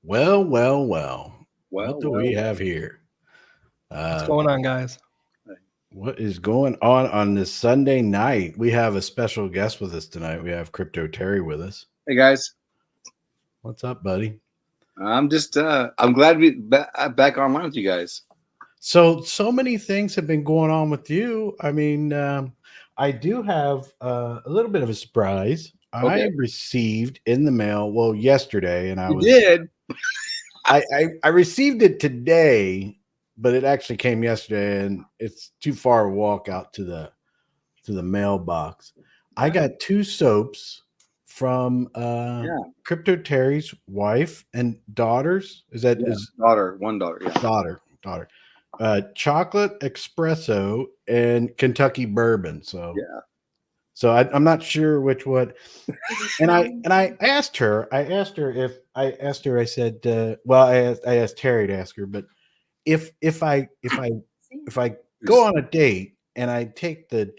Well, well, well. What Well, do well, we well. have here? What's Uh, going on, guys? what is going on this Sunday night? We have a special guest with us tonight. We have Crypto Terry with us. Hey guys, What's up, buddy? I'm glad to be back online with you guys. So many things have been going on with you. I do have a little bit of a surprise. I Okay, received in the mail, well, yesterday, and you did. I received it today, but it actually came yesterday, and it's too far to walk out to the mailbox. I got two soaps from Yeah, Crypto Terry's wife and daughters. Is that yeah. is One daughter. Yeah, daughter? Chocolate espresso and Kentucky bourbon. So yeah. I'm not sure which one. And I asked her. I said, I asked Terry to ask her, but if I go on a date and I take the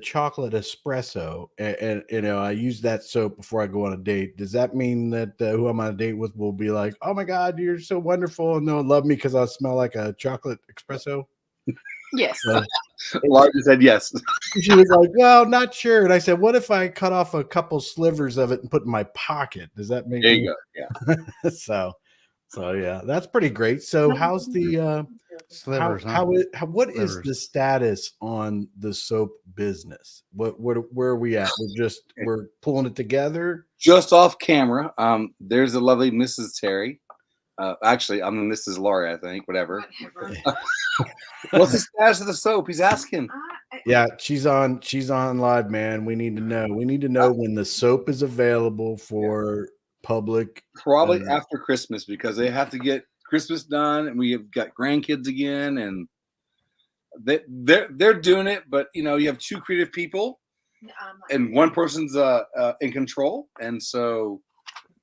chocolate espresso and I use that soap before I go on a date, does that mean that who I'm on a date with will be like, oh my god, you're so wonderful, and they'll love me because I smell like a chocolate espresso? Yes. So Laura said yes. she was like, well, not sure. And I said, what if I cut off a couple slivers of it and put in my pocket? Does that make There me you go. Yeah. so yeah, that's pretty great. So how's the Slivers, huh? what is Slivers. the status on the soap business? Where are we at? We're pulling it together. Just off camera. There's the lovely Mrs. Terry. Actually, I'm the Mrs. Laura, I think. Whatever. What's the status of the soap? He's asking. Yeah, she's on live, man. We need to know. We need to know when the soap is available for public. Probably after Christmas because they have to get Christmas done, and we have got grandkids again, and they're doing it. But you have two creative people, and one person's in control, and so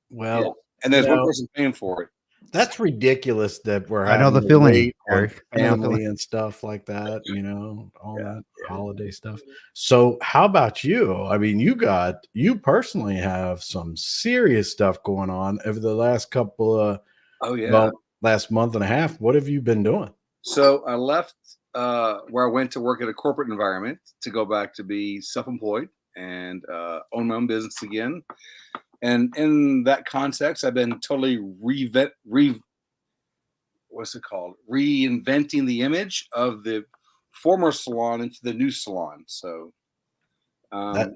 Well, and there's one well, person paying for it. that's ridiculous that we're I know having the to feeling, wait on Eric. I know the family feeling. and stuff like that, all Yeah. that holiday stuff. So how about you? I mean, you personally have some serious stuff going on over the last couple of Oh yeah. well, last month and a half. What have you been doing? So I left where I went to work at a corporate environment to go back to be self-employed and own my own business again. And in that context, I've been totally what's it called? Reinventing the image of the former salon into the new salon. So That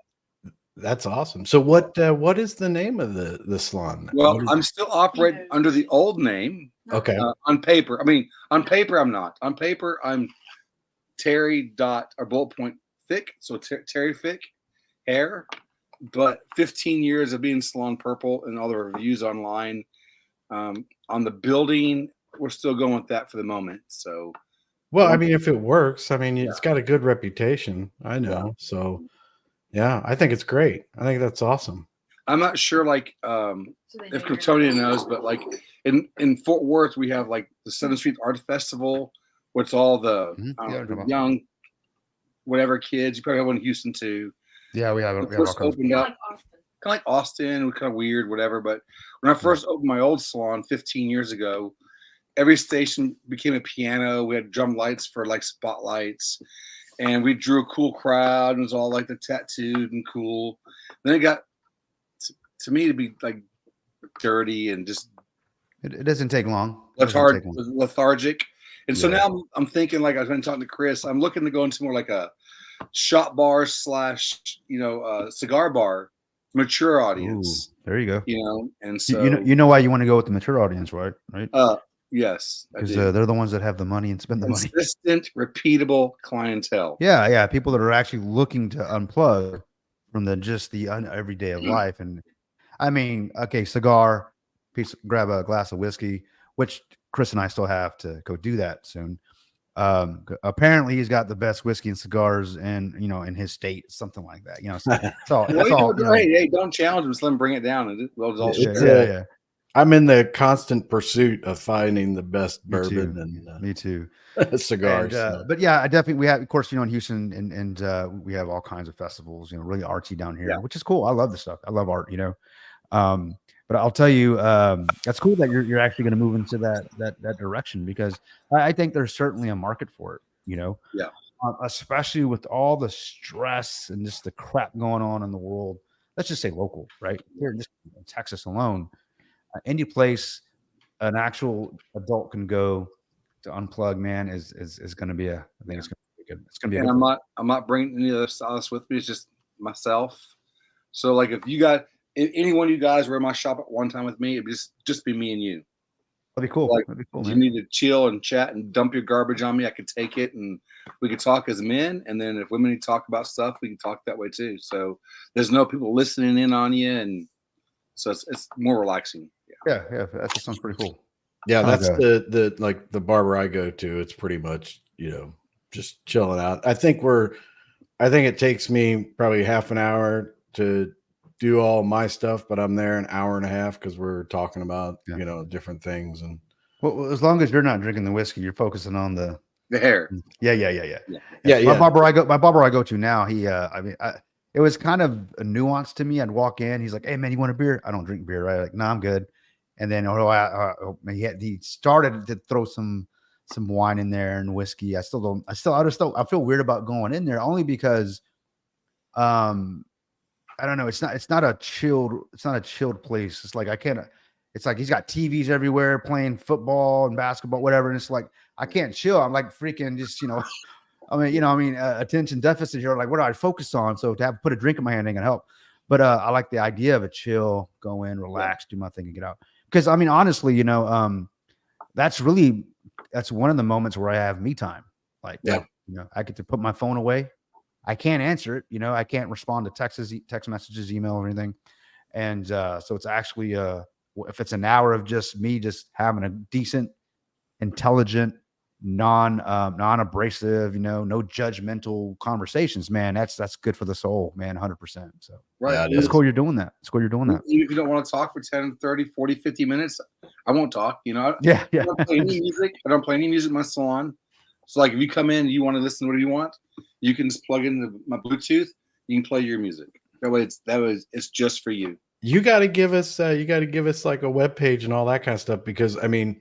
that's awesome. So what is the name of the salon? well, What is- I'm still operating under the old name okay. on paper. I mean, on paper, I'm not. On paper, I'm Terry dot or bullet point thick. So Terry Thick hair. But 15 years of being Salon Purple and all the reviews online on the building, we're still going with that for the moment. So, Well, I mean, if it works, I mean, it's got a good reputation. I know. Yeah. So yeah, I think it's great. I think that's awesome. I'm not sure, like, if Kryptonia knows, but like in Fort Worth, we have like the 7th Street Art Festival, where it's all the young, whatever kids. You probably have one in Houston too. Yeah, we have. We have all First kinds. opened up, kind of like Austin, kind of weird, whatever. But when I first opened my old salon 15 years ago, every station became a piano. We had drum lights for like spotlights, and we drew a cool crowd. And it was all like the tattooed and cool. Then it got to me to be like dirty and just It doesnn't take long. It doesn't take long. lethargic. And so Yeah. now I'm thinking, like I was going to talk to Chris, I'm looking to go into more like a shop bar / cigar bar, mature audience. Ooh, there you go. And so You know why you want to go with the mature audience, right? Right? yes, I Because do. they're the ones that have the money and spend the money. Consistent, repeatable clientele. Yeah, people that are actually looking to unplug from the everyday of life. And I mean, okay, cigar, grab a glass of whiskey, which Chris and I still have to go do that soon. Apparently he's got the best whiskey and cigars in his state, something like that. Hey, don't challenge him. Just let him bring it down. Yeah. I'm in the constant pursuit of finding the best Me bourbon too. and Me too. cigars. But yeah, I definitely we have, of course, in Houston and we have all kinds of festivals, really artsy down here, Yeah. which is cool. I love this stuff. I love art, But But I'll tell you, that's cool that you're actually going to move into that direction, because I think there's certainly a market for it. Yeah. Especially with all the stress and just the crap going on in the world. Let's just say local, right here, just in Texas alone, any place an actual adult can go to unplug, man, is going to be I think it's going to be good. It's going to be. And I'm not bringing any other stylists with me. It's just myself. So like, if any one of you guys were in my shop at one time with me, it'd just be me and you. That'd be cool. Like, That'd be cool, if you man. need to chill and chat and dump your garbage on me, I could take it and we could talk as men. And then if women need to talk about stuff, we can talk that way too. So there's no people listening in on you, and so it's more relaxing. Yeah, that sounds pretty cool. Yeah, that's Okay. the like the barber I go to. It's pretty much, just chilling out. I think it takes me probably half an hour to do all my stuff, but I'm there an hour and a half because we're talking about different things. And Well, as long as you're not drinking the whiskey, you're focusing on the hair. Yeah. Yeah. My barber I go to now, he it was kind of a nuance to me. I'd walk in, he's like, "Hey man, you want a beer?" I don't drink beer, right? Like, no, I'm good. And then he started to throw some wine in there and whiskey. I feel weird about going in there, only because I don't know. It's not a chilled place. It's like it's like he's got TVs everywhere playing football and basketball, whatever. And it's like, I can't chill. I'm like freaking just, attention deficit here. Like, what do I focus on? So to put a drink in my hand ain't gonna help. But I like the idea of a chill, go in, relax, do my thing and get out. Because I mean, honestly, that's one of the moments where I have me time. Like, I get to put my phone away. I can't answer it. I can't respond to text messages, email, or anything. And so it's actually if it's an hour of just me just having a decent, intelligent, non-abrasive, no judgmental conversations, man, that's good for the soul, man, 100%. So Right. It's cool you're doing that. It's cool you're doing that. If you don't want to talk for 10, 30, 40, 50 minutes, I won't talk. Yeah. I don't play any music. I don't play any music in my salon. So like, if you come in and you want to listen to whatever you want, you can just plug in my Bluetooth. You can play your music. That way, it's just for you. You got to give us like a web page and all that kind of stuff, because I mean,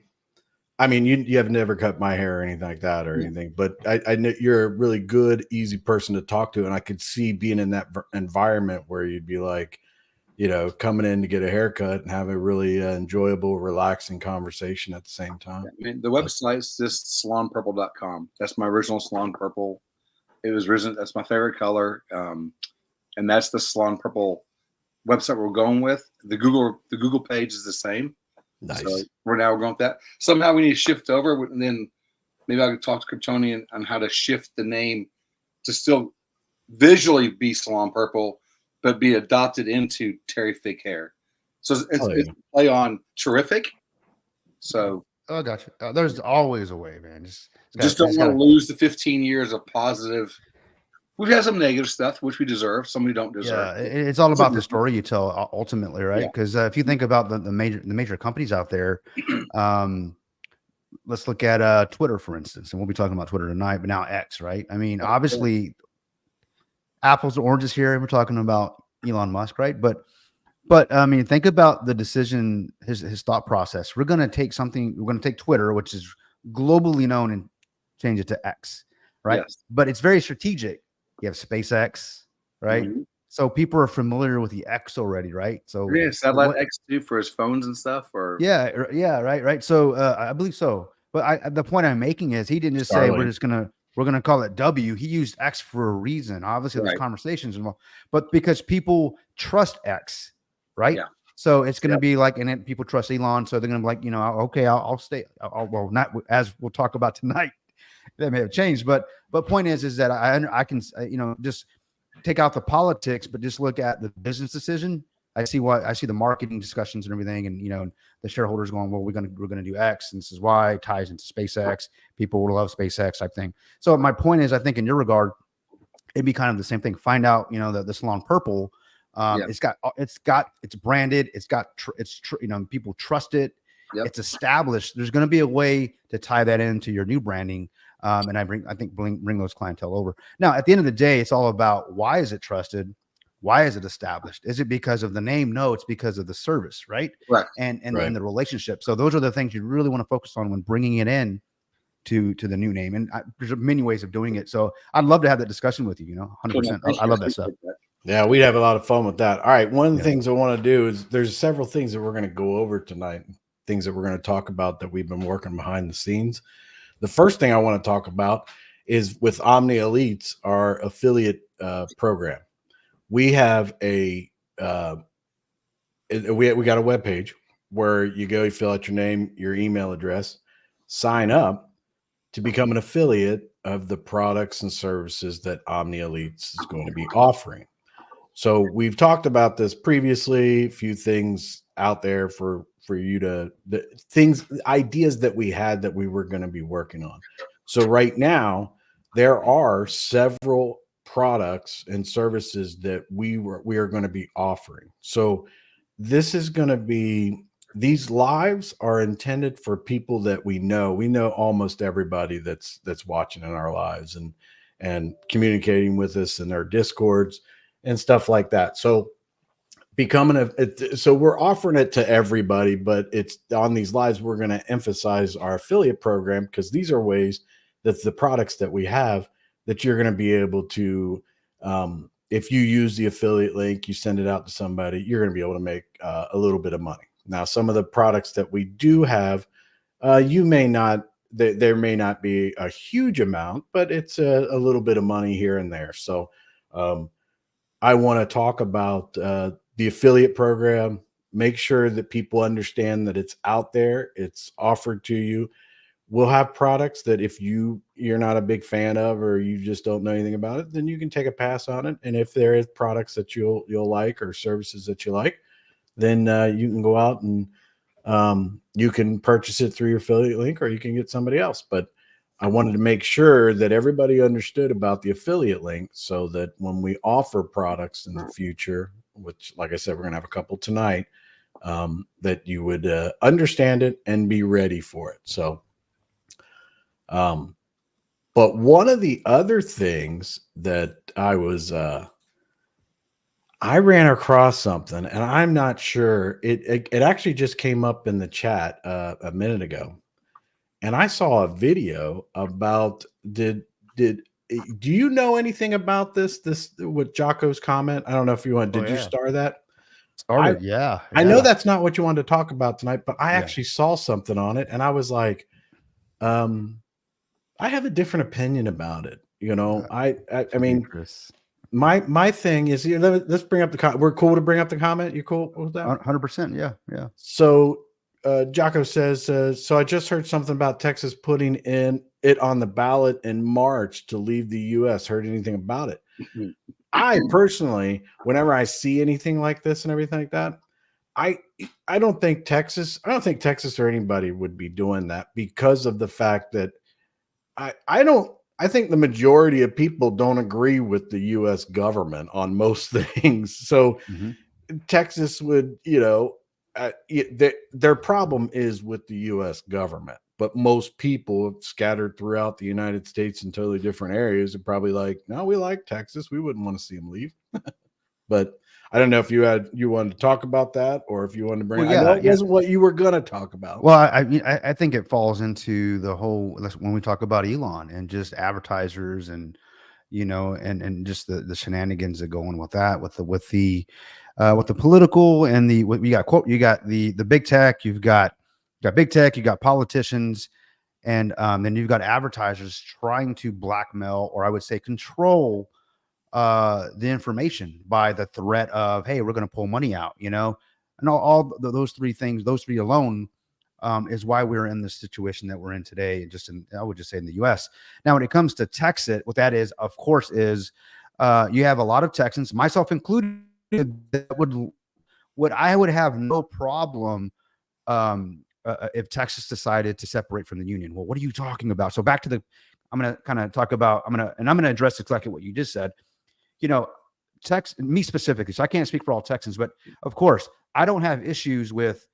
you have never cut my hair or anything like that or anything, but I know you're a really good, easy person to talk to, and I could see being in that environment where you'd be like, coming in to get a haircut and have a really enjoyable, relaxing conversation at the same time. I mean, the website's just salonpurple.com. That's my original Salon Purple. It was original. That's my favorite color, and that's the Salon Purple website we're going with. The Google page is the same. Nice. So we're going with that. Somehow we need to shift over, and then maybe I could talk to Kryptonian on how to shift the name to still visually be Salon Purple, but be adopted into Terry Fig Hair. So it's play on terrific. So I got you. There's always a way, man. Just don't want to lose the 15 years of positive. We've had some negative stuff, which we deserve. Some we don't deserve. Yeah, it's all about the story you tell ultimately, right? Because if you think about the major companies out there, let's look at Twitter, for instance, and we'll be talking about Twitter tonight, but now X, right? I mean, obviously, apples and oranges here, and we're talking about Elon Musk, right? But I mean, think about the decision, his thought process. We're going to take Twitter, which is globally known, and change it to X, right? Yes. But it's very strategic. You have SpaceX, right? Mm-hmm. So people are familiar with the X already, right? So satellite X too for his phones and stuff, or right. So I believe so. But the point I'm making is he didn't just say we're gonna call it W. He used X for a reason. Obviously, there's conversations involved, but because people trust X, right? Yeah. So it's going to be like, and then people trust Elon, so they're going to be like, okay, I'll stay. Well, not as we'll talk about tonight. That may have changed, but point is that I can just take out the politics, but just look at the business decision. I see the marketing discussions and everything, and the shareholders going, well, we're gonna do X, and this is why it ties into SpaceX. People will love SpaceX type thing. So my point is, I think in your regard, it'd be kind of the same thing. Find out, the Salon Purple. It's branded. People trust it. Yep. It's established. There's going to be a way to tie that into your new branding. And bring those clientele over. Now, at the end of the day, it's all about, why is it trusted? Why is it established? Is it because of the name? No, it's because of the service, right? Right. And Right. the relationship. So those are the things you really want to focus on when bringing it in to the new name. And there's many ways of doing it. So I'd love to have that discussion with you. You know, 100%. I love that stuff. Yeah, we'd have a lot of fun with that. All right. One of the Yeah. things I want to do is there's several things that we're going to go over tonight, things that we're going to talk about that we've been working behind the scenes. The first thing I want to talk about is with Omni Elites, our affiliate program. We have we got a webpage where you go, you fill out your name, your email address, sign up to become an affiliate of the products and services that Omni Elites is going to be offering. So we've talked about this previously, a few things out there for you to ideas that we had that we were going to be working on. So right now there are several products and services that we are going to be offering. So this is going to be, these lives are intended for people that we know. We know almost everybody that's watching in our lives and communicating with us in our discords and stuff like that. So so we're offering it to everybody, but it's on these lives. We're going to emphasize our affiliate program because these are ways that the products that we have that you're going to be able to, if you use the affiliate link, you send it out to somebody, you're going to be able to make a little bit of money. Now, some of the products that we do have, you may not, there may not be a huge amount, but it's a little bit of money here and there. So I want to talk about the affiliate program, make sure that people understand that it's out there, it's offered to you. We'll have products that if you're not a big fan of, or you just don't know anything about it, then you can take a pass on it. And if there is products that you'll like, or services that you like, then you can go out and you can purchase it through your affiliate link, or you can get somebody else. But I wanted to make sure that everybody understood about the affiliate link so that when we offer products in the future, which, like I said, we're going to have a couple tonight, that you would understand it and be ready for it. So, but one of the other things that I ran across something, and I'm not sure, it actually just came up in the chat a minute ago. And I saw a video about, do you know anything about this with Jocko's comment? I don't know if you want, did you star that? Started, yeah. I know that's not what you wanted to talk about tonight, but I Yeah. actually saw something on it and I was like, I have a different opinion about it. You know, I mean, my thing is, you know, let's bring up the comment. We're cool to bring up the comment. You cool with that? 100%. Yeah. Yeah. So Jocko says, so I just heard something about Texas putting it on the ballot in March to leave the U.S. Heard anything about it? I personally, whenever I see anything like this and everything like that, I don't think Texas or anybody would be doing that, because of the fact that I think the majority of people don't agree with the U.S. government on most things. So Texas would, you know, their problem is with the U.S. government, but most people scattered throughout the United States in totally different areas are probably like, no, we like Texas. We wouldn't want to see them leave. But I don't know if you wanted to talk about that, or if you wanted to bring. I know it wasn't what you were going to talk about. Well, I think it falls into the whole, when we talk about Elon and just advertisers and, you know, and just the shenanigans that go on with that, with the political and you got the big tech, you got big tech, you got politicians, and then you've got advertisers trying to blackmail, or I would say control the information by the threat of, hey, we're going to pull money out, you know, and those three things, those three alone, is why we're in the situation that we're in today. I would just say in the U.S. Now, when it comes to Texas, what that is, of course, is you have a lot of Texans, myself included, that I would have no problem if Texas decided to separate from the union. Well, what are you talking about? So back to I'm going to kind of talk about, I'm going to address exactly what you just said. You know, me specifically, so I can't speak for all Texans, but of course, I don't have issues with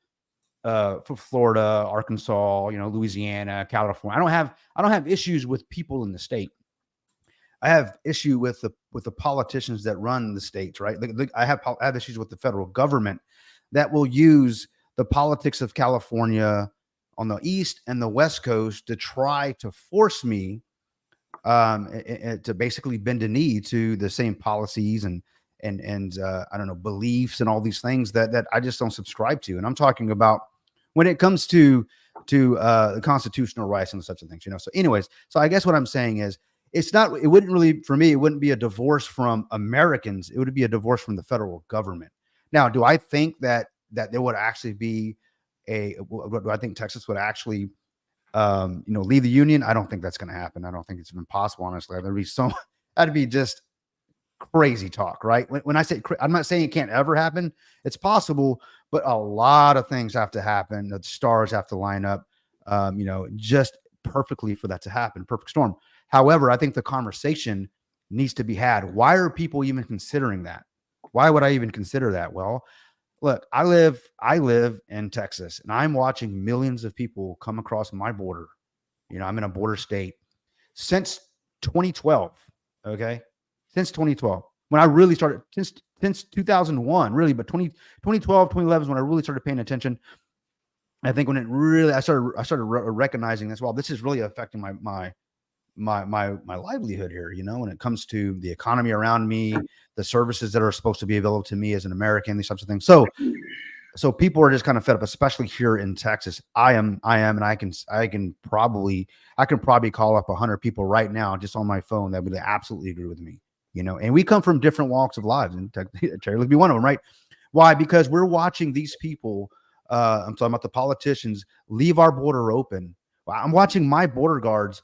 Florida, Arkansas, you know, Louisiana, California. I don't have issues with people in the state. I have issue with the politicians that run the states, right? I have issues with the federal government that will use the politics of California on the East and the West Coast to try to force me to basically bend a knee to the same policies and I don't know, beliefs and all these things that I just don't subscribe to. And I'm talking about when it comes to the constitutional rights and such things, you know. So anyways, so I guess what I'm saying is it wouldn't really, for me, it wouldn't be a divorce from Americans. It would be a divorce from the federal government. Now, do I think that there would actually be do I think Texas would actually, leave the union? I don't think that's going to happen. I don't think it's even possible, honestly. That'd be just crazy talk, right? When I say, I'm not saying it can't ever happen. It's possible, but a lot of things have to happen. The stars have to line up, just perfectly for that to happen. Perfect storm. However, I think the conversation needs to be had. Why are people even considering that? Why would I even consider that? Well, look, I live in Texas, and I'm watching millions of people come across my border. You know, I'm in a border state since 2012. Okay. Since 2012, when I really started, since 2001, really, but 2012, 2011 is when I really started paying attention. I think when I started recognizing this, well, this is really affecting my livelihood here, you know, when it comes to the economy around me, the services that are supposed to be available to me as an American, these types of things. So people are just kind of fed up, especially here in Texas. I am, and I can probably call up 100 people right now just on my phone that would absolutely agree with me, you know. And we come from different walks of lives, and Terry would be one of them, right? Why? Because we're watching these people. I'm talking about the politicians leave our border open. I'm watching my border guards,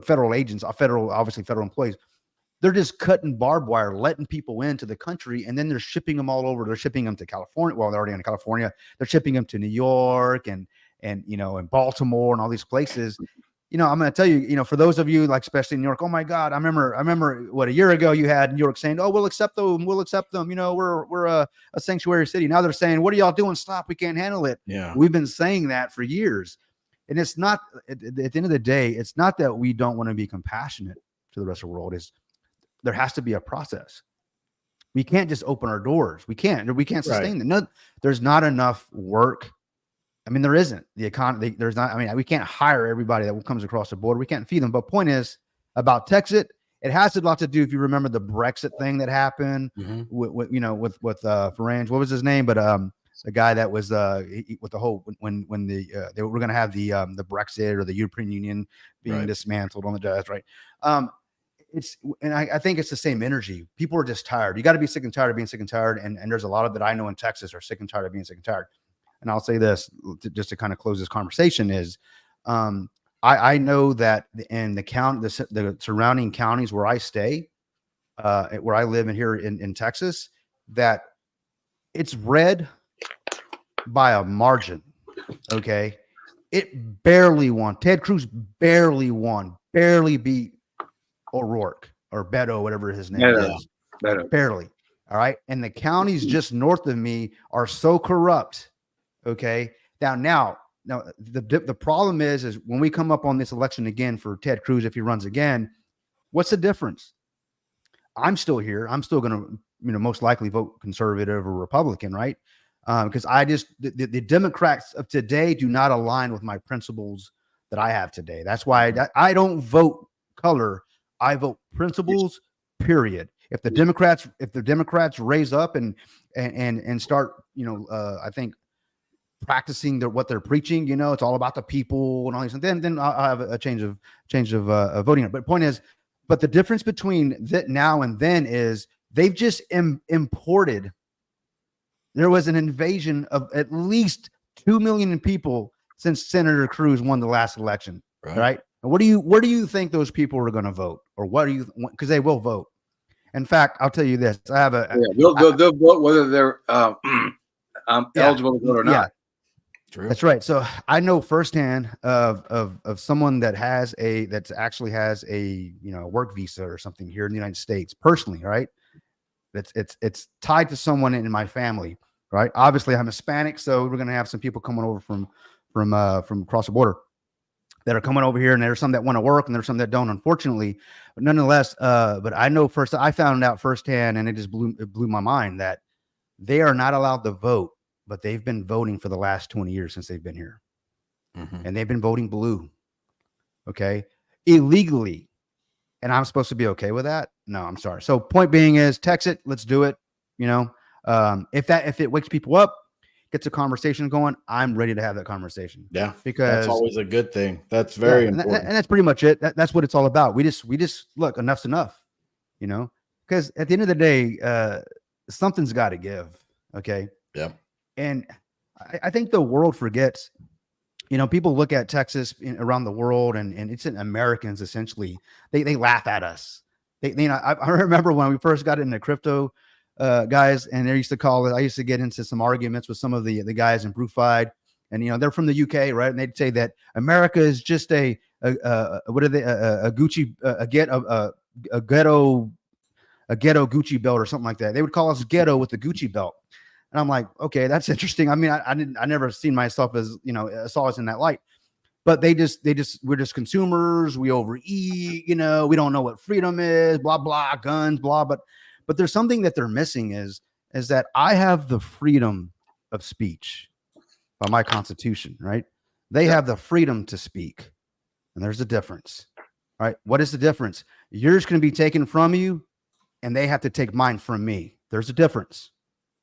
federal agents, obviously federal employees. They're just cutting barbed wire, letting people into the country, and then they're shipping them all over. They're shipping them to California. Well, they're already in California. They're shipping them to New York and and Baltimore and all these places. You know, I'm going to tell you, you know, for those of you like, especially in New York, oh my God, I remember what, a year ago you had New York saying, oh, we'll accept them. You know, we're a sanctuary city. Now they're saying, what are y'all doing? Stop. We can't handle it. Yeah. We've been saying that for years. And it's not, at the end of the day, it's not that we don't want to be compassionate to the rest of the world. There has to be a process. We can't just open our doors. We can't sustain them. No, there's not enough work. I mean, there isn't. The economy, there's not. I mean, we can't hire everybody that comes across the border. We can't feed them. But point is about Texas, it has a lot to do. If you remember the Brexit thing that happened with Farage, what was his name? But the guy that was with the whole when they were going to have the Brexit or the European Union being dismantled on the jazz, right? I think it's the same energy. People are just tired. You got to be sick and tired of being sick and tired. And there's a lot of that I know in Texas are sick and tired of being sick and tired. And I'll say this just to kind of close this conversation is, I know that in the surrounding counties where I stay, where I live in here in Texas, that it's red by a margin. Okay. It barely won. Ted Cruz barely beat O'Rourke or Beto, whatever his name is. Beto. Barely. All right. And the counties just north of me are so corrupt. Okay. Now the problem is when we come up on this election again for Ted Cruz, if he runs again, what's the difference? I'm still here. I'm still going to, most likely vote conservative or Republican, right? Because the Democrats of today do not align with my principles that I have today. That's why I don't vote color. I vote principles, period. If the Democrats raise up and start, I think practicing what they're preaching, it's all about the people and all these, and then I'll have a change of voting. But point is, but the difference between that now and then is they've just imported. There was an invasion of at least 2 million people since Senator Cruz won the last election, right? And where do you think those people are going to vote, or what do you? Because they will vote. In fact, I'll tell you this: I have they'll vote whether they're eligible to vote or not. Yeah. True. That's right. So I know firsthand of someone that actually has a work visa or something here in the United States personally, right? It's tied to someone in my family, right? Obviously, I'm Hispanic, so we're going to have some people coming over from across the border. that are coming over here, and there's some that want to work, and there's some that don't, unfortunately. But nonetheless, but I know I found out firsthand, and it blew my mind that they are not allowed to vote, but they've been voting for the last 20 years since they've been here, and they've been voting blue, okay, illegally, and I'm supposed to be okay with that? No, I'm sorry. So point being is, text it, let's do it. You know, if it wakes people up, gets a conversation going, I'm ready to have that conversation. Yeah, because that's always a good thing. That's very important. And that's pretty much it. That's what it's all about. We just look, enough's enough, you know, because at the end of the day, something's got to give. Okay. Yeah. And I think the world forgets, you know, people look at Texas around the world, and it's Americans, essentially, they laugh at us. You know, I remember when we first got into crypto, guys, and they used to call it, I used to get into some arguments with some of the guys in BruFi, and, you know, they're from the UK, right? And they'd say that America is just a what are they, a Gucci, a ghetto Gucci belt or something like that. They would call us ghetto with the Gucci belt. And I'm like, okay, that's interesting. I mean, I never seen myself as, you know, saw us in that light, but we're just consumers. We overeat, you know, we don't know what freedom is, blah, blah, guns, blah. But there's something that they're missing is that I have the freedom of speech by my constitution, right? They have the freedom to speak, and there's a difference, right? What is the difference? Yours can be taken from you, and they have to take mine from me. There's a difference.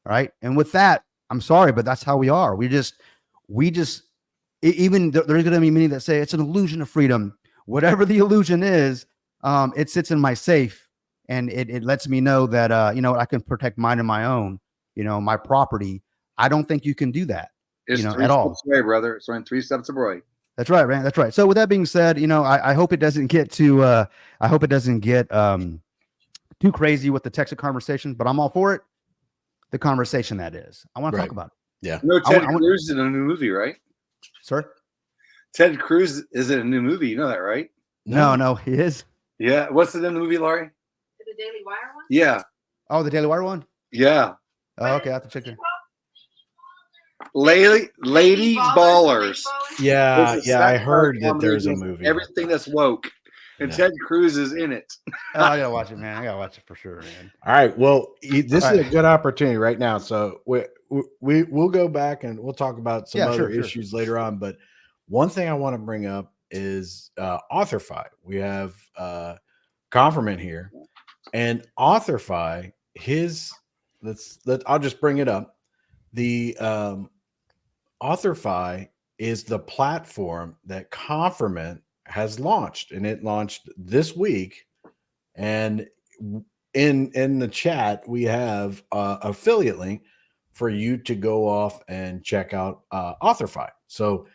Right. And with that, I'm sorry, but that's how we are. We just, even there's going to be many that say it's an illusion of freedom. Whatever the illusion is, it sits in my safe, and it lets me know that, you know, I can protect mine and my own, you know, my property. I don't think you can do that, It's you know, three at all. steps away, brother. It's only 3 steps away. That's right, man. That's right. So with that being said, you know, I hope it doesn't get too, too crazy with the Texas conversation, but I'm all for it. The conversation, that is, I want to talk about it. Yeah. No, Ted Cruz is in a new movie, right? Sir? Ted Cruz is in a new movie. You know that, right? No, he is. Yeah. What's the name of the movie, Laurie? The Daily Wire one? Yeah. Oh, the Daily Wire one? Yeah. Oh, okay, I have to check it. Lady Ballers. Yeah, It's a yeah, I satire heard that comedy there's a against movie. Everything that's woke. And Yeah. Ted Cruz is in it. Oh, I gotta watch it, man. I gotta watch it for sure, man. All right. Well, this All is right. a good opportunity right now. So we'll go back and we'll talk about some other sure. issues later on. But one thing I want to bring up is AuthorFi. We have Conferment here, and AuthorFi. I'll just bring it up. The AuthorFi is the platform that Conferment has launched, and it launched this week. And in the chat, we have affiliate link for you to go off and check out AuthorFi. So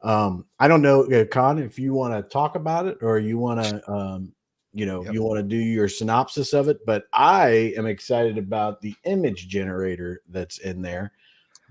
I don't know, Con, if you want to talk about it, or you want to you want to do your synopsis of it, but I am excited about the image generator that's in there.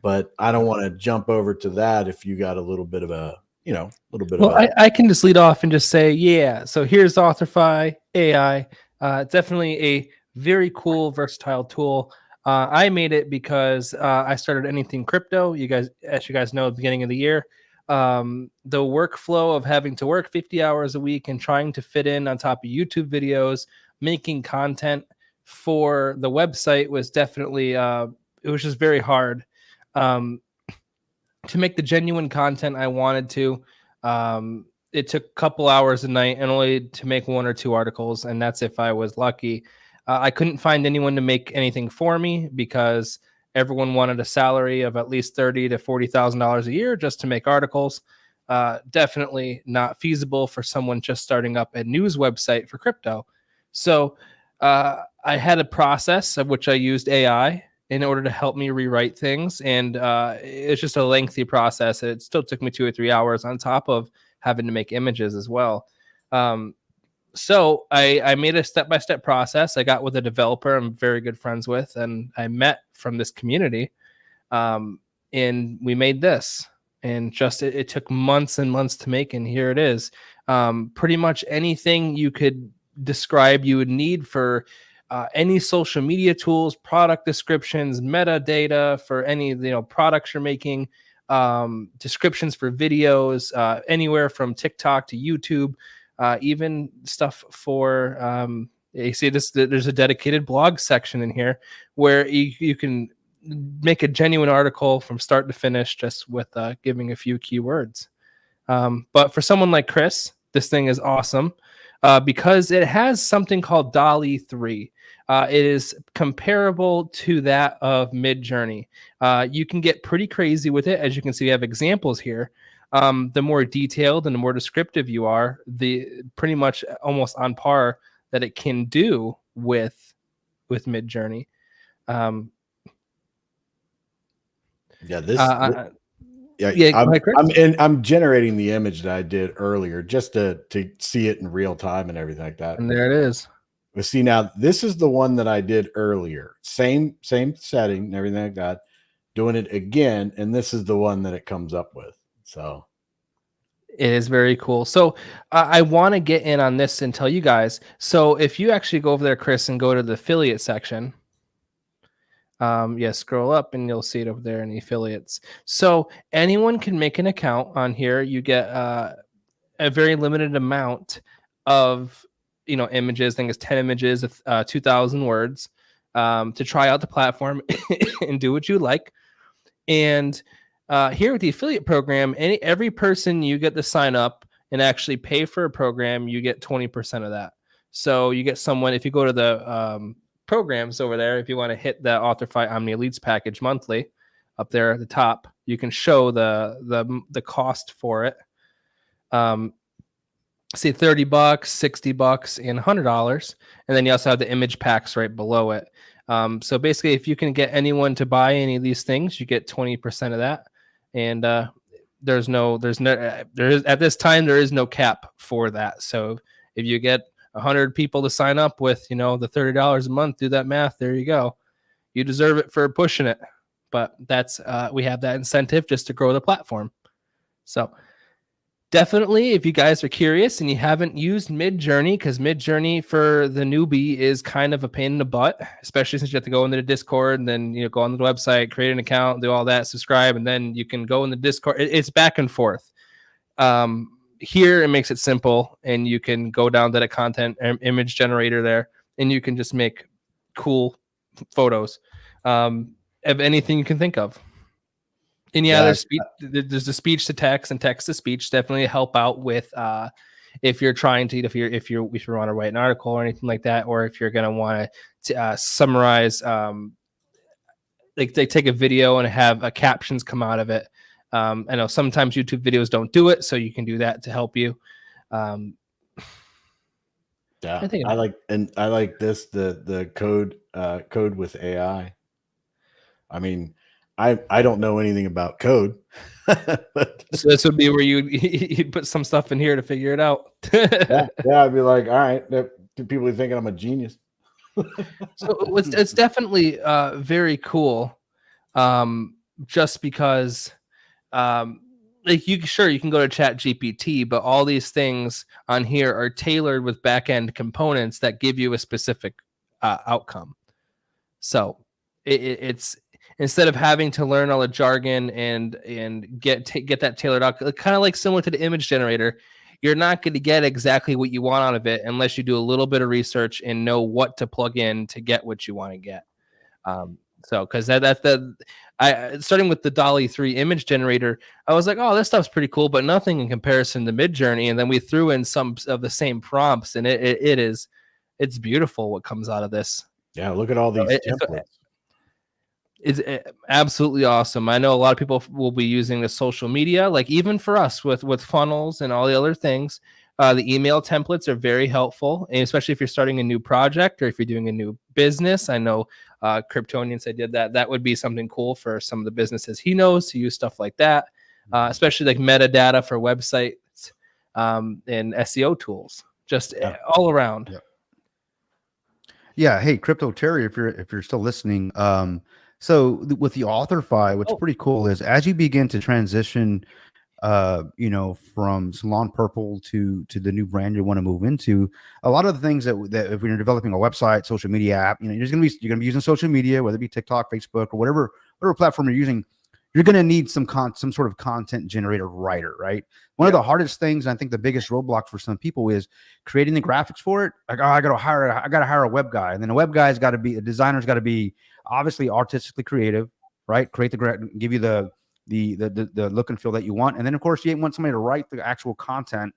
But I don't want to jump over to that if you got a little bit of a I can just lead off and just say, yeah. So here's AuthorFi AI. Definitely a very cool, versatile tool. I made it because I started Anything Crypto. As you guys know, at the beginning of the year, the workflow of having to work 50 hours a week and trying to fit in on top of YouTube videos, making content for the website was definitely, it was just very hard. To make the genuine content I wanted to, it took a couple hours a night and only to make 1 or 2 articles, and that's if I was lucky. I couldn't find anyone to make anything for me because everyone wanted a salary of at least $30,000 to $40,000 a year just to make articles. Definitely not feasible for someone just starting up a news website for crypto. So I had a process of which I used AI in order to help me rewrite things. And it's just a lengthy process. It still took me 2 or 3 hours on top of having to make images as well. So I made a step-by-step process. I got with a developer I'm very good friends with, and I met from this community. And we made this. And just it took months and months to make, and here it is. Pretty much anything you could describe you would need for any social media tools, product descriptions, metadata for any products you're making. descriptions for videos, anywhere from TikTok to YouTube, even stuff for you see this. There's a dedicated blog section in here where you can make a genuine article from start to finish just with giving a few keywords. But for someone like Chris, this thing is awesome because it has something called DALL-E 3. It is comparable to that of Midjourney. You can get pretty crazy with it. As you can see, we have examples here. The more detailed and the more descriptive you are, the pretty much almost on par that it can do with Midjourney. Yeah, this. Yeah, I'm generating the image that I did earlier just to see it in real time and everything like that. And there it is. But see, now this is the one that I did earlier. Same setting and everything like that. Doing it again, and this is the one that it comes up with. So it is very cool. So I want to get in on this and tell you guys. So if you actually go over there, Chris, and go to the affiliate section, scroll up and you'll see it over there in the affiliates. So anyone can make an account on here. You get a very limited amount of images. I think it's 10 images, 2,000 words, to try out the platform and do what you like. And here with the affiliate program, every person you get to sign up and actually pay for a program, you get 20% of that. So you get someone, if you go to the programs over there, if you want to hit the AuthorFi Omni Elites package monthly, up there at the top, you can show the cost for it. See $30, $60, and $100, and then you also have the image packs right below it. So basically, if you can get anyone to buy any of these things, you get 20% of that. And there is at this time there is no cap for that. So if you get 100 people to sign up with the $30 a month, do that math. There you go. You deserve it for pushing it. But that's we have that incentive just to grow the platform. So definitely, if you guys are curious and you haven't used Midjourney, because Midjourney for the newbie is kind of a pain in the butt, especially since you have to go into the Discord and then go on the website, create an account, do all that, subscribe, and then you can go in the Discord. It's back and forth. Here it makes it simple, and you can go down to the content image generator there, and you can just make cool photos of anything you can think of. And there's the speech to text and text to speech definitely help out with if you're trying to if you want to write an article or anything like that, or if you're going to want to summarize, like they take a video and have captions come out of it. I know sometimes YouTube videos don't do it, so you can do that to help you. I like this the code with AI. I mean, I don't know anything about code. So this would be where you'd put some stuff in here to figure it out. yeah, I'd be like, all right, people are thinking I'm a genius. So it's definitely very cool, just because you can go to ChatGPT, but all these things on here are tailored with back-end components that give you a specific outcome. So it's instead of having to learn all the jargon and get that tailored out, kind of like similar to the image generator, you're not going to get exactly what you want out of it unless you do a little bit of research and know what to plug in to get what you want to get. So because starting with the DALL-E 3 image generator, I was like, oh, this stuff's pretty cool, but nothing in comparison to Midjourney. And then we threw in some of the same prompts, and it's beautiful what comes out of this. Yeah, look at all these templates. It's absolutely awesome. I know a lot of people will be using the social media, like even for us with funnels and all the other things. The email templates are very helpful, and especially if you're starting a new project or if you're doing a new business. I know Kryptonian said did that. That would be something cool for some of the businesses he knows to use stuff like that, especially like metadata for websites and SEO tools, just all around. Yeah. Hey, Crypto Terry, if you're still listening, so with the AuthorFi, what's pretty cool is as you begin to transition, from Salon Purple to the new brand you want to move into, a lot of the things that if you're developing a website, social media app, you're going to be using social media, whether it be TikTok, Facebook, or whatever platform you're using. you're going to need some sort of content generator writer, right? One of the hardest things, and I think the biggest roadblock for some people, is creating the graphics for it. Like, oh, I got to hire a web guy, and then a web guy's got to be, a designer's got to be obviously artistically creative, right? Give you the look and feel that you want, and then of course you want somebody to write the actual content,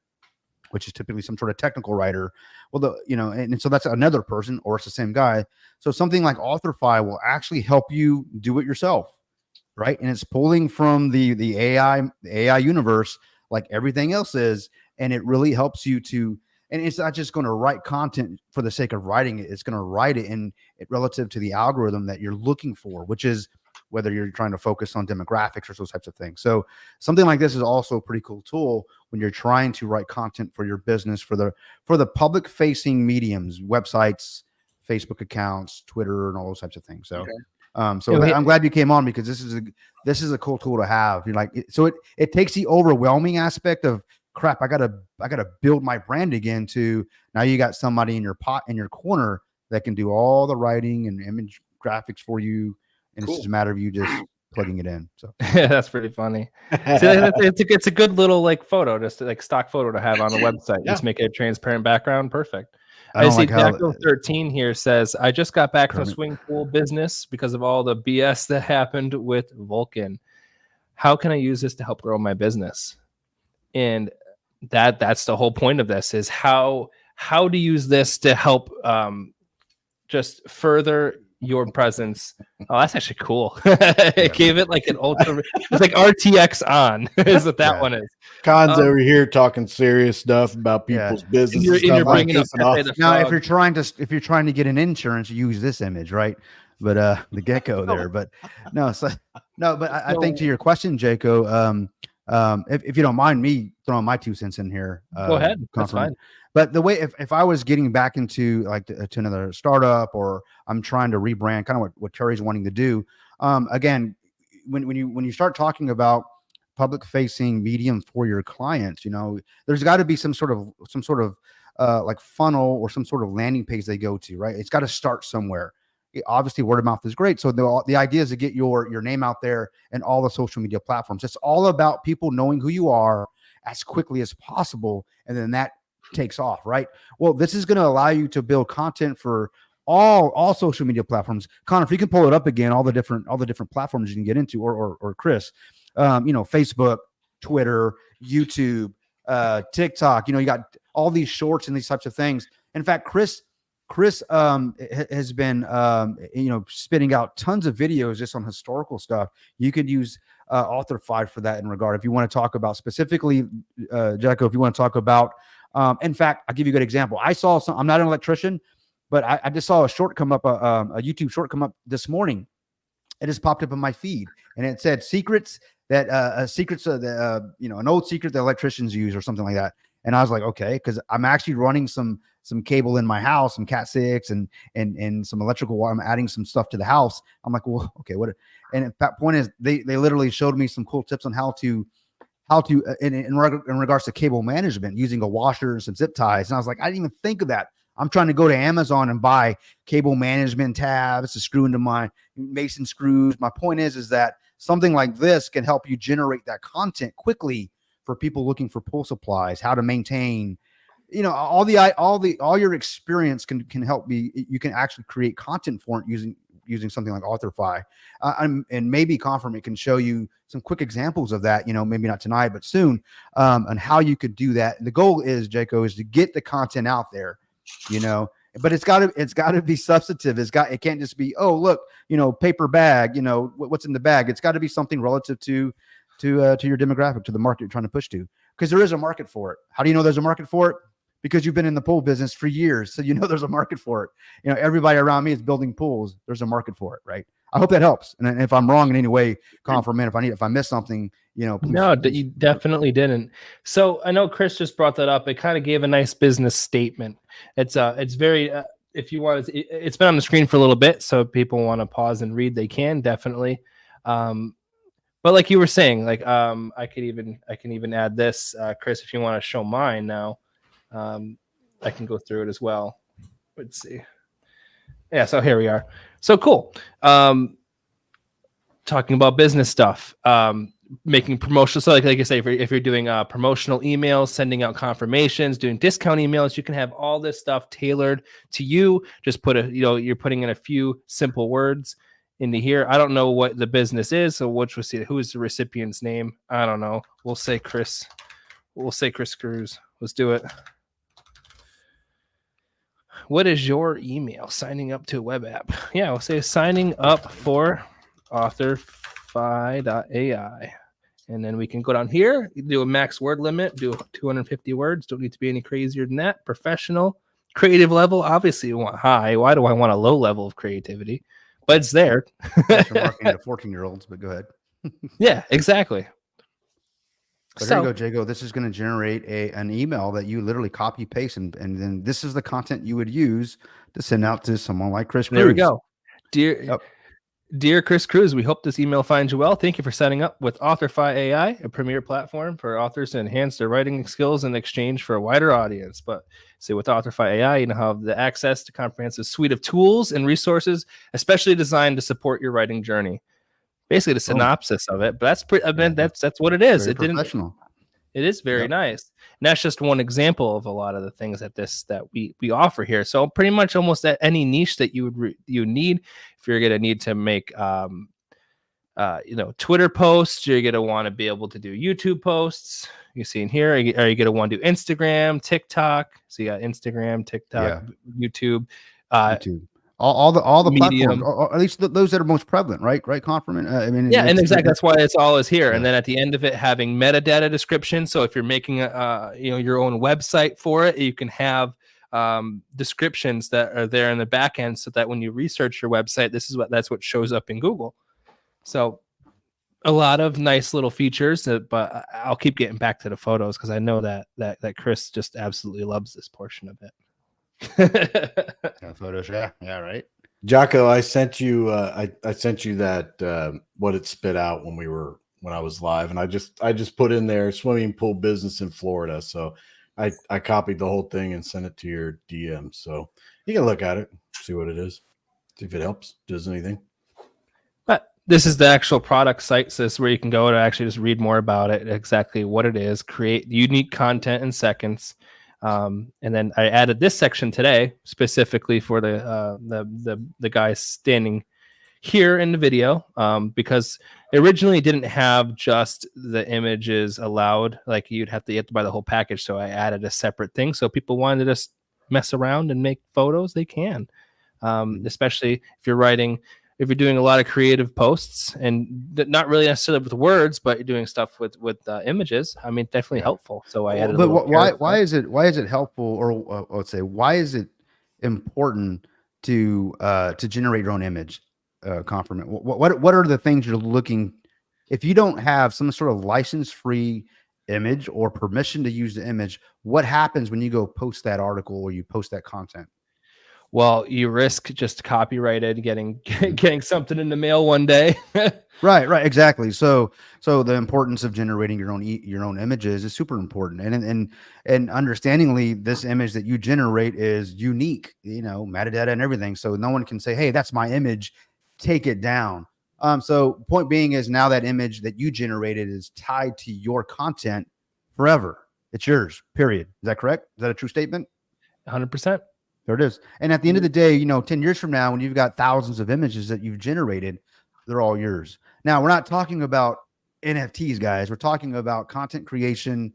which is typically some sort of technical writer. Well, and so that's another person, or it's the same guy. So something like Authorfy will actually help you do it yourself, right? And it's pulling from the AI universe like everything else is, and it really helps you to. And it's not just going to write content for the sake of writing it. It's going to write it in relative to the algorithm that you're looking for, which is whether you're trying to focus on demographics or those types of things. So something like this is also a pretty cool tool when you're trying to write content for your business, for the public facing mediums, websites, Facebook accounts, Twitter, and all those types of things. So, I'm glad you came on, because this is a cool tool to have. You're like, so it takes the overwhelming aspect of crap. I gotta build my brand again. To now you got somebody in your corner that can do all the writing and image graphics for you. And It's just a matter of you just plugging it in. So yeah, that's pretty funny. So it's a good little like photo, just like stock photo to have on a website. Just make it a transparent background. Perfect. I see Jacko 13 here says, I just got back from swing pool business because of all the BS that happened with Vulcan. How can I use this to help grow my business? And that's the whole point of this, is how to use this to help just further your presence. Oh, that's actually cool. It gave it like an ultra. It's like RTX on. Is what that one is. Khan's over here talking serious stuff about people's business. And you're bringing up now, if you're trying to get an insurance, use this image, right? But the gecko there. But but I think to your question, Jaco, if you don't mind me throwing my 2 cents in here, go ahead. That's fine. But the way, if I was getting back into like to another startup, or I'm trying to rebrand, kind of what Terry's wanting to do, again, when you start talking about public facing medium for your clients, there's got to be some sort of like funnel or some sort of landing page they go to, right? It's got to start somewhere. Obviously, word of mouth is great. So the idea is to get your name out there in all the social media platforms. It's all about people knowing who you are as quickly as possible, and then that takes off, right? Well, this is going to allow you to build content for all social media platforms. Connor, if you can pull it up again, all the different platforms you can get into, or Chris, Facebook, Twitter, YouTube, TikTok. You got all these shorts and these types of things. In fact, Chris has been spitting out tons of videos just on historical stuff. You could use Authorfy for that in regard. If you want to talk about specifically, Jacko, if you want to talk about, in fact, I'll give you a good example. I saw some. I'm not an electrician, but I just saw a short come up, a YouTube short come up this morning. It just popped up in my feed, and it said secrets that an old secret that electricians use, or something like that. And I was like, okay, because I'm actually running some cable in my house, some Cat 6 and some electrical wire. I'm adding some stuff to the house. I'm like, well, okay, what? And that point is, they literally showed me some cool tips on how to in regards to cable management, using a washer and some zip ties. And I was like, I didn't even think of that. I'm trying to go to Amazon and buy cable management tabs to screw into my Mason screws. My point is that something like this can help you generate that content quickly for people looking for pool supplies, how to maintain, all your experience can help you can actually create content for it using something like Authorfy. And maybe Confirm, it can show you some quick examples of that, maybe not tonight, but soon, on how you could do that. And the goal is, Jaco, is to get the content out there, but it's got to be substantive. It can't just be, oh, look, paper bag, what's in the bag. It's got to be something relative to your demographic, to the market you're trying to push to, because there is a market for it. How do you know there's a market for it? Because you've been in the pool business for years. So there's a market for it. Everybody around me is building pools. There's a market for it, right? I hope that helps. And if I'm wrong in any way, Confirm, if I missed something, please. No, you definitely didn't. So I know Chris just brought that up. It kind of gave a nice business statement. It's very, if you want, it's been on the screen for a little bit. So if people want to pause and read, they can definitely. But like you were saying, like I can even add this, Chris, if you want to show mine now. I can go through it as well. Let's see. Yeah, so here we are. So cool. talking about business stuff, making promotional. So like I say, if you're doing promotional emails, sending out confirmations, doing discount emails, you can have all this stuff tailored to you. Just you're putting in a few simple words into here. I don't know what the business is, so who is the recipient's name? I don't know. We'll say Chris Cruz. Let's do it. What is your email? Signing up to a web app. Yeah, we'll say signing up for authorfy.ai. And then we can go down here, do a max word limit, do 250 words. Don't need to be any crazier than that. Professional, creative level. Obviously, you want high. Why do I want a low level of creativity? But it's there. Marketing to 14-year-olds, but go ahead. Yeah, exactly. So there you go, Jago. This is going to generate an email that you literally copy paste, and then this is the content you would use to send out to someone like Chris Cruz. There we go. Dear Chris Cruz, we hope this email finds you well. Thank you for signing up with AuthorFi AI, a premier platform for authors to enhance their writing skills in exchange for a wider audience. But see, with AuthorFi AI, you now have the access to a comprehensive suite of tools and resources, especially designed to support your writing journey. Basically, the synopsis of it, but that's pretty. I mean, that's what it is. Very professional. It is very nice. And that's just one example of a lot of the things that we offer here. So pretty much almost at any niche that you need, if you're going to need to make, Twitter posts, you're going to want to be able to do YouTube posts. You see in here, are you going to want to do Instagram, TikTok? So you got Instagram, TikTok, YouTube, YouTube. All the Medium. platforms, or at least those that are most prevalent, right? Confirmant. I mean, and exactly that's why it's all is here. Yeah. And then at the end of it, having metadata description. So if you're making your own website for it, you can have descriptions that are there in the back end, so that when you research your website, that's what shows up in Google. So a lot of nice little features. But I'll keep getting back to the photos because I know that Chris just absolutely loves this portion of it. Photos, yeah, right. Jocko, I sent you I sent you that what it spit out when I was live, and I just put in there swimming pool business in Florida. So I copied the whole thing and sent it to your DM. So you can look at it, see what it is, see if it helps, does anything. But this is the actual product site. So this is where you can go to actually just read more about it, exactly what it is, create unique content in seconds. And then I added this section today specifically for the guys standing here in the video, because it originally didn't have just the images allowed. Like you have to buy the whole package. So I added a separate thing. So people wanted to just mess around and make photos, they can. Especially if you're doing a lot of creative posts and not really necessarily with words, but you're doing stuff with images. I mean, definitely helpful. So I added. But why is it helpful, or let's say, why is it important to generate your own image? Confirmant. What are the things you're looking? If you don't have some sort of license-free image or permission to use the image, what happens when you go post that article or you post that content? Well, you risk just copyrighted getting something in the mail one day. Right, exactly. So the importance of generating your own images is super important, and understandingly, this image that you generate is unique, metadata and everything. So no one can say, "Hey, that's my image, take it down." So point being is now that image that you generated is tied to your content forever. It's yours. Period. Is that correct? Is that a true statement? 100%. There it is. And at the end of the day, 10 years from now, when you've got thousands of images that you've generated, they're all yours. Now, we're not talking about NFTs, guys. We're talking about content creation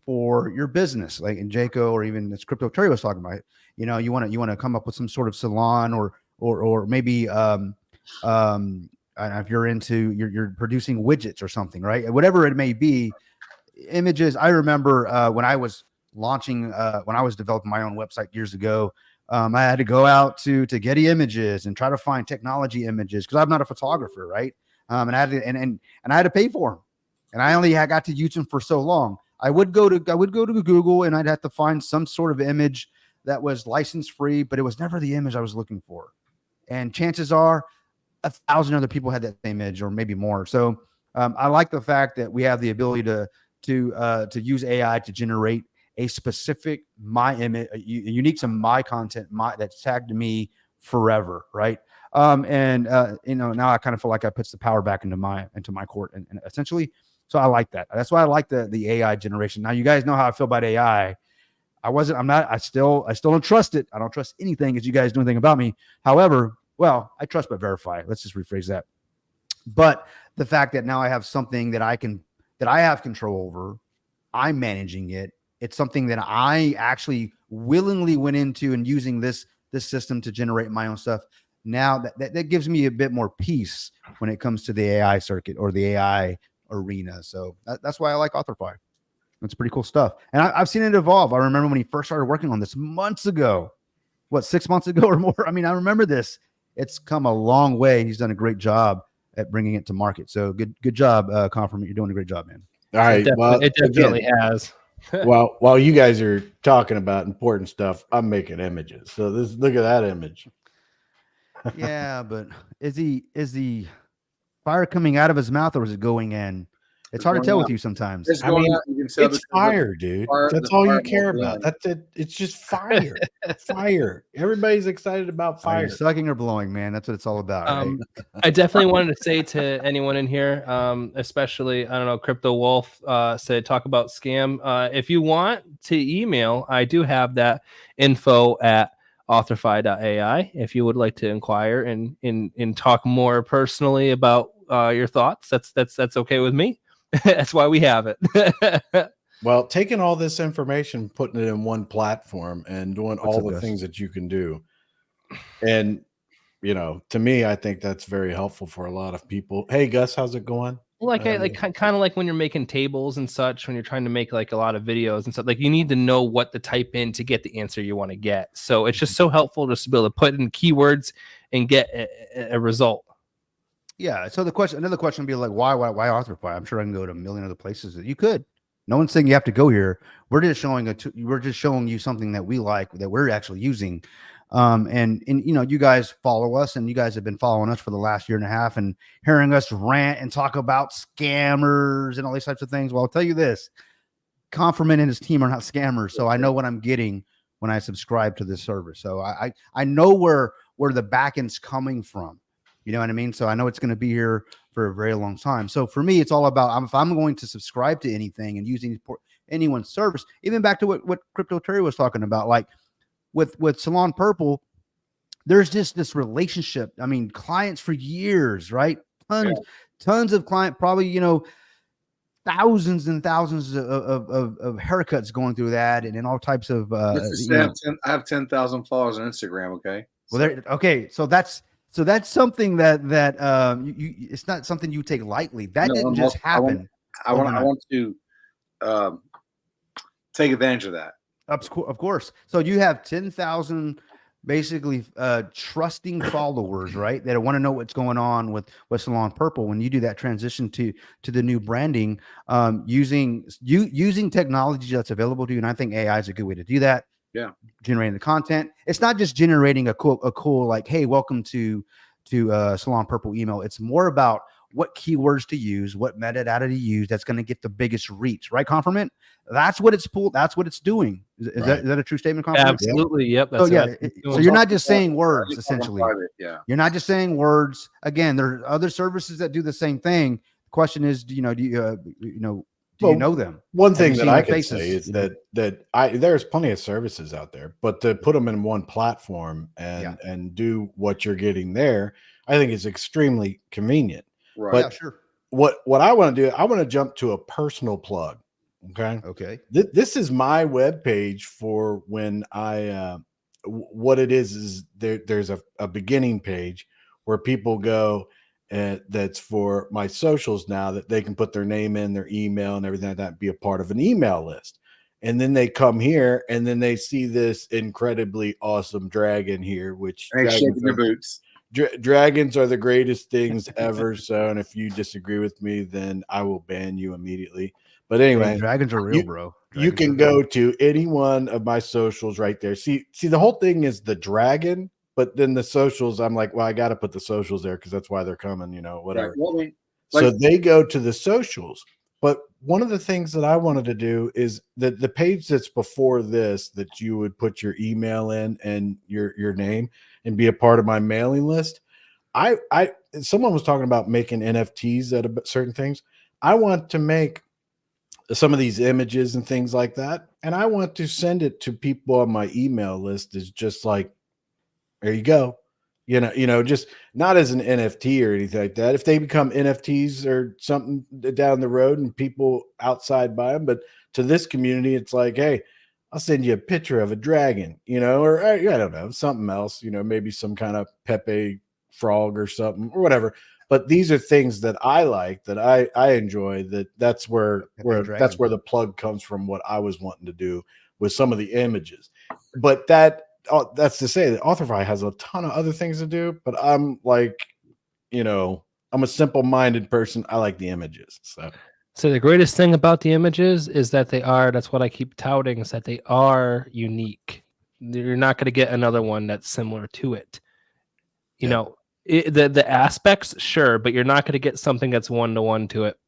for your business, like in Jaco, or even as Crypto Terry was talking about. You want to come up with some sort of salon, or maybe if you're into you're producing widgets or something, right? Whatever it may be, images. I remember when I was launching, when I was developing my own website years ago. I had to go out to Getty Images and try to find technology images because I'm not a photographer, right? And I had to, and I had to pay for them, and I only got to use them for so long. I would go to Google, and I'd have to find some sort of image that was license free, but it was never the image I was looking for. And chances are, 1,000 other people had that same image, or maybe more. So I like the fact that we have the ability to use AI to generate a specific my image, unique to my content, that's tagged to me forever, right? Now I kind of feel like I puts the power back into my court, and essentially, so I like that. That's why I like the AI generation. Now you guys know how I feel about AI. I still don't trust it. I don't trust anything as you guys do anything about me. However, well, I trust but verify. Let's just rephrase that. But the fact that now I have something that I have control over, I'm managing it. It's something that I actually willingly went into and using this system to generate my own stuff. Now that gives me a bit more peace when it comes to the AI circuit or the AI arena. So that's why I like Authorify. It's pretty cool stuff. And I've seen it evolve. I remember when he first started working on this months ago, 6 months ago or more. I mean, I remember this. It's come a long way. He's done a great job at bringing it to market. So good job, Confirm. You're doing a great job, man. All right. It definitely has. Well, while you guys are talking about important stuff, I'm making images. So look at that image. Yeah, but is the fire coming out of his mouth or is it going in? It's hard to tell with you sometimes. It's I mean, out. You can tell It's fire, dude. That's all you care about. That's it. It's just fire. Fire. Everybody's excited about Are fire. you sucking or blowing, man? That's what it's all about. Right? I definitely wanted to say to anyone in here, especially, I don't know, Crypto Wolf said, talk about scam. If you want to email, I do have that info at authorify.ai. If you would like to inquire and talk more personally about your thoughts, that's okay with me. That's why we have it. Well, taking all this information, putting it in one platform and doing all the things that you can do. And, to me, I think that's very helpful for a lot of people. Hey, Gus, how's it going? Kind of like when you're making tables and such, when you're trying to make like a lot of videos and stuff, like you need to know what to type in to get the answer you want to get. So it's just so helpful just to be able to put in keywords and get a result. Yeah. So another question would be like, why Authorify? I'm sure I can go to a million other places that you could. No one's saying you have to go here. We're just showing you something that we like, that we're actually using. And you guys follow us, and you guys have been following us for the last year and a half and hearing us rant and talk about scammers and all these types of things. Well, I'll tell you this, Confirm and his team are not scammers. So I know what I'm getting when I subscribe to this service. So I know where the back end's coming from. You know what I mean? So I know it's going to be here for a very long time. So for me, it's all about, if I'm going to subscribe to anything and using anyone's service, even back to what Crypto Terry was talking about, like with Salon Purple, there's just this relationship. I mean, clients for years, right? Tons of client, probably, thousands and thousands of haircuts going through that, and all types of. I have 10,000 followers on Instagram. Okay. Well, okay. So that's something that it's not something you take lightly. That didn't just happen. I want to take advantage of that. Of course. So you have 10,000 basically trusting followers, right? That want to know what's going on with Salon Purple. When you do that transition to the new branding, using technology that's available to you, and I think AI is a good way to do that. Yeah, generating the content. It's not just generating a cool like, hey, welcome to Salon Purple email. It's more about what keywords to use, what metadata to use. That's going to get the biggest reach, right? Confirmant. That's what it's pulled. That's what it's doing. Is that a true statement? Confirmant? Absolutely. Yep. So you're not just saying words. Essentially, yeah. You're not just saying words. Again, there are other services that do the same thing. The question is, do you know them? One thing that I can say is that there's plenty of services out there, but to put them in one platform and do what you're getting there, I think is extremely convenient. Right. But sure. What I want to do, I want to jump to a personal plug. Okay. This is my webpage for when I what it is there's a beginning page where people go. And that's for my socials now, that they can put their name in, their email and everything like that, be a part of an email list. And then they come here and then they see this incredibly awesome dragon here, which shaking their boots. Dragons are the greatest things ever. So, and if you disagree with me, then I will ban you immediately. But anyway, dragons are real, bro. You can go to any one of my socials right there. See, the whole thing is the dragon. But then the socials, I'm like, well, I got to put the socials there because that's why they're coming, whatever. Right. So they go to the socials. But one of the things that I wanted to do is that the page that's before this, that you would put your email in and your name and be a part of my mailing list. I someone was talking about making NFTs out of certain things. I want to make some of these images and things like that, and I want to send it to people on my email list. Is just like, there you go. Just not as an NFT or anything like that. If they become NFTs or something down the road and people outside buy them, but to this community, it's like, hey, I'll send you a picture of a dragon, or I don't know, something else, maybe some kind of Pepe frog or something or whatever. But these are things that I like, that I enjoy. That's where the plug comes from. What I was wanting to do with some of the images, but that's to say that Authorify has a ton of other things to do. But I'm like, I'm a simple-minded person. I like the images. So the greatest thing about the images is that that's what I keep touting, is that they are unique. You're not going to get another one that's similar to it. The aspects, sure, but you're not going to get something that's 1-to-1 to it.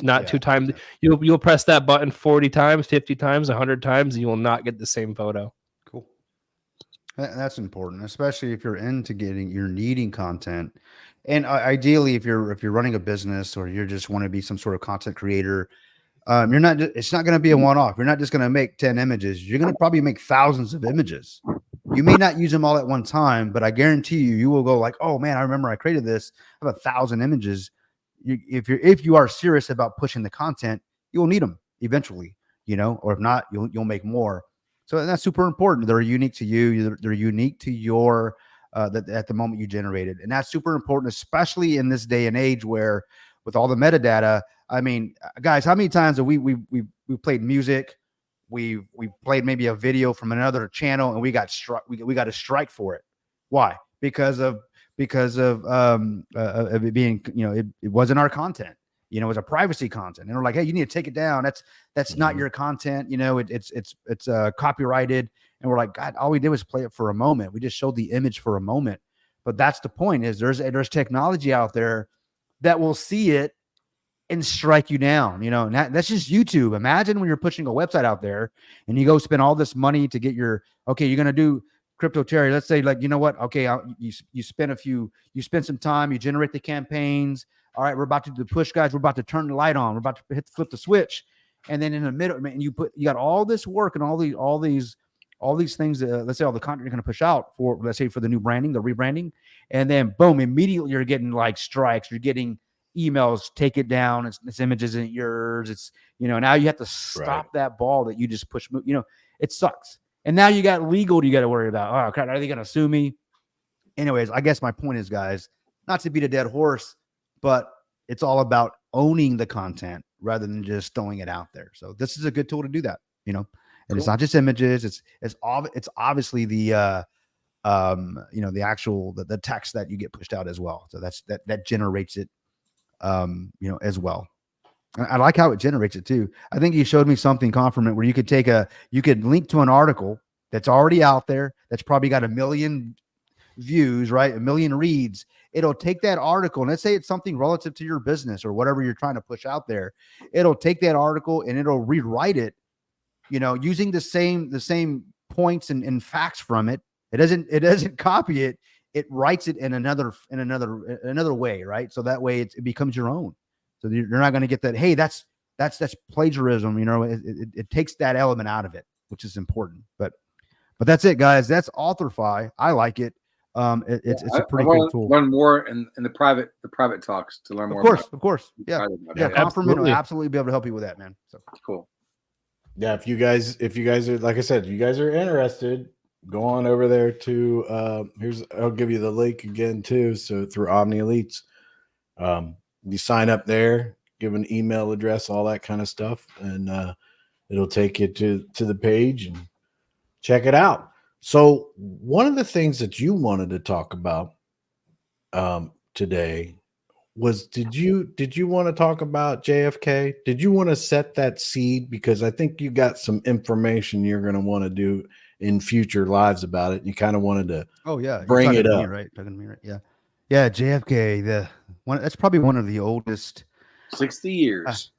Not 2 times. Yeah. You'll press that button 40 times, 50 times, 100 times, and you will not get the same photo. Cool. That's important, especially if you're you're needing content. And ideally, if you're running a business or you just want to be some sort of content creator, it's not going to be a one-off. You're not just going to make 10 images. You're going to probably make thousands of images. You may not use them all at one time, but I guarantee you will go like, oh man, I remember I created this. I have 1,000 images. If you are serious about pushing the content, you'll need them eventually, or if not, you'll make more. So that's super important. They're unique to you. They're unique to your at the moment you generated, and that's super important, especially in this day and age where, with all the metadata. I mean, guys, how many times have we played music? We played maybe a video from another channel, and we got a strike for it. Why? Because of it being, it wasn't our content. It was a privacy content, and we're like, hey, you need to take it down. That's not your content. It's copyrighted, and we're like, God, all we did was play it for a moment. We just showed the image for a moment. But that's the point. Is there's technology out there that will see it and strike you down. And that's just YouTube. Imagine when you're pushing a website out there and you go spend all this money to get you're going to do Crypto Terry. Let's say, like, you know what? Okay, you spend some time, you generate the campaigns. All right, we're about to do the push, guys. We're about to turn the light on. We're about to flip the switch, and then in the middle, man, you got all this work and all these things. Let's say all the content you're going to push out for, let's say, for the new branding, the rebranding, and then boom, immediately you're getting like strikes. You're getting emails, take it down. This image isn't yours. It's now you have to stop that ball that you just push. It sucks. And now you got legal you got to worry about. Oh, God, are they going to sue me? Anyways, I guess my point is, guys, not to beat a dead horse, but it's all about owning the content rather than just throwing it out there. So this is a good tool to do that, and cool. It's not just images. It's obviously the the actual the text that you get pushed out as well. So that generates it, as well. I like how it generates it too. I think you showed me something, Confirmant, where you could link to an article that's already out there, that's probably got 1 million views, right? 1 million reads. It'll take that article, and let's say it's something relative to your business or whatever you're trying to push out there. It'll take that article and it'll rewrite it, using the same points and facts from it. It doesn't copy it. It writes it in another way, right? So that way it becomes your own. So you're not going to get that. Hey, that's plagiarism. It takes that element out of it, which is important. But that's it, guys. That's Authorify. I like it. It's a pretty cool tool. Learn more in the private talks to learn more. Of course. Yeah. Confirmant will absolutely be able to help you with that, man. So cool. Yeah. If you guys are, like I said, if you guys are interested, go on over there to I'll give you the link again too. So through Omni Elites, you sign up there, give an email address, all that kind of stuff, and it'll take you to the page and check it out. So one of the things that you wanted to talk about today was, did you want to talk about JFK? Did you want to set that seed? Because I think you got some information you're going to want to do in future lives about it. You kind of wanted to bring it up. Talking to me, right? Yeah, JFK, that's probably one of the oldest. 60 years.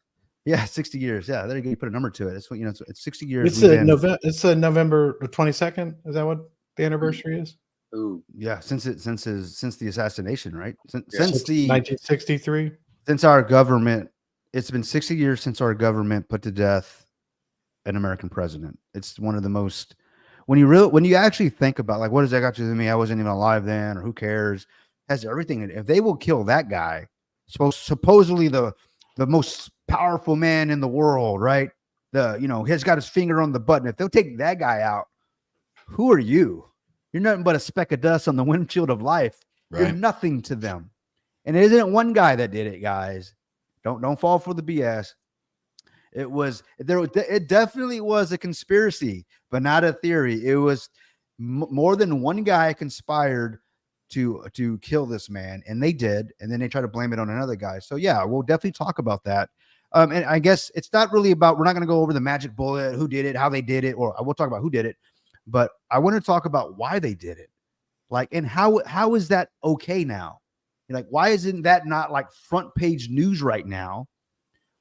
60 years. Yeah, there you go. You put a number to it. It's it's 60 years. It's November the 22nd. Is that what the anniversary is? Ooh, Yeah, since the assassination, right? Since, Yeah. since the 1963. since our government, it's been 60 years since our government put to death an American president. It's one of the most when you actually think about like what does that got to do with me? I wasn't even alive then, or who cares? Has everything. If they will kill that guy, supposedly the most powerful man in the world, right? He's got his finger on the button. If they'll take that guy out, who are you? You're nothing but a speck of dust on the windshield of life. You're Right. nothing to them. And it isn't one guy that did it, guys. Don't fall for the BS. It definitely was a conspiracy, but not a theory. It was more than one guy conspired to kill this man, and they did, and then they try to blame it on another guy. So yeah, we'll definitely talk about that. And I guess it's not really about, we're not going to go over the magic bullet, who did it, how they did it, or we'll talk about who did it, but I want to talk about why they did it. Like, and how is that okay now? Like, why isn't that not like front page news right now?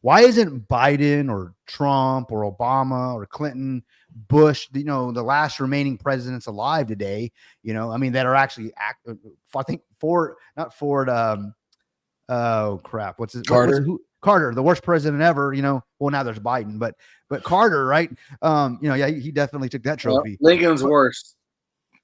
Why isn't Biden or Trump or Obama or Clinton, Bush, the last remaining presidents alive today, that are actually I think Ford, not Ford, oh crap, what's his Carter? Carter, the worst president ever, well, now there's Biden, but Carter, right? Yeah, he definitely took that trophy. Lincoln's worst.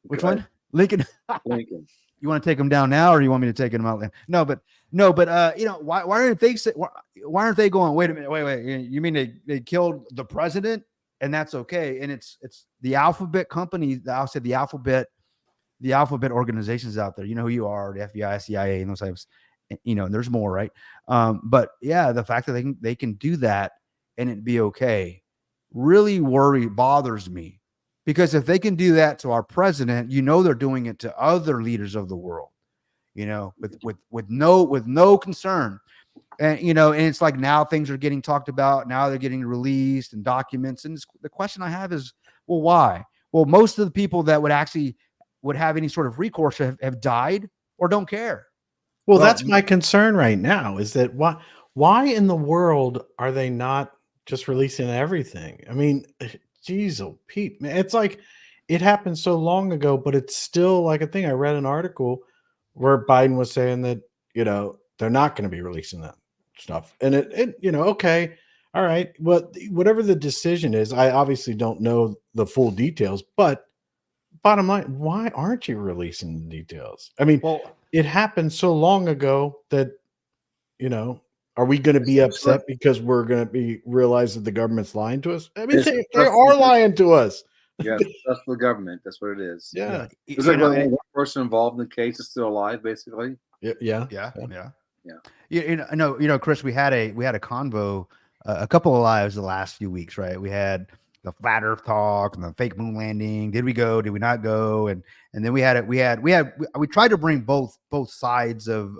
Which Go one? ahead. Lincoln. Lincoln. You want to take him down now, or you want me to take him out? No, but why aren't they why aren't they going? Wait a minute, wait. You mean they killed the president, and that's okay? And it's the alphabet company. I'll say the alphabet organizations out there. You know who you are, the FBI, CIA, and those types. There's more, right? But yeah, the fact that they can do that and it be okay really bothers me. Because if they can do that to our president, they're doing it to other leaders of the world, with no concern. And, and it's like now things are getting talked about. Now they're getting released and documents. And the question I have is, well, why? Well, most of the people that would have any sort of recourse have died or don't care. Well, that's my concern right now is that why in the world are they not just releasing everything? I mean, geez, oh Pete, man, it's like it happened so long ago, but it's still like a thing. I read an article where Biden was saying that, they're not going to be releasing that stuff. And it okay, all right. Well, whatever the decision is, I obviously don't know the full details, but bottom line, why aren't you releasing the details? I mean, it happened so long ago that, are we going to be upset because we're going to realize that the government's lying to us? I mean, they are lying to us. Yeah, that's the government. That's what it is. Yeah. It's like one person involved in the case is still alive, basically. Yeah. Chris, we had a convo, a couple of lives the last few weeks, right? We had the flat Earth talk and the fake moon landing. Did we go? Did we not go? And then we tried to bring both sides of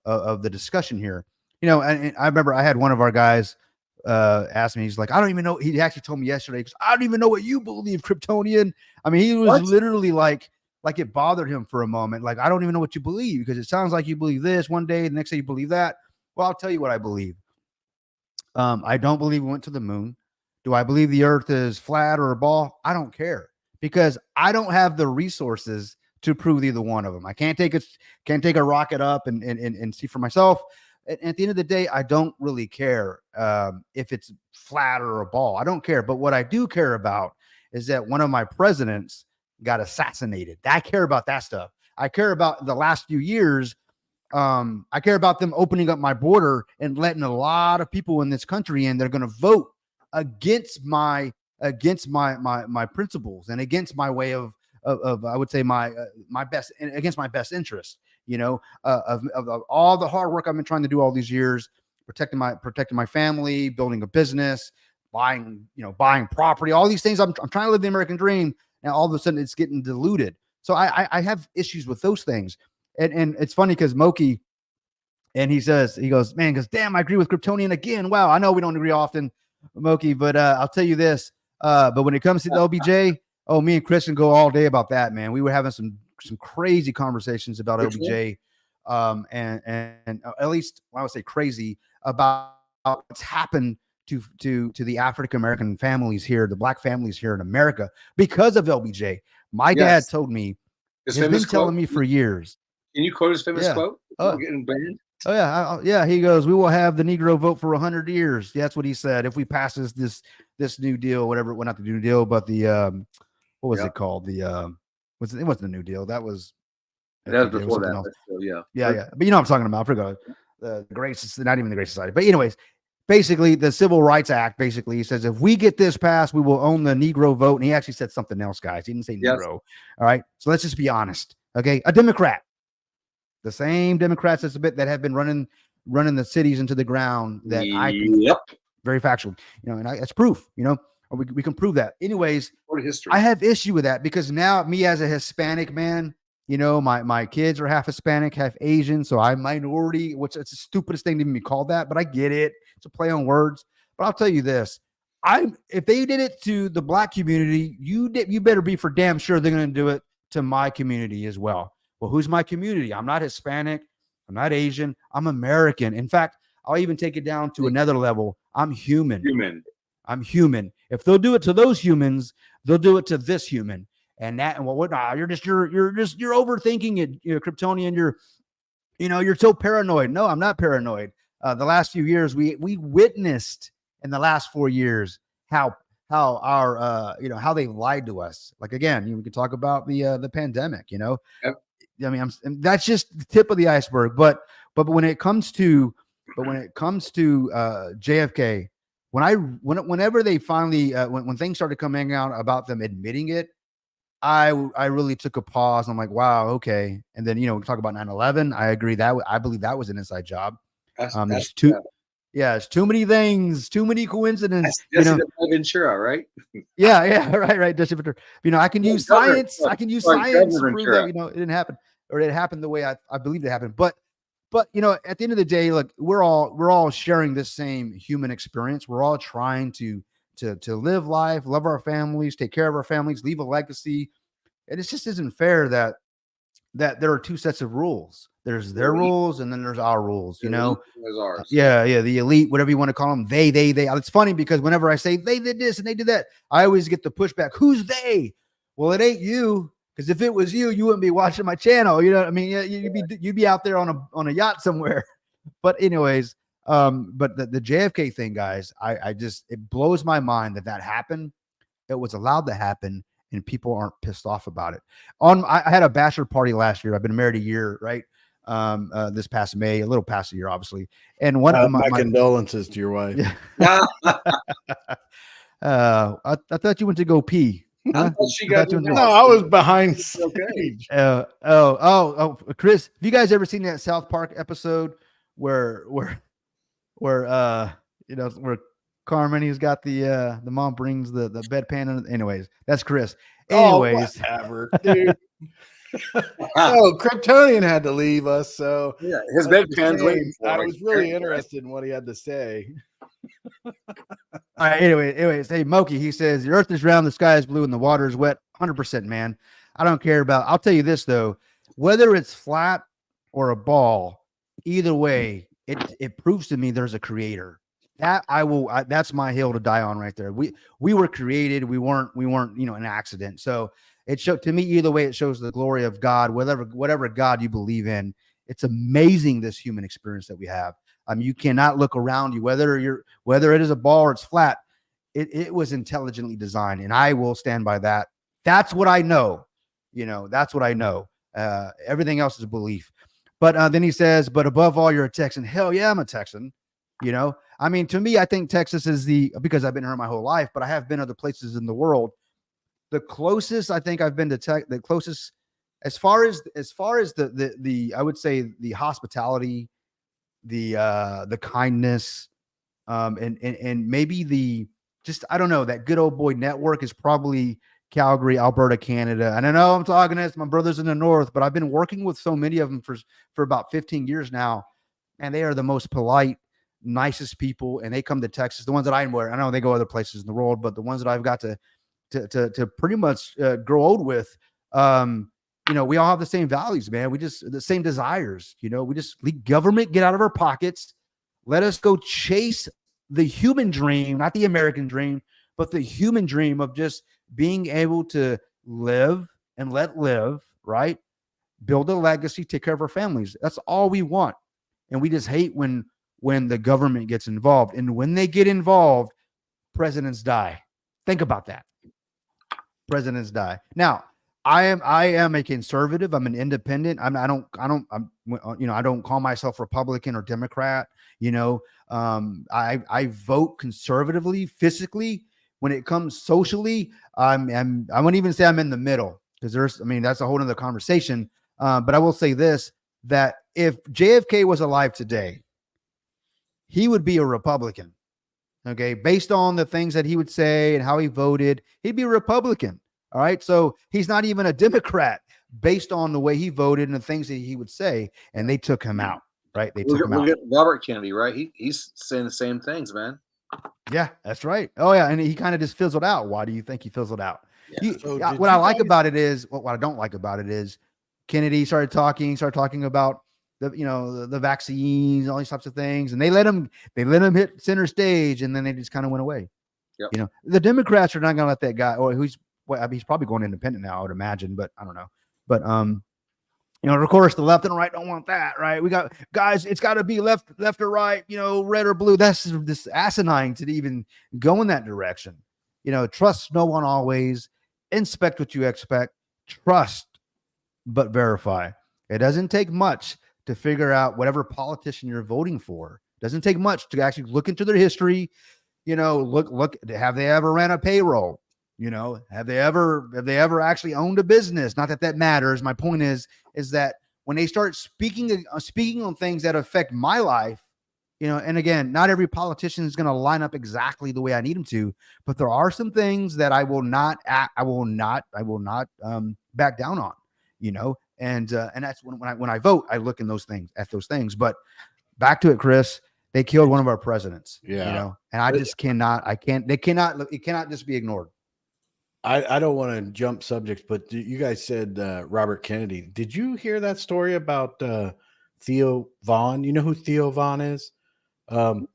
the discussion here. And I remember I had one of our guys ask me, he's like, I don't even know. He actually told me yesterday, because I don't even know what you believe, Kryptonian. I mean, he was literally like it bothered him for a moment. Like, I don't even know what you believe, because it sounds like you believe this one day, the next day you believe that. Well, I'll tell you what I believe. I don't believe we went to the moon. Do I believe the earth is flat or a ball? I don't care, because I don't have the resources to prove either one of them. I can't take a rocket up and see for myself. At the end of the day, I don't really care if it's flat or a ball. I don't care. But what I do care about is that one of my presidents got assassinated. I care about that stuff. I care about the last few years. I care about them opening up my border and letting a lot of people in this country in. They're going to vote against my principles and against my way of I would say my best, against my best interest. Of all the hard work I've been trying to do all these years, protecting my family, building a business, buying property, all these things. I'm trying to live the American dream. Now all of a sudden it's getting diluted. So I have issues with those things. And it's funny because Moki, and he goes, man, damn, I agree with Kryptonian again. Wow. I know we don't agree often, Moki, but I'll tell you this. But when it comes to the LBJ, me and Chris can go all day about that, man. We were having some crazy conversations about LBJ, and at least I would say crazy about what's happened to the African American families here, the Black families here in America because of LBJ. My dad told me His has famous been telling quote? me for years. Can you quote his famous Yeah. quote? Oh. Getting banned. Oh yeah, yeah. He goes, "We will have the Negro vote for 100 years." That's what he said. If we pass this new deal, whatever, well, not the new deal, but the what was Yeah. it called? The it wasn't the New Deal. That was That was it was before something that. else. But still, yeah. Yeah. But you know what I'm talking about. I forgot the Great, not even the Great Society. But anyways, basically the Civil Rights Act basically says if we get this passed, we will own the Negro vote. And he actually said something else, guys. He didn't say Yes. Negro. All right. So let's just be honest. Okay. A Democrat, the same Democrats that have been running the cities into the ground that Yep. very factual, you know, and that's proof, you know, or we can prove that. Anyways, For history. I have issue with that because now me as a Hispanic man, you know, my kids are half Hispanic, half Asian, so I'm minority, which it's the stupidest thing to even be called that, but I get it. It's a play on words. But I'll tell you this. If they did it to the black community, you better be for damn sure they're going to do it to my community as well. Well, who's my community? I'm not Hispanic. I'm not Asian. I'm American. In fact, I'll even take it down to another level. I'm human. I'm human. If they'll do it to those humans, they'll do it to this human. And you're overthinking it, you know, Kryptonian. You're so paranoid. No, I'm not paranoid. The last few years, we witnessed in the last 4 years how our how they lied to us. Like again, we could talk about the pandemic. You know, Yep. I mean, that's just the tip of the iceberg. But when it comes to JFK, whenever they finally when things started coming out about them admitting it, I really took a pause. I'm like, wow, okay. And then we talk about 9/11. I agree that I believe that was an inside job. There's too many things, too many coincidences. Ventura, right? Yeah, right. Jesse Ventura. I can use science. I can use science to prove that it didn't happen, or it happened the way I believe it happened. But at the end of the day, look, we're all sharing this same human experience. We're all trying to live life, love our families, take care of our families, leave a legacy. And it just isn't fair that there are two sets of rules. There's their rules and then there's our rules, There's ours. Yeah. The elite, whatever you want to call them. They. It's funny because whenever I say they did this and they did that, I always get the pushback. Who's they? Well, it ain't you. Because if it was you, you wouldn't be watching my channel. You know what I mean? You'd be out there on a yacht somewhere. But anyways, but the JFK thing, guys, it blows my mind that happened. It was allowed to happen, and people aren't pissed off about it. I had a bachelor party last year. I've been married a year, right? This past May, a little past a year, obviously. And one of my condolences to your wife. Yeah. I thought you went to go pee. Huh? No, I was behind stage. Chris, have you guys ever seen that South Park episode where Carmen, he's got the mom brings the bedpan? Anyways, that's Chris. Anyways, whatever, dude. Oh, Kryptonian had to leave us, so yeah, his bedpan's waiting for I was really interested in what he had to say. All right. Anyways, hey, Moki, he says the earth is round, the sky is blue, and the water is wet. 100%, man. I don't care about. I'll tell you this though, whether it's flat or a ball, either way, it proves to me there's a creator. That that's my hill to die on right there. We were created. We weren't an accident. So it showed to me either way. It shows the glory of God, whatever God you believe in. It's amazing this human experience that we have. You cannot look around you, whether it is a ball or it's flat. It was intelligently designed, and I will stand by that. That's what I know. That's what I know. Everything else is belief. But then he says, but above all, you're a Texan. Hell yeah, I'm a Texan. I mean, to me, I think Texas is because I've been here my whole life, but I have been other places in the world. The closest I think I've been to the closest as far as the I would say the hospitality, the kindness, and maybe I don't know, that good old boy network is probably Calgary, Alberta, Canada. And I know I'm talking to my brothers in the north, but I've been working with so many of them for about 15 years now, and they are the most polite, nicest people. And they come to Texas. The ones that I know they go other places in the world, but the ones that I've got to pretty much grow old with, we all have the same values, man. The same desires, we just leave government, get out of our pockets. Let us go chase the human dream, not the American dream, but the human dream of just being able to live and let live right? Build a legacy, take care of our families. That's all we want. And we just hate when the government gets involved. And when they get involved, presidents die. Think about that. Presidents die. Now, I am a conservative. I'm an independent. I don't call myself Republican or Democrat. I vote conservatively, physically. When it comes socially, I wouldn't even say I'm in the middle, because that's a whole nother conversation. But I will say this, that if JFK was alive today, he would be a Republican. Okay. Based on the things that he would say and how he voted, he'd be a Republican. All right. So he's not even a Democrat based on the way he voted and the things that he would say. And they took him out. Right. They took him out. Robert Kennedy, right? He's saying the same things, man. Yeah, that's right. Oh yeah. And he kind of just fizzled out. Why do you think he fizzled out? Yeah. What I like about it is, what I don't like about it is, Kennedy started talking about the vaccines, all these types of things, and they let him hit center stage, and then they just kind of went away. Yep. The Democrats are not going to let that guy, or he's probably going independent now, I would imagine, but I don't know. But of course, the left and right don't want that, right? We got guys, it's got to be left or right, red or blue. That's this asinine to even go in that direction. Trust no one always. Inspect what you expect. Trust, but verify. It doesn't take much to figure out whatever politician you're voting for. It doesn't take much to actually look into their history. Look, have they ever ran a payroll? Have they ever actually owned a business? Not that matters. My point is that when they start speaking on things that affect my life, and again, not every politician is going to line up exactly the way I need them to, but there are some things that I will not back down on, and that's when I vote, I look at those things. But back to it, Chris, they killed one of our presidents, and it cannot just be ignored. I don't want to jump subjects, but you guys said Robert Kennedy. Did you hear that story about Theo Von? You know who Theo Von is? Kind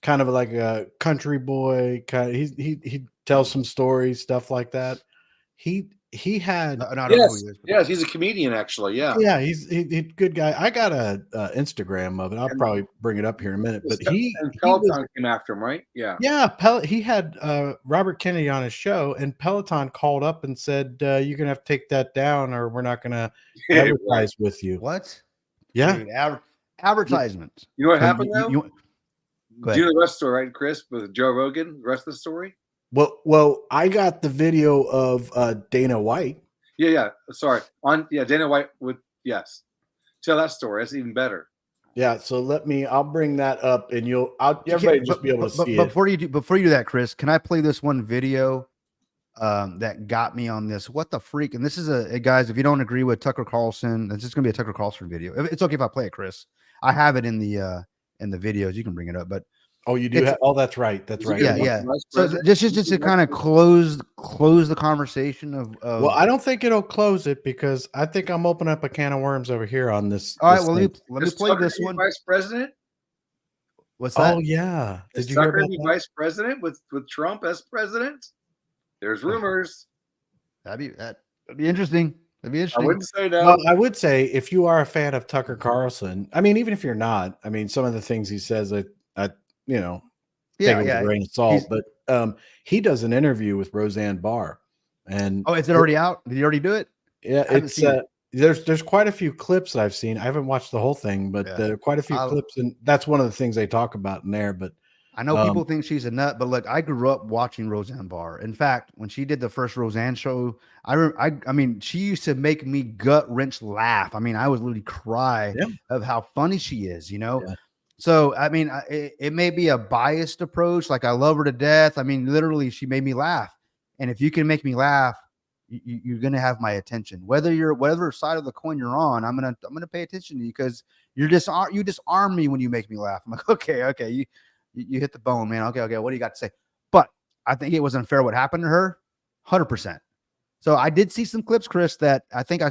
of like a country boy. He tells some stories, stuff like that. He had yes, he's a comedian actually. Yeah, he's good guy. I got a Instagram of it. I'll probably bring it up here in a minute. But Peloton came after him, right? Yeah. He had Robert Kennedy on his show, and Peloton called up and said, "You're gonna have to take that down, or we're not gonna advertise with you." What? Yeah, advertisements. You know what happened though? Do you know the rest of the story, right, Chris, with Joe Rogan? The rest of the story? Well, I got the video of Dana White. Yeah. Sorry. Dana White yes. Tell that story. That's even better. Yeah. So I'll bring that up, and everybody just be able to see it. Before you do that, Chris, can I play this one video that got me on this? What the freak? And this is guys, if you don't agree with Tucker Carlson, this is going to be a Tucker Carlson video. It's okay if I play it, Chris. I have it in the videos. You can bring it up, but. Oh, you do? That's right. That's right. Yeah. So just to kind of close the conversation of. Well, I don't think it'll close it, because I think I'm opening up a can of worms over here on this. All right. Well, let me play this one. Vice President. What's that? Oh yeah. Did you hear about that? Vice President with Trump as president? There's rumors. That'd be interesting. That'd be interesting. I wouldn't say no. Well, I would say if you are a fan of Tucker Carlson, I mean, even if you're not, I mean, some of the things he says, take it with a grain of salt. But he does an interview with Roseanne Barr, and is it already out? Did he already do it? Yeah, it's there's quite a few clips that I've seen. I haven't watched the whole thing, but there are quite a few clips, and that's one of the things they talk about in there. But I know people think she's a nut, but look, I grew up watching Roseanne Barr. In fact, when she did the first Roseanne show, I mean, she used to make me gut wrench laugh. I mean, I would literally cry of how funny she is, Yeah. So, I mean, it may be a biased approach. Like, I love her to death. I mean, literally, she made me laugh. And if you can make me laugh, you're going to have my attention. Whatever side of the coin you're on, I'm going to pay attention to you, because you disarm me when you make me laugh. I'm like, okay, you hit the bone, man. Okay, what do you got to say? But I think it was unfair what happened to her, 100%. So I did see some clips, Chris, that I think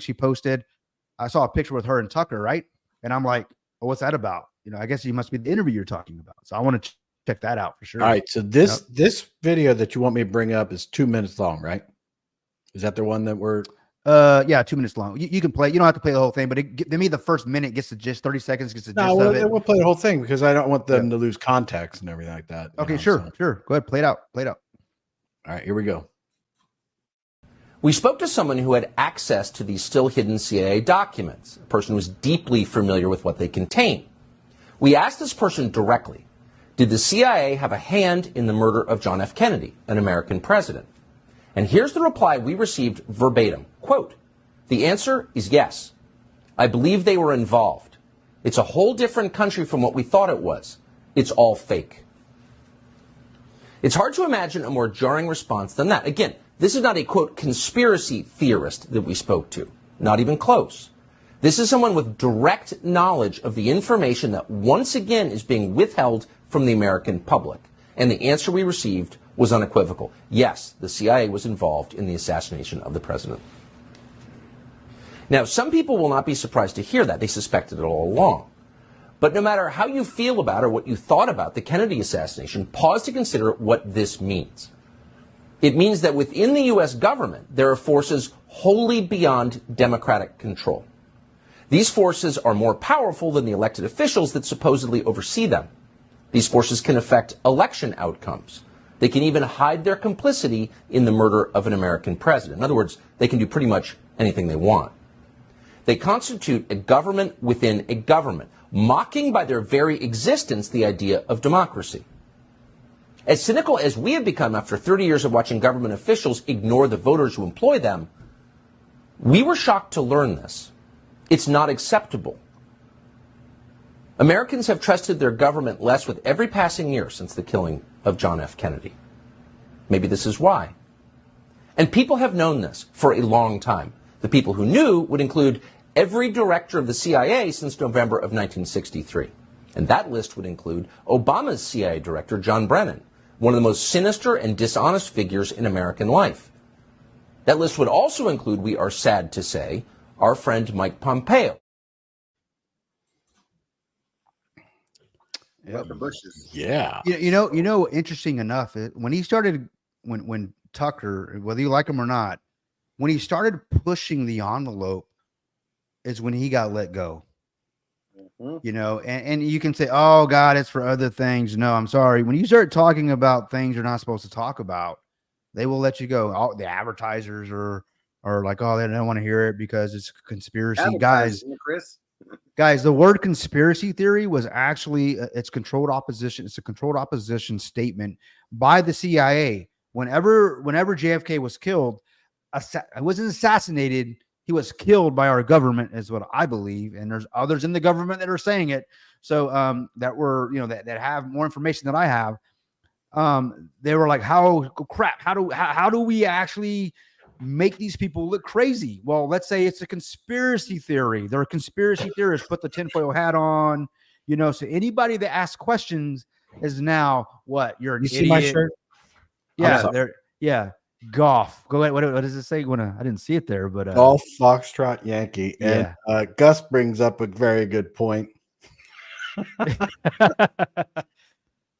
she posted. I saw a picture with her and Tucker, right? And I'm like, well, what's that about? I guess you must be the interview you're talking about. So I want to check that out for sure. All right. So this video that you want me to bring up is 2 minutes long, right? Is that the one that we're? Yeah, 2 minutes long. You can play. You don't have to play the whole thing, but to me, the first minute gets the gist. 30 seconds gets the gist No, of it. we'll play the whole thing because I don't want them to lose context and everything like that. Okay, sure. Go ahead, play it out. All right, here we go. We spoke to someone who had access to these still hidden CIA documents, a person who was deeply familiar with what they contain. We asked this person directly, did the CIA have a hand in the murder of John F. Kennedy, an American president? And here's the reply we received verbatim. Quote, the answer is yes. I believe they were involved. It's a whole different country from what we thought it was. It's all fake. It's hard to imagine a more jarring response than that. Again, this is not a, quote, conspiracy theorist that we spoke to. Not even close. This is someone with direct knowledge of the information that once again is being withheld from the American public. And the answer we received was unequivocal. Yes, the CIA was involved in the assassination of the president. Now, some people will not be surprised to hear that. They suspected it all along. But no matter how you feel about or what you thought about the Kennedy assassination, pause to consider what this means. It means that within the U.S. government, there are forces wholly beyond democratic control. These forces are more powerful than the elected officials that supposedly oversee them. These forces can affect election outcomes. They can even hide their complicity in the murder of an American president. In other words, they can do pretty much anything they want. They constitute a government within a government, mocking by their very existence the idea of democracy. As cynical as we have become after 30 years of watching government officials ignore the voters who employ them, we were shocked to learn this. It's not acceptable. Americans have trusted their government less with every passing year since the killing of John F. Kennedy. Maybe this is why. And people have known this for a long time. The people who knew would include every director of the CIA since November of 1963. And that list would include Obama's CIA director, John Brennan, one of the most sinister and dishonest figures in American life. That list would also include, we are sad to say, our friend Mike Pompeo. Yep. The bushes. Yeah. You know, interesting enough, when he started, when Tucker, whether you like him or not, when he started pushing the envelope is when he got let go. Mm-hmm. You know, and you can say, oh God, it's for other things. No, I'm sorry. When you start talking about things you're not supposed to talk about, they will let you go. All the advertisers are like, oh, they don't want to hear it because it's a conspiracy. Guys, the word conspiracy theory was actually it's controlled opposition. It's a controlled opposition statement by the CIA. Whenever JFK was killed, wasn't assassinated. He was killed by our government, is what I believe. And there's others in the government that are saying it. So that were, you know, that have more information than I have. They were like, how do we actually make these people look crazy? Well, let's say it's a conspiracy theory. They're a conspiracy theorists, put the tinfoil hat on, you know. So anybody that asks questions is now what? You're an idiot. See my shirt? Yeah. Golf. Go ahead. What does it say? I didn't see it there, but Golf Foxtrot Yankee. And Gus brings up a very good point.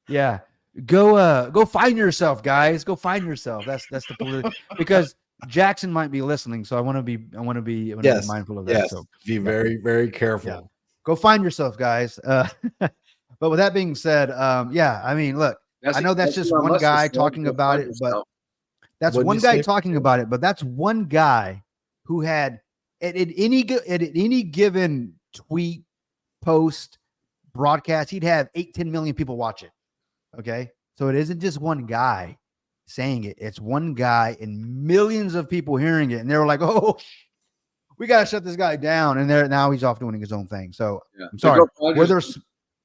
Yeah. Go find yourself, guys. Go find yourself. That's the political, because Jackson might be listening, so I want to be mindful of that. Yes. So Be very, very careful. Yeah. Go find yourself, guys. But with that being said, I mean, look, I know that's just one guy talking about it, but that's one guy talking about it, but that's one guy who had at any given tweet, post, broadcast, he'd have 8-10 million people watch it. Okay. So it isn't just one guy saying it. It's one guy and millions of people hearing it. And they were like, oh, we got to shut this guy down. And now he's off doing his own thing. So I'm sorry.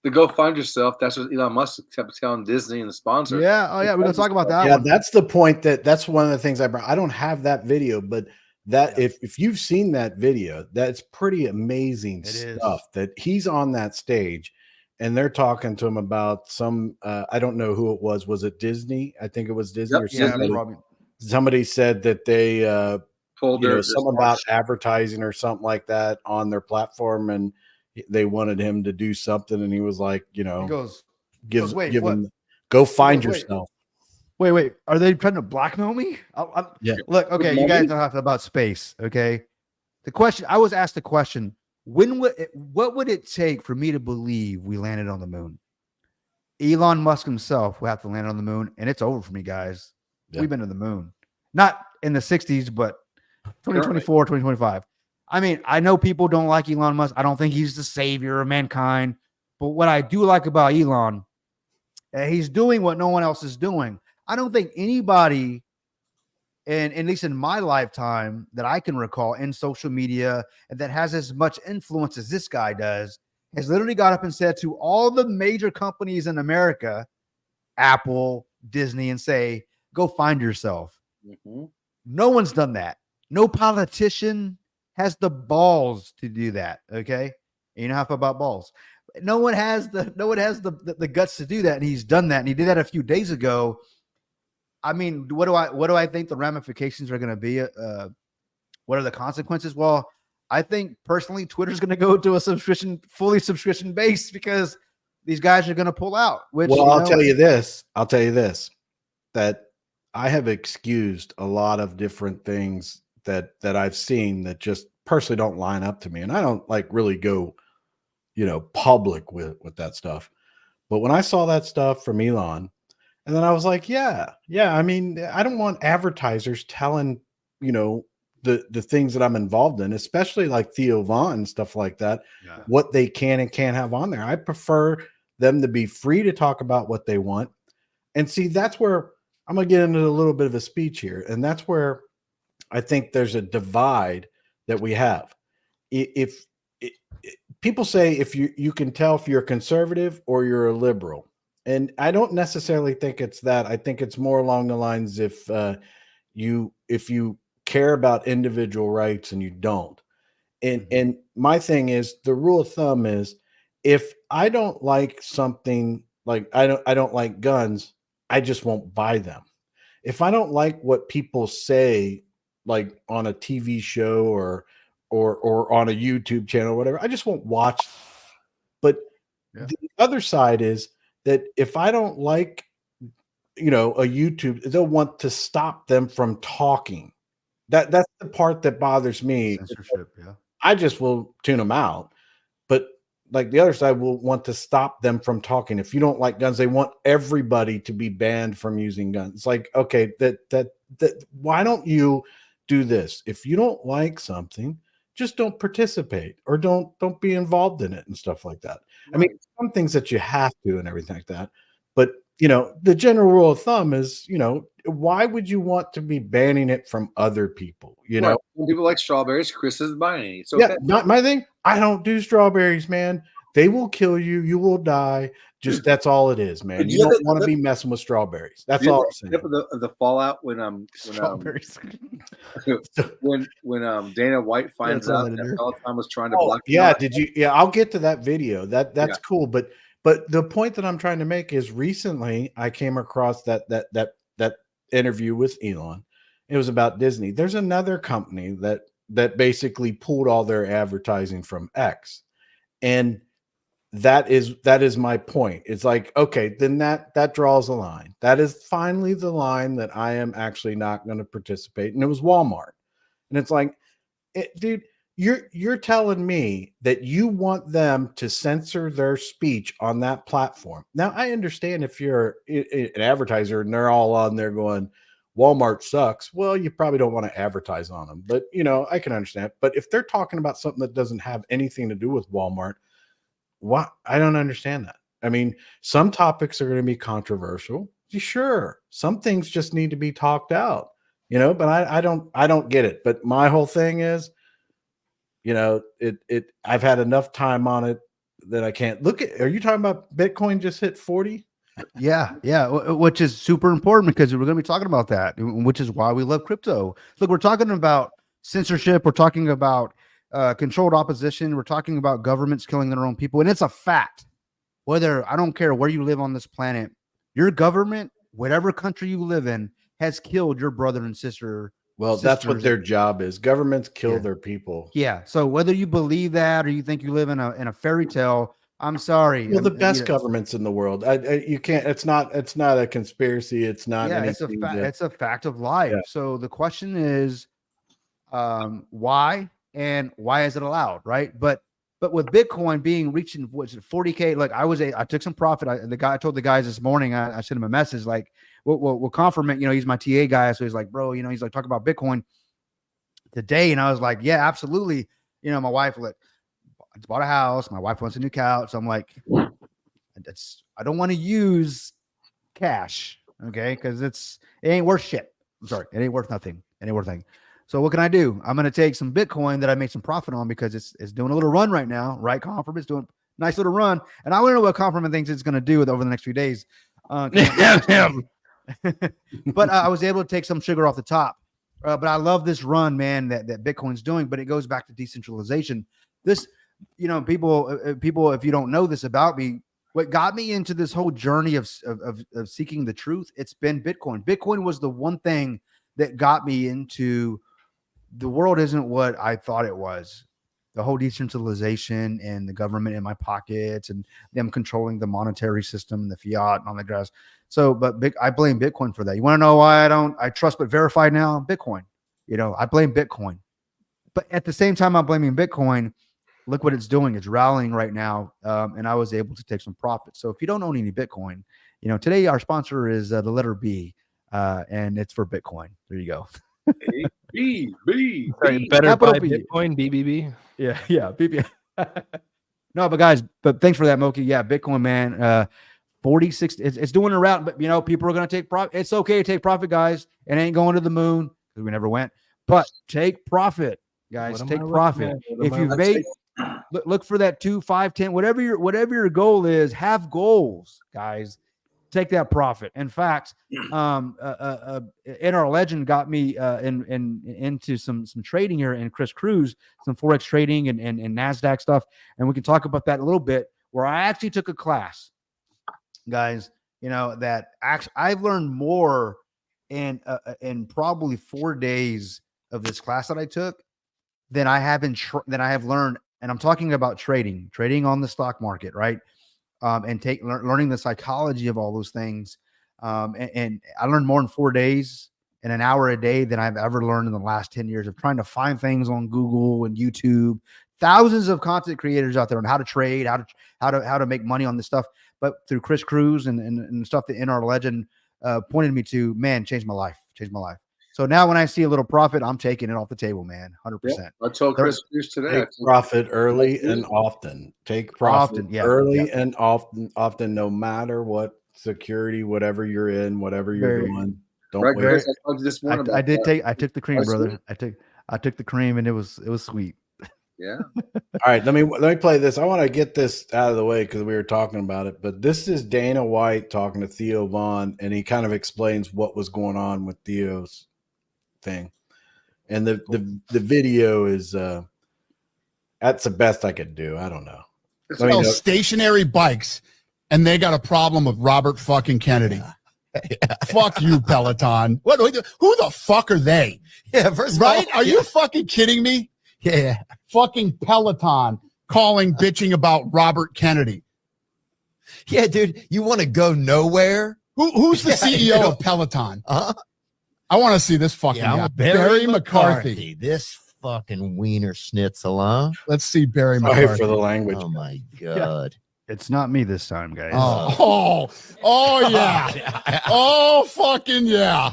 To go find yourself. That's what Elon Musk kept telling Disney and the sponsor. Yeah. Oh yeah. We're going to talk about that. Yeah. That's the point. That's one of the things I brought. I don't have that video, but if you've seen that video, that's pretty amazing stuff that he's on that stage. And they're talking to him about some, I don't know who it was. Was it Disney? I think it was Disney or somebody. Yeah, somebody said that they told something about advertising or something like that on their platform, and they wanted him to do something. And he was like, you know, go find yourself. Wait. Are they trying to blackmail me? Yeah. Look, okay, you guys money? know how about space, okay? The question I was asked the question: what would it take for me to believe we landed on the moon? Elon Musk himself will have to land on the moon, and it's over for me, guys. Yeah. We've been to the moon, not in the 60s, but 2024, 2025. I mean, I know people don't like Elon Musk. I don't think he's the savior of mankind. But what I do like about Elon, he's doing what no one else is doing. I don't think anybody, and at least in my lifetime that I can recall in social media, and that has as much influence as this guy does, has literally got up and said to all the major companies in America, Apple, Disney, and say, go find yourself. Mhm. No one's done that. No politician has the balls to do that. Okay. And you know how I feel about balls. No one has the guts to do that. And he's done that. And he did that a few days ago. I mean, what do I think the ramifications are going to be? What are the consequences? Well, I think personally, Twitter's going to go to a fully subscription based, because these guys are going to pull out. Which, well, I'll tell you this, that I have excused a lot of different things that I've seen that just personally don't line up to me. And I don't like really go, public with that stuff. But when I saw that stuff from Elon, and then I was like, yeah. I mean, I don't want advertisers telling, the things that I'm involved in, especially like Theo Von and stuff like that, what they can and can't have on there. I prefer them to be free to talk about what they want. And see, that's where I'm going to get into a little bit of a speech here. And that's where I think there's a divide that we have. If people say, if you can tell if you're a conservative or you're a liberal, and I don't necessarily think it's that. I think it's more along the lines, if you care about individual rights and you don't. And my thing is, the rule of thumb is, if I don't like something, like I don't like guns, I just won't buy them. If I don't like what people say, like on a TV show or on a YouTube channel or whatever, I just won't watch. But the other side is that if I don't like, a YouTube, they'll want to stop them from talking. That's the part that bothers me. Censorship, yeah. I just will tune them out. But like the other side will want to stop them from talking. If you don't like guns, they want everybody to be banned from using guns. It's like, okay, that why don't you do this? If you don't like something, just don't participate, or don't be involved in it and stuff like that. I mean, some things that you have to and everything like that. But the general rule of thumb is, why would you want to be banning it from other people? When people like strawberries, Chris isn't buying any. So yeah, not my thing. I don't do strawberries, man. They will kill you. You will die. Just that's all it is, man. You don't want to be messing with strawberries. That's all I'm saying. Of the fallout when Strawberries. when Dana White finds out that Peloton was trying to block. Yeah, did you? Yeah, I'll get to that video. That's cool. But the point that I'm trying to make is, recently I came across that interview with Elon. It was about Disney. There's another company that basically pulled all their advertising from X, and that is my point. It's like, okay, then that draws a line. That is finally the line that I am actually not going to participate. And it was Walmart. And it's like, dude, you're telling me that you want them to censor their speech on that platform. Now, I understand if you're an advertiser and they're all on there going, Walmart sucks. Well, you probably don't want to advertise on them, but I can understand. But if they're talking about something that doesn't have anything to do with Walmart, what? I don't understand that. I mean, some topics are going to be controversial. Sure. Some things just need to be talked out, but I don't get it. But my whole thing is, I've had enough time on it that I can't look at. Are you talking about Bitcoin just hit 40? Yeah, which is super important, because we're going to be talking about that, which is why we love crypto. Look, we're talking about censorship. We're talking about controlled opposition. We're talking about governments killing their own people. And it's a fact. I don't care where you live on this planet, your government, whatever country you live in, has killed your brother and sister. Well, that's what their job is. Governments kill their people. Yeah. So whether you believe that or you think you live in a fairy tale, I'm sorry. Well, the You best know, governments in the world. You can't. It's not a conspiracy. It's not yeah, anything. it's a fact of life. Yeah. So the question is, why and why is it allowed, right? But with Bitcoin being reaching what's it 40K, like I took some profit. I told the guys this morning, I sent him a message like, we'll confirm, he's my TA guy, so he's like, bro, he's like, talk about Bitcoin today, and I was like, yeah, absolutely. My wife I bought a house. My wife wants a new couch. I'm like, I don't want to use cash, okay? Because it ain't worth shit. I'm sorry, it ain't worth nothing. It ain't worth nothing. So what can I do? I'm gonna take some Bitcoin that I made some profit on because it's doing a little run right now, right? Confirm it's doing a nice little run, and I want to know what Confirm thinks it's gonna do over the next few days. But I was able to take some sugar off the top. But I love this run, man, that Bitcoin's doing. But it goes back to decentralization. This, people, if you don't know this about me, what got me into this whole journey of seeking the truth, it's been Bitcoin. Bitcoin was the one thing that got me into the world isn't what I thought it was. The whole decentralization and the government in my pockets and them controlling the monetary system and the fiat and all that grass. So, but I blame Bitcoin for that. You want to know why I trust but verify now? Bitcoin. I blame Bitcoin. But at the same time, I'm blaming Bitcoin. Look what it's doing. It's rallying right now. And I was able to take some profit. So if you don't own any Bitcoin, today our sponsor is the letter B, and it's for Bitcoin. There you go. B. Sorry, better Capital buy B. Bitcoin, BBB. Yeah. BB. No, but guys, thanks for that, Moki. Yeah, Bitcoin, man. 46. It's doing a route, but people are going to take profit. It's okay to take profit, guys. It ain't going to the moon because we never went. But take profit, guys. Take profit. If you've made, look for that 2, 5, 10, whatever your goal is. Have goals, guys. Take that profit. In fact, NR Legend got me into some trading here, and Chris Cruz, some Forex trading and NASDAQ stuff. And we can talk about that a little bit, where I actually took a class, guys, that actually I've learned more in probably 4 days of this class that I took than I have learned. And I'm talking about trading on the stock market, right? And learning the psychology of all those things. And I learned more in 4 days and an hour a day than I've ever learned in the last 10 years of trying to find things on Google and YouTube. Thousands of content creators out there on how to trade, how to make money on this stuff. But through Chris Cruz and stuff that NR Legend pointed me to, man, changed my life. So now when I see a little profit, I'm taking it off the table, man. 100%. Yeah, I told Chris Cruz today. Take profit early and often. Take profit early and often, no matter what security, whatever you're in, whatever you're doing. Don't wait. Chris, I told you this morning. I took the cream, brother. I took the cream, and it was sweet. Yeah. All right, let me play this. I want to get this out of the way because we were talking about it. But this is Dana White talking to Theo Vaughn, and he kind of explains what was going on with Theo's thing. And the video is that's the best I could do. I don't know. It's stationary bikes, and they got a problem with Robert fucking Kennedy. Fuck you, Peloton. Who the fuck are they? Yeah, first of right? all, Are you fucking kidding me? Yeah. Fucking Peloton bitching about Robert Kennedy. Yeah, dude, you want to go nowhere? Who's the CEO of Peloton? I want to see this fucking guy. Barry McCarthy. This fucking wiener schnitzel, huh? Let's see Barry Sorry McCarthy. for the language. Oh my god. It's not me this time, guys. Oh yeah. Oh fucking yeah.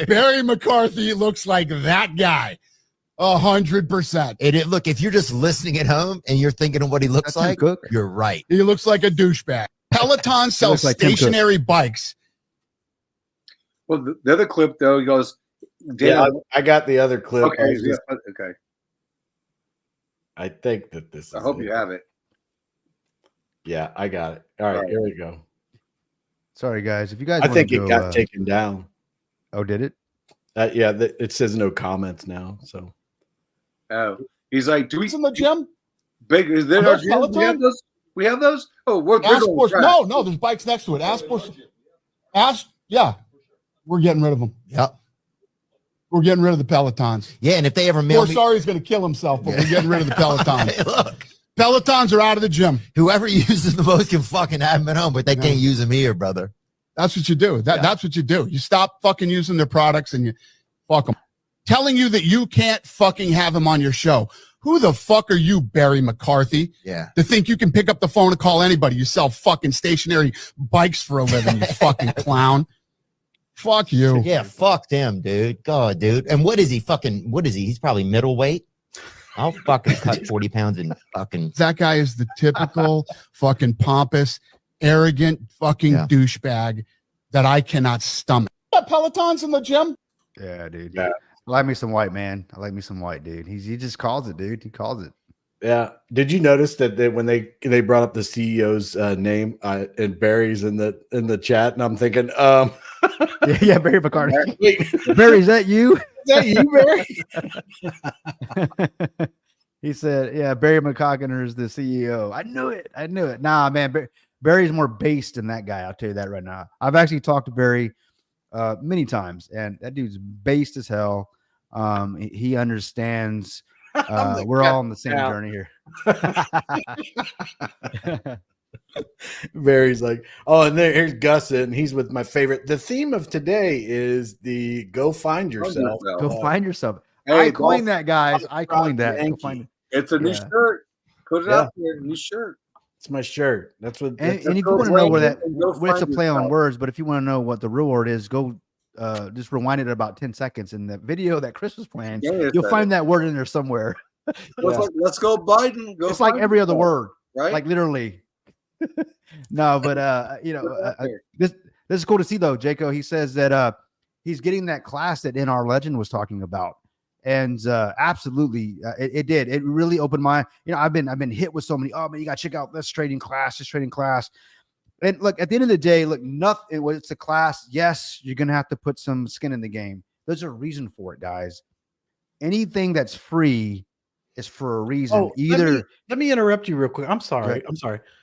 Barry McCarthy looks like that guy. 100%. Look, if you're just listening at home and you're thinking of what he looks like, you're right. He looks like a douchebag. Peloton sells like stationary bikes. Well, the other clip though, he goes, Yeah, I got the other clip. Okay, okay. I think that this. I hope you have it. Yeah, I got it. All right, here we go. Sorry, guys. If you guys, I think it got taken down. Oh, did it? Yeah, it says no comments now. So. Oh, he's like, do we in the gym? Big? Is there our gym? We have those. We have those. Oh, we're no, there's bikes next to it. Yeah, we're getting rid of them. Yep. We're getting rid of the Pelotons. Yeah, and if they ever mail Sorry, he's going to kill himself, but we're getting rid of the Pelotons. Hey, look. Pelotons are out of the gym. Whoever uses the most can fucking have them at home, but they can't use them here, brother. That's what you do. That's what you do. You stop fucking using their products and you fuck them. Telling you that you can't fucking have them on your show. Who the fuck are you, Barry McCarthy? Yeah. To think you can pick up the phone and call anybody. You sell fucking stationary bikes for a living, you fucking clown. Fuck you. Yeah, fuck them, dude. God, dude. And what is he? He's probably middleweight. I'll fucking cut 40 pounds and fucking. That guy is the typical fucking pompous, arrogant fucking douchebag that I cannot stomach. Pelotons in the gym? Yeah, dude. Yeah. I like me some white, man. I like me some white, dude. He just calls it, dude. He calls it. Yeah. Did you notice that when they brought up the CEO's name and Barry's in the chat, and I'm thinking, yeah, Barry McCarthy. Wait, Barry, is that you? is that you, Barry? He said, "Yeah, Barry McCockiner is the CEO." I knew it. Nah, man, Barry's more based than that guy. I'll tell you that right now. I've actually talked to Barry many times, and that dude's based as hell. He understands. We're all on the same journey here. Barry's like, oh, and here's Gus, and he's with my favorite. The theme of today is the go find yourself. Go find yourself. Hey, I coined that, guys. I coined that. Go find it. It's a new shirt. Put it out there. New shirt. It's my shirt. That's what. And if you want to know where it's a play on words, but if you want to know what the real word is, go just rewind it about 10 seconds in the video that Chris was playing. You'll find that word in there somewhere. Like, let's go Biden. It's like every other word, right? Like literally. No, but this is cool to see though. Jaco, he says that he's getting that class that NR Legend was talking about, and absolutely, it did. It really opened my. I've been hit with so many. Oh man, you got to check out this trading class. And look, at the end of the day, look, nothing. It's a class. Yes, you're gonna have to put some skin in the game. There's a reason for it, guys. Anything that's free is for a reason. Let me interrupt you real quick. I'm sorry.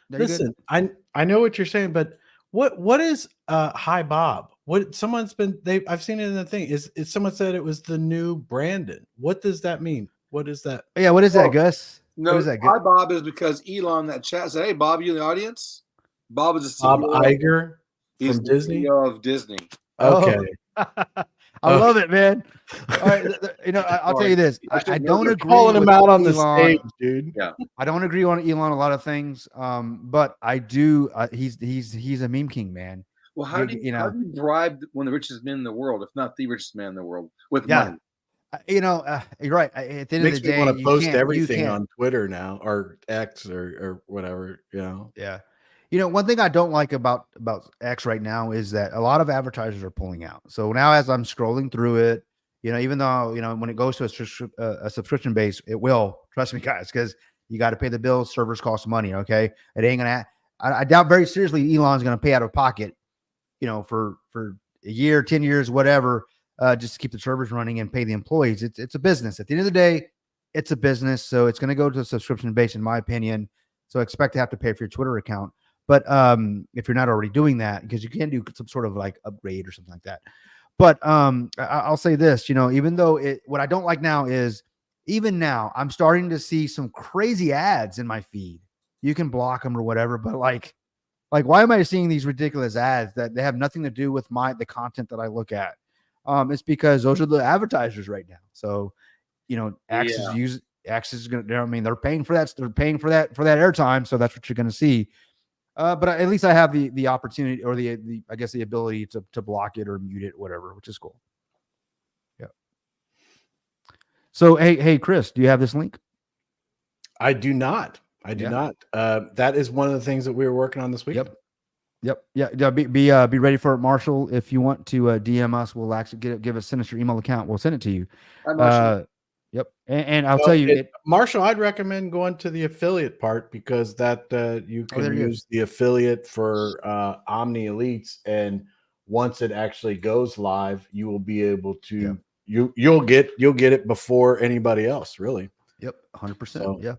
Listen, I know what you're saying, but what is Hi Bob? What I've seen it in the thing. Is someone said it was the new Brandon? What does that mean? What is that? Yeah, what is that, Gus? No, what is that, Hi Bob is because Elon that chat said, "Hey Bob, you in the audience?" Bob is a Bob CEO. Iger He's from the Disney. CEO of Disney. Okay. I love it, man. All right, I'll tell you this. I don't agree. Calling him out on the Elon. stage, dude. Yeah, I don't agree on Elon a lot of things. But I do. He's a meme king, man. Well, how do you bribe one of the richest men in the world, if not the richest man in the world, with money? You're right. At the end of the day, want to post everything on Twitter now or X or whatever. Yeah. One thing I don't like about X right now is that a lot of advertisers are pulling out. So now, as I'm scrolling through it, even though when it goes to a subscription base, it will. Trust me, guys, because you got to pay the bills. Servers cost money. Okay, it ain't gonna. I doubt very seriously Elon's gonna pay out of pocket. For a year, 10 years, whatever, just to keep the servers running and pay the employees. It's a business. At the end of the day, it's a business. So it's going to go to a subscription base, in my opinion. So expect to have to pay for your Twitter account. But if you're not already doing that, because you can do some sort of like upgrade or something like that. But I'll say this, even though what I don't like now is even now I'm starting to see some crazy ads in my feed. You can block them or whatever, but like why am I seeing these ridiculous ads that they have nothing to do with the content that I look at? It's because those are the advertisers right now. So, X is going to, they're paying for that. They're paying for that airtime. So that's what you're going to see. But at least I have the opportunity or the I guess the ability to block it or mute it, whatever, which is cool. Yeah. So, hey, Chris, do you have this link? I do not. Not. That is one of the things that we were working on this week. Yep. Yeah. Be ready for it, Marshall. If you want to DM us, we'll actually send us your email account. We'll send it to you. Yep. And I'll tell you, Marshall, I'd recommend going to the affiliate part because that you can use the affiliate for Omni Elites, and once it actually goes live, you will be able to you'll get it before anybody else, really. Yep, 100%. Yeah.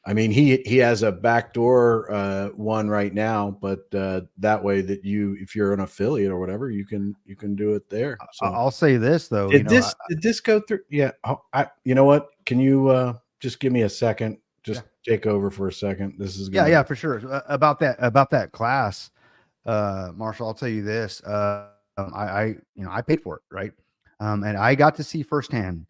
I mean, he has a backdoor one right now, but that way that if you're an affiliate or whatever, you can do it there. So I'll say this though. Did this go through? Yeah. You know what? Can you just give me a second? just take over for a second? This is Yeah, for sure. About that class, Marshall, I'll tell you this. I paid for it, right? And I got to see firsthand.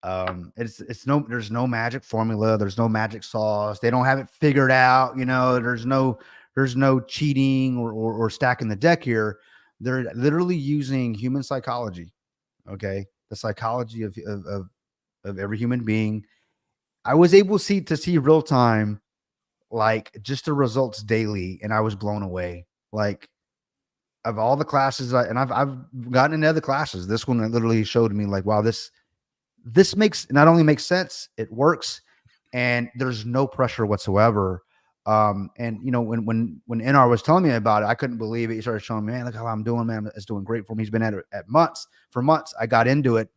There's no magic formula. There's no magic sauce. They don't have it figured out. There's no cheating or stacking the deck here. They're literally using human psychology. Okay. The psychology of every human being. I was able to see real time, like just the results daily. And I was blown away. Like of all the classes I've gotten into other classes, this one literally showed me like, wow, this not only makes sense, it works, and there's no pressure whatsoever. And when NR was telling me about it, I couldn't believe it. He started showing me, man, look how I'm doing, man. It's doing great for me. He's been at it for months. I got into it,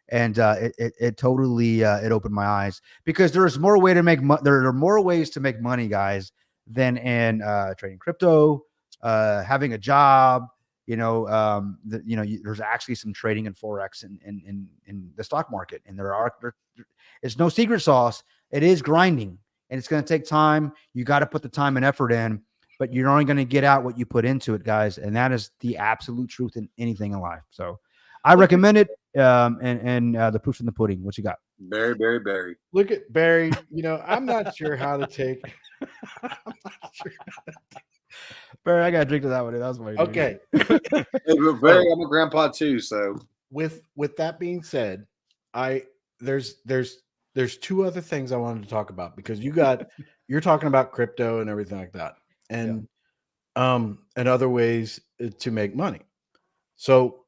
and it totally it opened my eyes, because there's more way to make there are more ways to make money, guys, than in trading crypto, having a job. There's actually some trading in Forex and in the stock market, and it's no secret sauce. It is grinding, and it's going to take time. You got to put the time and effort in, but you're only going to get out what you put into it, guys. And that is the absolute truth in anything in life. So I recommend it. And the proof's in the pudding. What you got? Barry. Look at Barry. I'm not sure how to take. Barry, I got to drink to that one. That was my Okay. Hey, but Barry, I'm a grandpa too. So With that being said, there's two other things I wanted to talk about, because you're talking about crypto and everything like that, and other ways to make money. So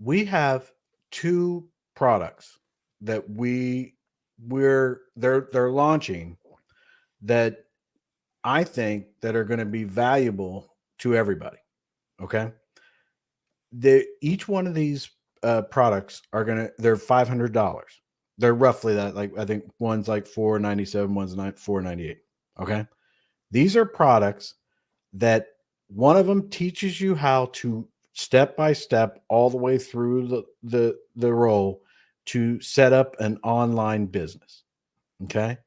we have two products that they're launching that I think that are going to be valuable to everybody. Okay. Each one of these products they're $500. They're roughly that. Like, I think one's like $497, one's $498. Okay. These are products that one of them teaches you how to step by step all the way through the role to set up an online business. Okay.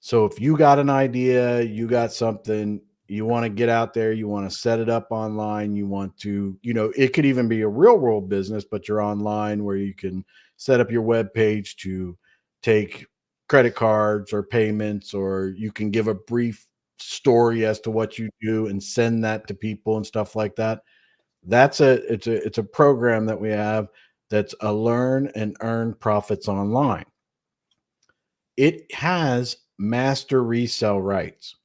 So if you got an idea, you got something, you want to get out there, you want to set it up online, you want to, it could even be a real world business, but you're online where you can set up your web page to take credit cards or payments, or you can give a brief story as to what you do and send that to people and stuff like that. It's a program that we have that's a learn and earn profits online. It has master resale rights.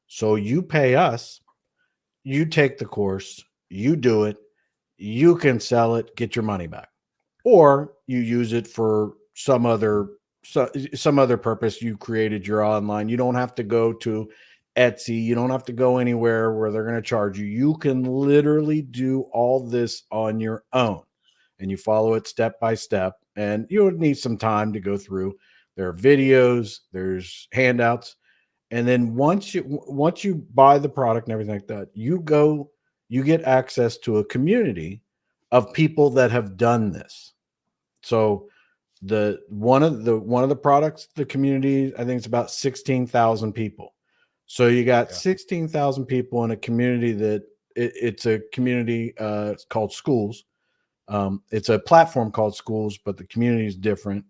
So you pay us, you take the course, you do it, you can sell it, get your money back, or you use it for some other purpose. You created your online. You don't have to go to Etsy. You don't have to go anywhere where they're going to charge you. You can literally do all this on your own, and you follow it step by step, and you would need some time to go through. There are videos, there's handouts. And then once you buy the product and everything like that, you get access to a community of people that have done this. So one of the products, the community, I think it's about 16,000 people. So you got 16,000 people in a community that it's a community called Schools. It's a platform called Schools, but the community is different.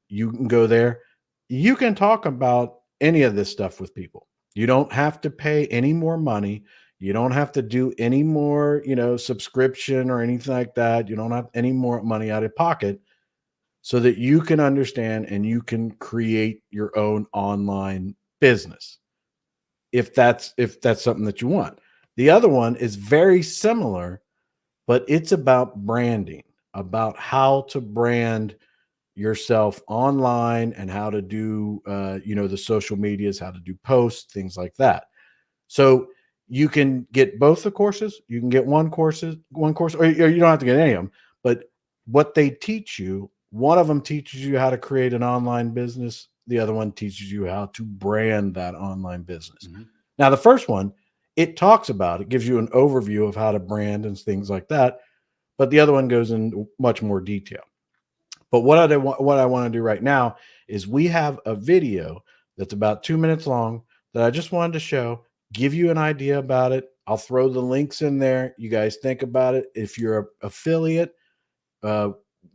You can go there. You can talk about any of this stuff with people. You don't have to pay any more money. You don't have to do any more, subscription or anything like that. You don't have any more money out of pocket, so that you can understand and you can create your own online business. If that's something that you want. The other one is very similar, but it's about branding, about how to brand yourself online and how to do, the social medias, how to do posts, things like that. So you can get both the courses. You can get one course, or you don't have to get any of them. But what they teach you, one of them teaches you how to create an online business. The other one teaches you how to brand that online business. Mm-hmm. Now, the first one, it gives you an overview of how to brand and things like that. But the other one goes into much more detail. But what I want to do right now is we have a video that's about 2 minutes long that I just wanted to show, give you an idea about it. I'll throw the links in there. You guys think about it. If you're an affiliate,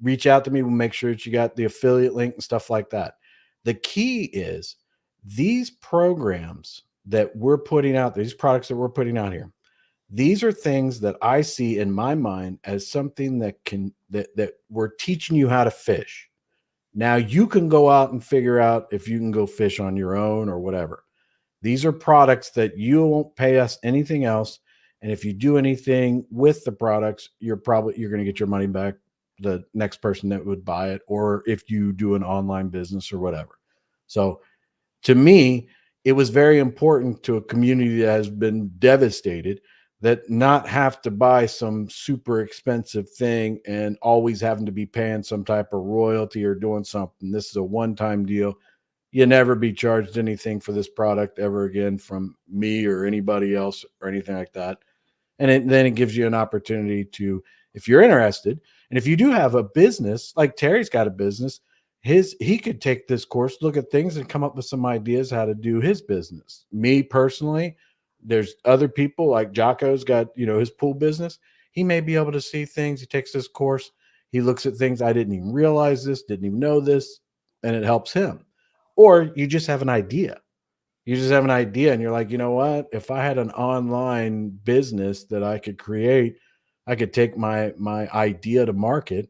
reach out to me. We'll make sure that you got the affiliate link and stuff like that. The key is these programs that we're putting out, these products that we're putting out here, these are things that I see in my mind as something that we're teaching you how to fish. Now you can go out and figure out if you can go fish on your own or whatever. These are products that you won't pay us anything else. And if you do anything with the products, you're going to get your money back, the next person that would buy it, or if you do an online business or whatever. So to me, it was very important to a community that has been devastated that not have to buy some super expensive thing and always having to be paying some type of royalty or doing something. This is a one-time deal. You never be charged anything for this product ever again from me or anybody else or anything like that. And then it gives you an opportunity to, if you're interested, and if you do have a business, like Terry's got a business, he could take this course, look at things and come up with some ideas how to do his business. Me personally, there's other people like Jocko's got, his pool business. He may be able to see things. He takes this course. He looks at things. I didn't even realize this, didn't even know this, and it helps him. Or you just have an idea. You just have an idea and you're like, you know what? If I had an online business that I could create, I could take my idea to market,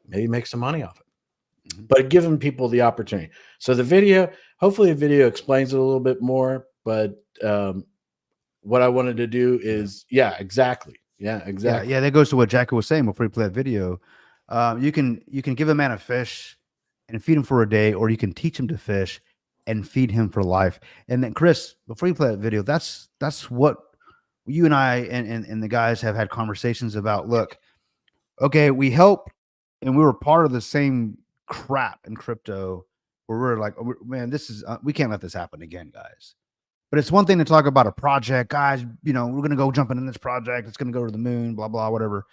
maybe make some money off it. But giving people the opportunity. So the video, hopefully the video explains it a little bit more, but what I wanted to do is, exactly. Yeah, that goes to what Jacko was saying before we play that video. You can give a man a fish and feed him for a day, or you can teach him to fish and feed him for life. And then Chris, before you play that video, that's what you and I and the guys have had conversations about. Look, okay, we helped and we were part of the same crap in crypto where we're like, oh, man, this is we can't let this happen again, guys. But it's one thing to talk about a project, guys, we're going to go jumping in this project. It's going to go to the moon, blah, blah, whatever.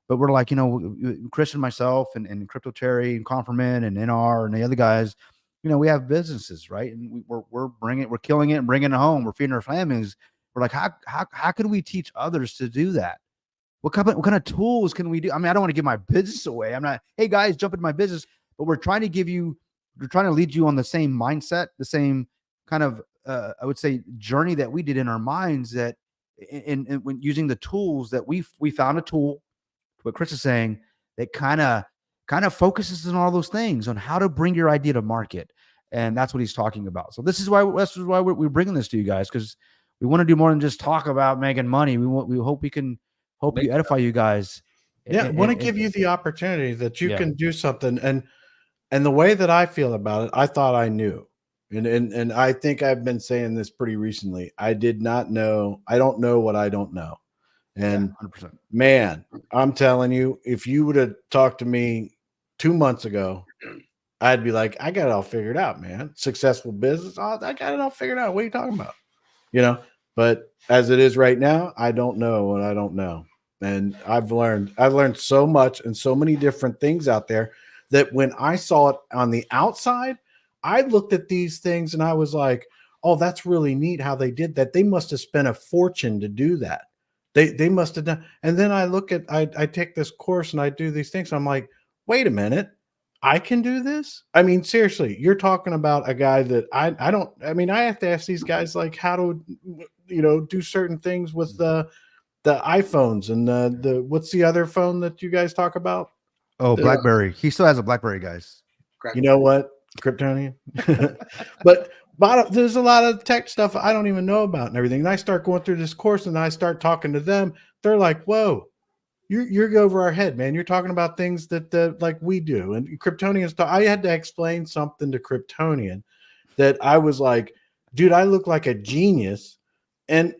But we're like, Chris and myself and Crypto Terry and Conferman and NR and the other guys, we have businesses, right? And we're killing it and bringing it home. We're feeding our families. We're like, how can we teach others to do that? What kind of tools can we do? I mean, I don't want to give my business away. I'm not, hey guys, jump into my business, but we're trying to lead you on the same mindset, the same kind of, I would say, journey that we did in our minds, that in when using the tools that we found a tool, what Chris is saying, that kind of focuses on all those things, on how to bring your idea to market. And that's what he's talking about. So this is why we're bringing this to you guys, because we want to do more than just talk about making money. We hope we can you edify you guys. Yeah, I want to give you the opportunity that you can do something. And the way that I feel about it, I thought I knew. And I think I've been saying this pretty recently. I did not know. I don't know what I don't know. And 100%. Man, I'm telling you, if you would have talked to me 2 months ago, I'd be like, I got it all figured out, man. Successful business. Oh, I got it all figured out. What are you talking about? But as it is right now, I don't know what I don't know. And I've learned so much and so many different things out there that when I saw it on the outside, I looked at these things and I was like, oh, that's really neat how they did that. They must have spent a fortune to do that. They must have done. And then I take this course and I do these things. I'm like, wait a minute, I can do this. I mean, seriously, you're talking about a guy that I have to ask these guys like how to, do certain things with the iPhones and the what's the other phone that you guys talk about? Oh, BlackBerry. He still has a BlackBerry, guys. You know what? Kryptonian. But there's a lot of tech stuff I don't even know about and everything. And I start going through this course and I start talking to them. They're like, whoa, you're over our head, man. You're talking about things that like we do. And Kryptonians, I had to explain something to Kryptonian that I was like, dude, I look like a genius. And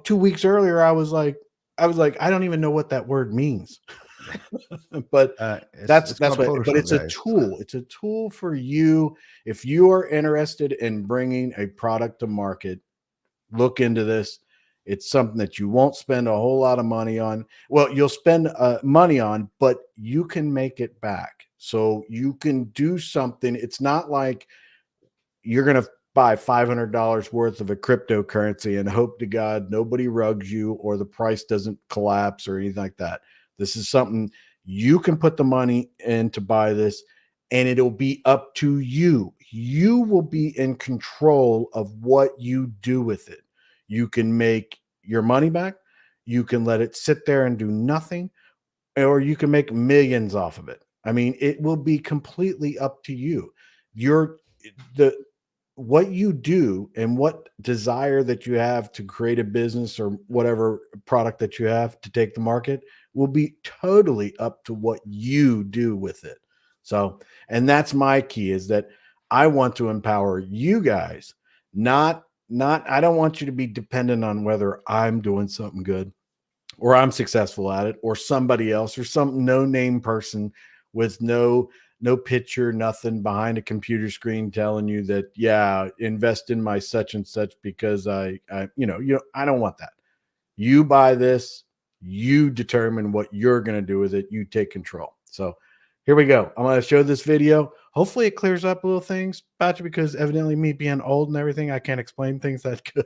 2 weeks earlier, I was like, I don't even know what that word means. But that's what. But it's a tool. It's a tool for you if you are interested in bringing a product to market. Look into this. It's something that you won't spend a whole lot of money on. Well, you'll spend money on, but you can make it back. So you can do something. It's not like you're going to buy $500 worth of a cryptocurrency and hope to God nobody rugs you or the price doesn't collapse or anything like that. This is something you can put the money in to buy this, and it'll be up to you. You will be in control of what you do with it. You can make your money back. You can let it sit there and do nothing, or you can make millions off of it. I mean, it will be completely up to you. What you do and what desire that you have to create a business or whatever product that you have to take the market will be totally up to what you do with it. So, and that's my key, is that I want to empower you guys, not I don't want you to be dependent on whether I'm doing something good or I'm successful at it or somebody else or some no-name person with no picture, nothing behind a computer screen telling you that, yeah, invest in my such and such because I I don't want that. You buy this, you determine what you're going to do with it. You take control. So here we go. I'm going to show this video. Hopefully it clears up little things about you, because evidently me being old and everything, I can't explain things that good.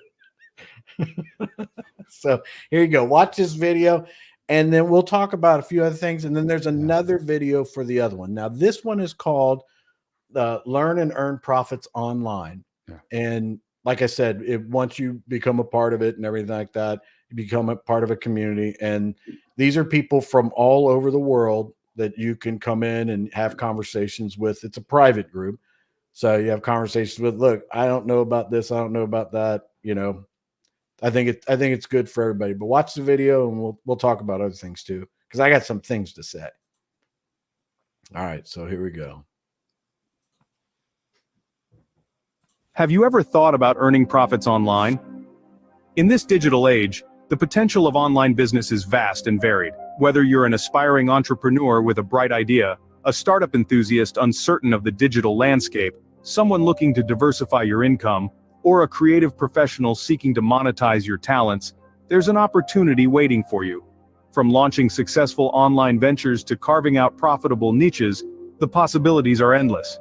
So here you go. Watch this video, and then we'll talk about a few other things. And then there's another video for the other one. Now, this one is called Learn and Earn Profits Online. Yeah. And like I said, once you become a part of it and everything like that, you become a part of a community. And these are people from all over the world that you can come in and have conversations with. It's a private group. So you have conversations with, look, I don't know about this. I don't know about that. I think it's good for everybody. But watch the video and we'll talk about other things too, because I got some things to say. All right, so here we go. Have you ever thought about earning profits online? In this digital age, the potential of online business is vast and varied. Whether you're an aspiring entrepreneur with a bright idea, a startup enthusiast uncertain of the digital landscape, someone looking to diversify your income, or a creative professional seeking to monetize your talents, there's an opportunity waiting for you. From launching successful online ventures to carving out profitable niches, the possibilities are endless.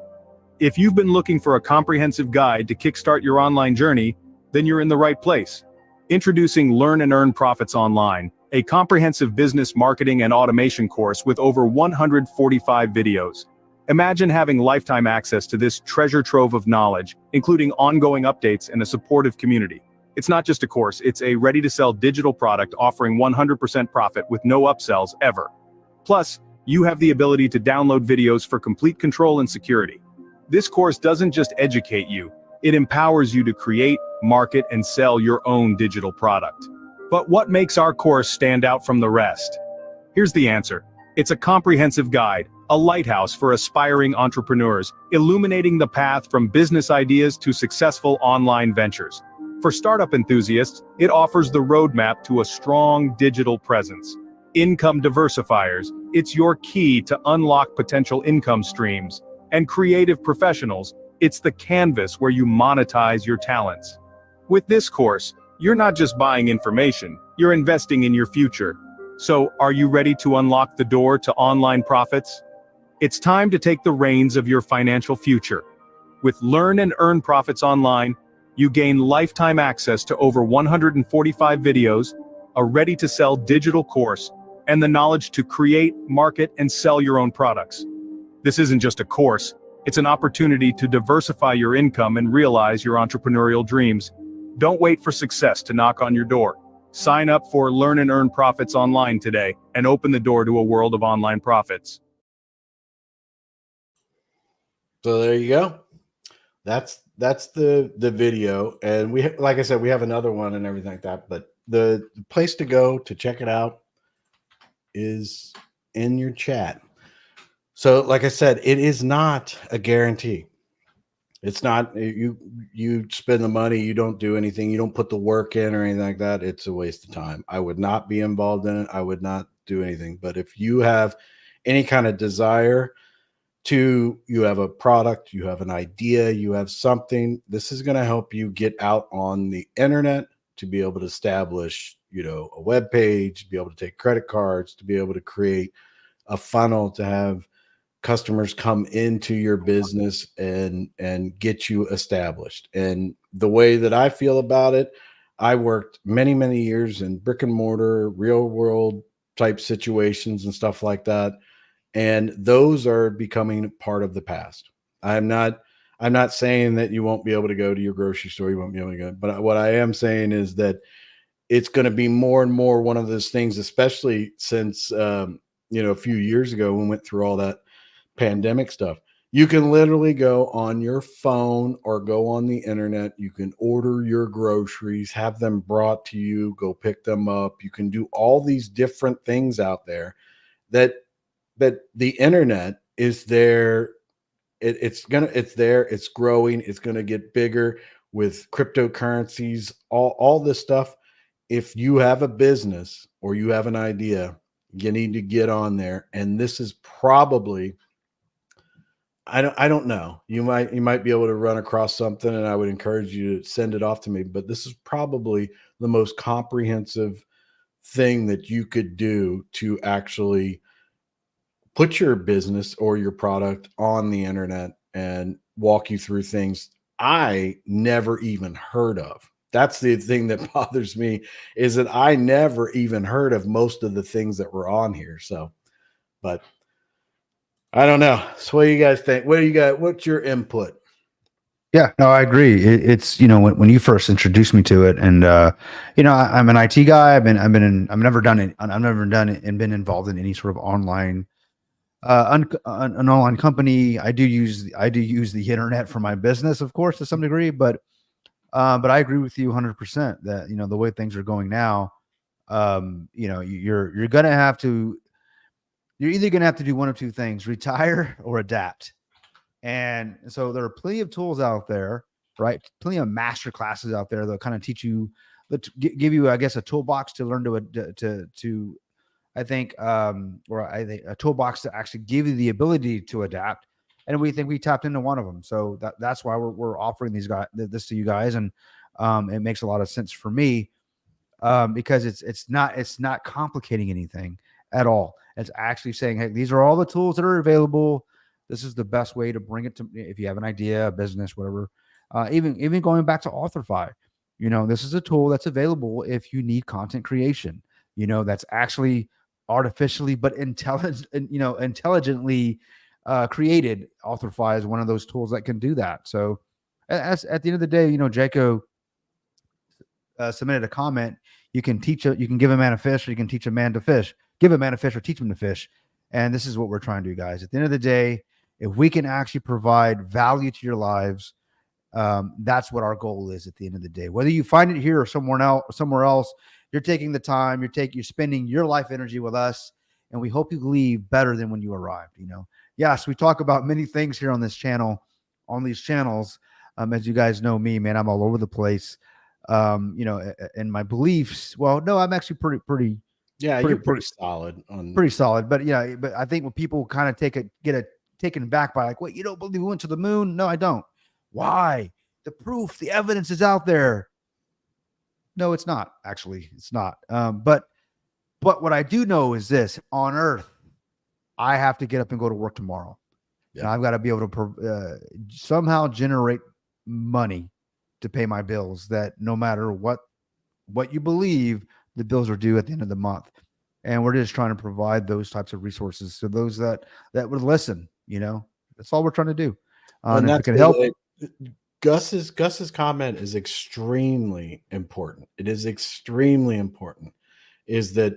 If you've been looking for a comprehensive guide to kickstart your online journey, then you're in the right place. Introducing Learn and Earn Profits Online, a comprehensive business marketing and automation course with over 145 videos. Imagine having lifetime access to this treasure trove of knowledge, including ongoing updates and a supportive community. It's not just a course, it's a ready-to-sell digital product offering 100% profit with no upsells ever. Plus, you have the ability to download videos for complete control and security. This course doesn't just educate you, it empowers you to create, market, and sell your own digital product. But what makes our course stand out from the rest? Here's the answer. It's a comprehensive guide, a lighthouse for aspiring entrepreneurs, illuminating the path from business ideas to successful online ventures. For startup enthusiasts, it offers the roadmap to a strong digital presence. Income diversifiers, it's your key to unlock potential income streams. And creative professionals, it's the canvas where you monetize your talents. With this course, you're not just buying information, you're investing in your future. So, are you ready to unlock the door to online profits? It's time to take the reins of your financial future. With Learn and Earn Profits Online, you gain lifetime access to over 145 videos, a ready-to-sell digital course, and the knowledge to create, market, and sell your own products. This isn't just a course, it's an opportunity to diversify your income and realize your entrepreneurial dreams. Don't wait for success to knock on your door. Sign up for Learn and Earn Profits Online today and open the door to a world of online profits. So there you go. That's the video, and like I said, we have another one and everything like that. But the place to go to check it out is in your chat. So, like I said, it is not a guarantee. It's not you spend the money, you don't do anything, you don't put the work in or anything like that. It's a waste of time. I would not be involved in it. I would not do anything. But if you have any kind of desire you have a product, you have an idea, you have something, this is going to help you get out on the internet to be able to establish, a web page, be able to take credit cards, to be able to create a funnel, to have customers come into your business and get you established. And the way that I feel about it, I worked many years in brick and mortar, real world type situations and stuff like that. And those are becoming part of the past. I'm not saying that you won't be able to go to your grocery store, you won't be able to go, but what I am saying is that it's going to be more and more one of those things, especially since a few years ago when we went through all that pandemic stuff. You can literally go on your phone or go on the internet. You can order your groceries, have them brought to you, go pick them up. You can do all these different things out there that the internet is there. It's there. It's growing. It's going to get bigger with cryptocurrencies, all this stuff. If you have a business or you have an idea, you need to get on there. And this is probably, I don't know. You might be able to run across something, and I would encourage you to send it off to me. But this is probably the most comprehensive thing that you could do to actually put your business or your product on the internet and walk you through things I never even heard of. That's the thing that bothers me, is that I never even heard of most of the things that were on here. So, but I don't know. So what do you guys think? What do you got? What's your input? Yeah, no, I agree. It's when you first introduced me to it, and I'm an IT guy. I've never done it and been involved in any sort of online, an online company. I do use the internet for my business, of course, to some degree, but I agree with you 100% that the way things are going now, you're gonna have to. You're either going to have to do one of two things: retire or adapt. And so there are plenty of tools out there, right? Plenty of master classes out there that kind of teach you, that give you, I guess, a toolbox to learn I think a toolbox to actually give you the ability to adapt. And we think we tapped into one of them. So that's why we're offering this to you guys. And it makes a lot of sense for me because it's not complicating anything at all. It's actually saying, hey, these are all the tools that are available. This is the best way to bring it to, if you have an idea, a business, whatever. Even going back to Authorify, this is a tool that's available if you need content creation. That's actually artificially but intelligently created. Authorify is one of those tools that can do that. So, at the end of the day, Jaco submitted a comment. You can give a man a fish, or you can teach a man to fish. Give a man a fish or teach him to fish. And this is what we're trying to do, guys. At the end of the day, if we can actually provide value to your lives, that's what our goal is at the end of the day. Whether you find it here or somewhere else, you're taking the time, you're spending your life energy with us, and we hope you leave better than when you arrived. Yes, we talk about many things here on this channel, on these channels. As you guys know me, man, I'm all over the place. And my beliefs. Well, no, I'm actually pretty. Yeah, you're pretty solid on. Pretty solid, but but I think when people kind of get taken back by like, wait, you don't believe we went to the moon? No, I don't. Why? The proof, the evidence is out there. No, it's not. Actually, it's not. But what I do know is this: on Earth, I have to get up and go to work tomorrow, and I've got to be able to somehow generate money to pay my bills. That no matter what you believe, the bills are due at the end of the month. And we're just trying to provide those types of resources to those that would listen. That's all we're trying to do. And if it can help. Gus's comment is extremely important. It is extremely important. Is that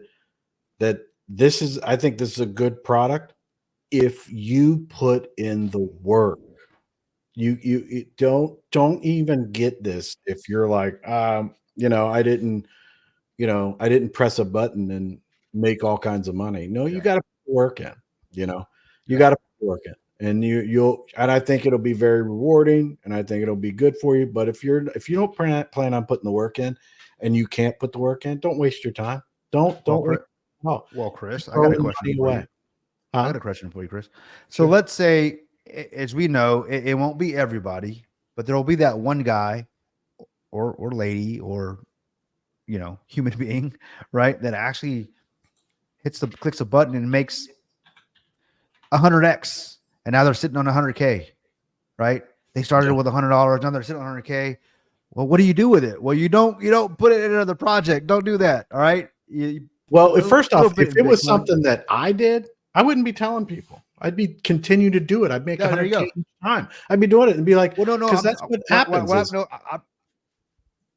this is, I think this is a good product if you put in the work. You don't even get this if you're like, I didn't press a button and make all kinds of money. No, you got to put work in. You got to put work in, and and I think it'll be very rewarding, and I think it'll be good for you. But if you don't plan on putting the work in, and you can't put the work in, don't waste your time. Don't. Well, Chris, I got a question for you. I got a question for you, Chris. So let's say, as we know, it won't be everybody, but there will be that one guy or lady or human being, right, that actually clicks a button and makes 100x, and now they're sitting on 100K, right? They started with $100, now they're sitting on 100K. Well, what do you do with it? Well, you don't put it in another project. Don't do that. All right. Well, first off, bit if in it was Bitcoin. something that I did, I wouldn't be telling people. I'd be continue to do it. I'd make Yeah, there you 100K go. each time. I'd be doing it and be like, Well, no, because that's what happens. is-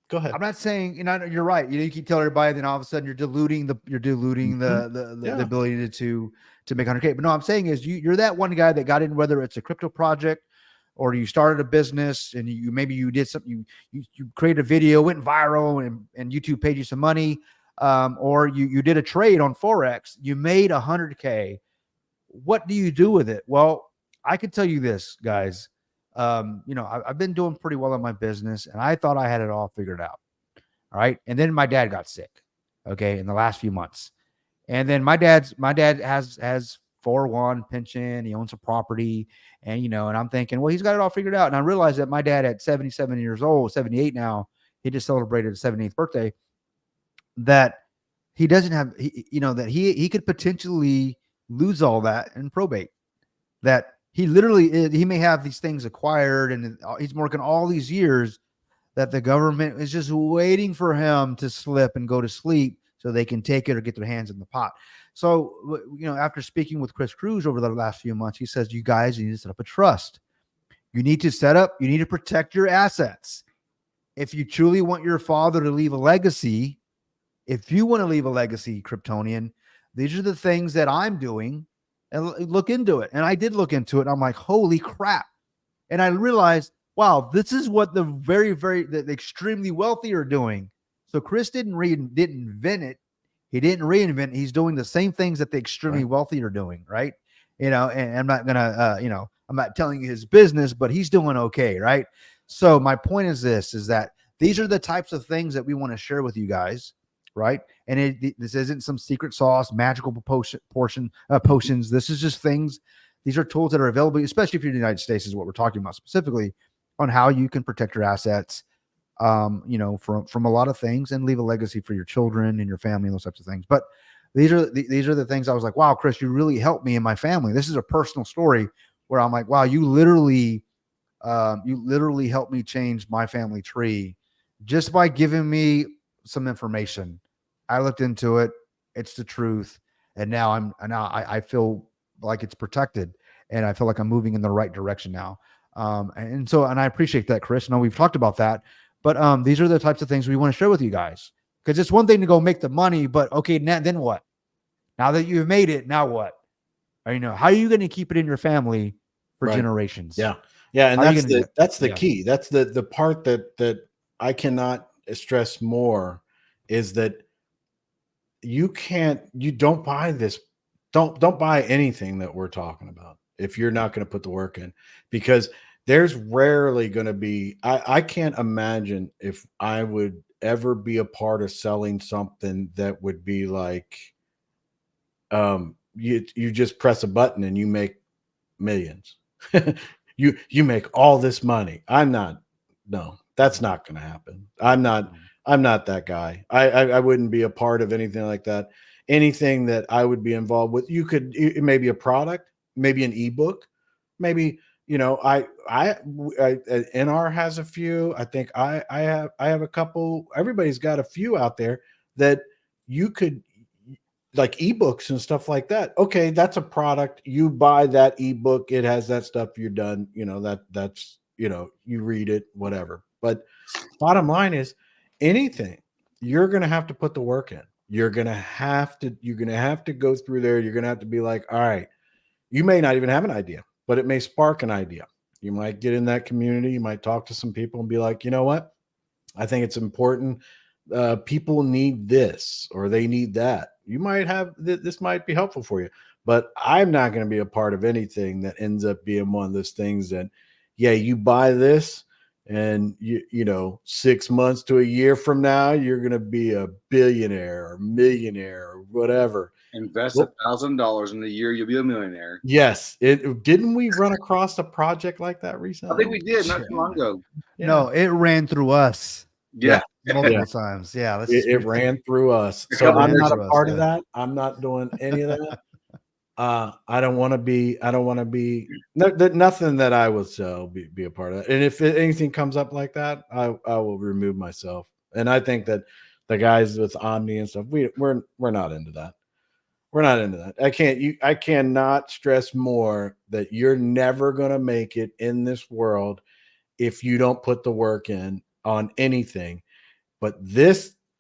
Go ahead. I'm not saying you're right. You keep telling everybody, then all of a sudden you're diluting the Yeah. ability to make 100K. But no, I'm saying is you're that one guy that got in, whether it's a crypto project or you started a business and you did something, you created a video, went viral, and YouTube paid you some money, or you did a trade on Forex, you made 100K. What do you do with it? Well, I could tell you this, guys. I've been doing pretty well in my business, and I thought I had it all figured out. All right. And then my dad got sick, okay, in the last few months. And then my dad has 401 pension, he owns a property, and and I'm thinking, well, he's got it all figured out. And I realized that my dad at 77 years old, 78 now, he just celebrated his 78th birthday, that he doesn't have that he could potentially lose all that in probate. That he may have these things acquired, and he's working all these years that the government is just waiting for him to slip and go to sleep so they can take it or get their hands in the pot. So, after speaking with Chris Cruz over the last few months, he says, you guys need to set up a trust. You need to protect your assets. If you truly want your father to leave a legacy, if you want to leave a legacy, Kryptonian, these are the things that I'm doing, and look into it. And I did look into it. And I'm like, holy crap. And I realized, wow, this is what the the extremely wealthy are doing. So Chris didn't invent it. He didn't reinvent it. He's doing the same things that the extremely wealthy are doing. Right. And I'm not going to, I'm not telling you his business, but he's doing okay. Right. So my point is that these are the types of things that we want to share with you guys. Right. And this isn't some secret sauce, magical potions. This is just things. These are tools that are available, especially if you're in the United States, is what we're talking about specifically, on how you can protect your assets, from a lot of things and leave a legacy for your children and your family and those types of things. But these are the things I was like, wow, Chris, you really helped me and my family. This is a personal story where I'm like, wow, you literally helped me change my family tree just by giving me some information. I looked into it. It's the truth. And now I feel like it's protected, and I feel like I'm moving in the right direction now. And I appreciate that, Chris. No, we've talked about that, but these are the types of things we want to share with you guys, because it's one thing to go make the money, but okay, then what? Now that you've made it, now what? Or, how are you going to keep it in your family for generations? Yeah. Yeah. And that's the Yeah. key. That's the part that I cannot stress more, is that you don't buy this. Don't buy anything that we're talking about if you're not going to put the work in, because there's rarely going to be, I can't imagine if I would ever be a part of selling something that would be like, you just press a button and you make millions. you make all this money. No, that's not going to happen. I'm not that guy. I wouldn't be a part of anything like that. Anything that I would be involved with, it may be a product, maybe an ebook, maybe, NR has a few. I think I have a couple. Everybody's got a few out there that you could, like ebooks and stuff like that. Okay, that's a product. You buy that ebook, it has that stuff. You're done. That's you read it, whatever. But bottom line is, anything, you're going to have to put the work in. You're going to have to go through there. You're going to have to be like, all right, you may not even have an idea, but it may spark an idea. You might get in that community. You might talk to some people and be like, you know what? I think it's important. People need this, or they need that. You might have, this might be helpful for you, but I'm not going to be a part of anything that ends up being one of those things that, yeah, you buy this, and 6 months to a year from now, you're going to be a billionaire or millionaire or whatever. Invest $1,000 in a year, you'll be a millionaire. Yes. Didn't we run across a project like that recently? I think we did not too long ago. Yeah. No, it ran through us. Yeah. Multiple times. Yeah. It ran through us. So I'm not a part of that. I'm not doing any of that. I don't want to be. Nothing that I would sell be a part of it. And if anything comes up like that, I will remove myself. And I think that the guys with Omni and stuff, we're not into that. We're not into that. I cannot stress more that you're never gonna make it in this world if you don't put the work in on anything. But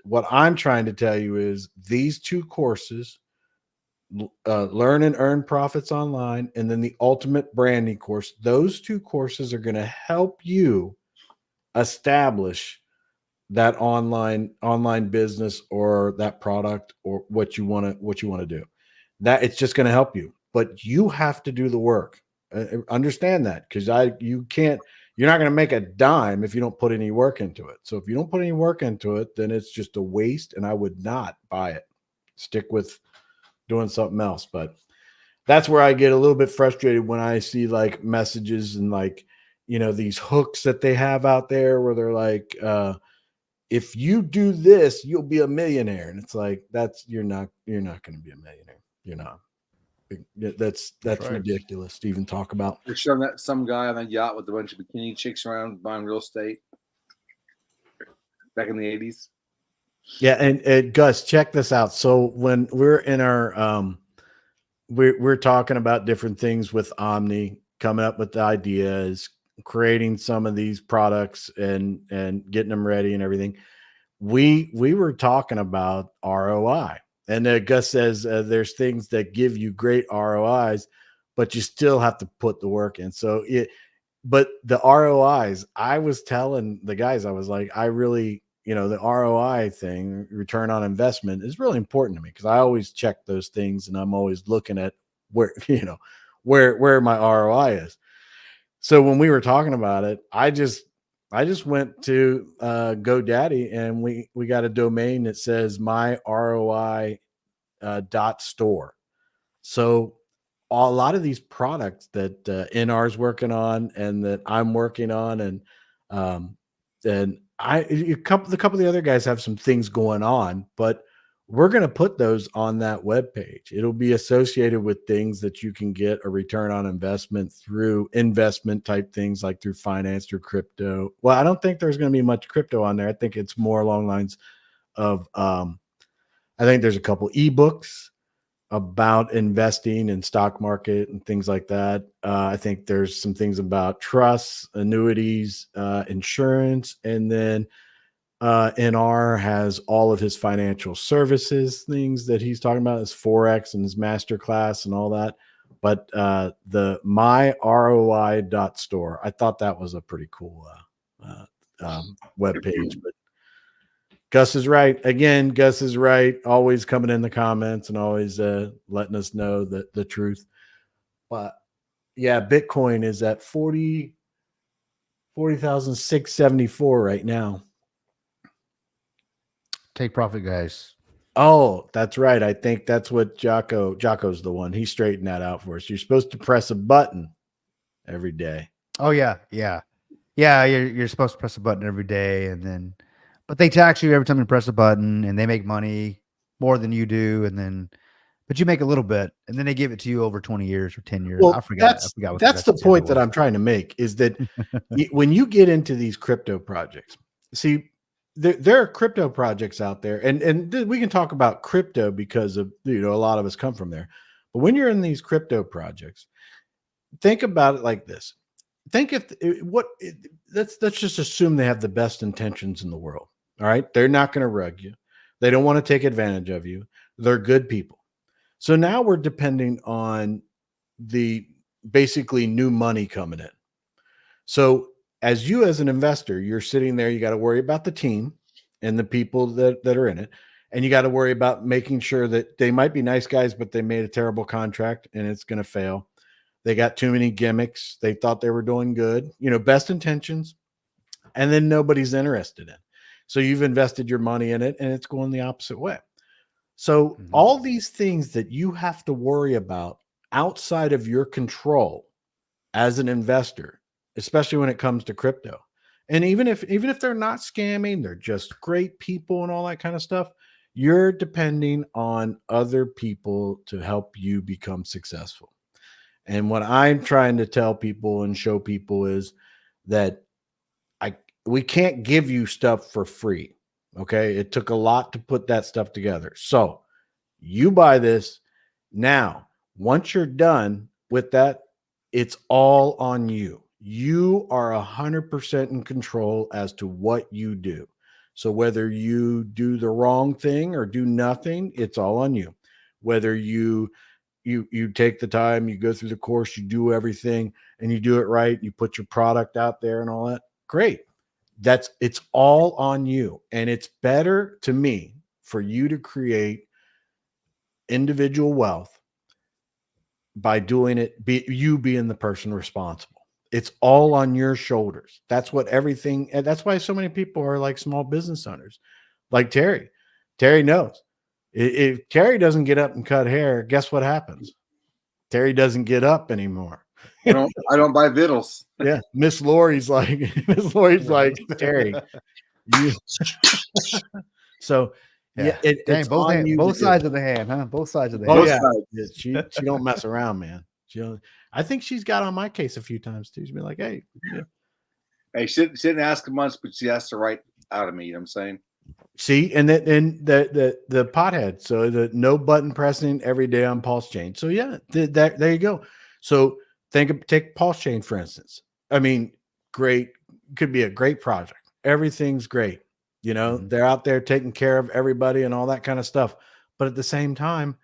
what I'm trying to tell you is these two courses, Learn and Earn Profits Online, and then the Ultimate Branding course. Those two courses are going to help you establish that online business or that product or what you want to do. That it's just going to help you, but you have to do the work. Understand that, because you're not going to make a dime if you don't put any work into it. So if you don't put any work into it, then it's just a waste, and I would not buy it. Stick with doing something else. But that's where I get a little bit frustrated when I see like messages and like, these hooks that they have out there where they're like, if you do this, you'll be a millionaire. And it's like, you're not going to be a millionaire. You're not. That's right. ridiculous to even talk about. They're showing that some guy on a yacht with a bunch of bikini chicks around buying real estate back in the 80s. Yeah, and Gus, check this out. So when we're in our we're talking about different things with Omni, coming up with the ideas, creating some of these products and getting them ready and everything. We were talking about ROI. And Gus says there's things that give you great ROIs, but you still have to put the work in. But the ROIs, I was telling the guys, I was like, I really, the ROI thing, return on investment, is really important to me because I always check those things and I'm always looking at where my ROI is. So when we were talking about it, I just went to GoDaddy and we got a domain that says my ROI .store. So a lot of these products that NR's working on and that I'm working on, and a couple of the other guys have some things going on, but we're going to put those on that webpage. It'll be associated with things that you can get a return on investment through investment type things, like through finance, through crypto. Well, I don't think there's going to be much crypto on there. I think it's more along lines of, I think there's a couple ebooks about investing in stock market and things like that. I think there's some things about trusts, annuities, insurance, and then NR has all of his financial services things that he's talking about, his Forex and his masterclass and all that. But the myroi.store, I thought that was a pretty cool webpage. But Gus is right. Again, Gus is right. Always coming in the comments and always letting us know the truth. But yeah, Bitcoin is at 40,674 right now. Take profit, guys. Oh, that's right. I think that's what Jocko's the one. He straightened that out for us. You're supposed to press a button every day. Oh yeah. You're supposed to press a button every day, but they tax you every time you press a button, and they make money more than you do, but you make a little bit, and then they give it to you over 20 years or 10 years. Well, I forgot. That's the point that I'm trying to make, is that when you get into these crypto projects, see, there are crypto projects out there, and we can talk about crypto because of, a lot of us come from there. But when you're in these crypto projects, think about it like this. Let's just assume they have the best intentions in the world. All right. They're not going to rug you. They don't want to take advantage of you. They're good people. So now we're depending on the basically new money coming in. So as an investor, you're sitting there, you got to worry about the team and the people that are in it. And you got to worry about making sure that they might be nice guys, but they made a terrible contract and it's going to fail. They got too many gimmicks. They thought they were doing good, best intentions, and then nobody's interested in. So you've invested your money in it and it's going the opposite way. So all these things that you have to worry about outside of your control as an investor, especially when it comes to crypto. And even if they're not scamming, they're just great people and all that kind of stuff, you're depending on other people to help you become successful. And what I'm trying to tell people and show people is that we can't give you stuff for free. Okay. It took a lot to put that stuff together. So you buy this now. Once you're done with that, it's all on you. You are 100% in control as to what you do. So whether you do the wrong thing or do nothing, it's all on you. Whether you take the time, you go through the course, you do everything and you do it right, you put your product out there and all that. Great. It's all on you. And it's better to me for you to create individual wealth by doing it, you being the person responsible. It's all on your shoulders. That's what everything, and that's why so many people are like small business owners, like Terry. Terry knows. If Terry doesn't get up and cut hair, guess what happens? Terry doesn't get up anymore. I don't buy vittles. Yeah. Miss Lori's like, Terry, you. So Yeah, it's Dang, both, on hand, you both to do sides it. of the hand, huh? Both sides of the Oh hand. yeah. sides. She don't mess around, man. I think she's got on my case a few times too. She's been like, hey, yeah. Hey, she didn't ask much, but she asked the right out of me. You know what I'm saying? See, and then the pothead. So the no button pressing every day on pulse chain. So yeah, there you go. So take pulse chain for instance. I mean, great, could be a great project. Everything's great. You know, they're out there taking care of everybody and all that kind of stuff. But at the same time,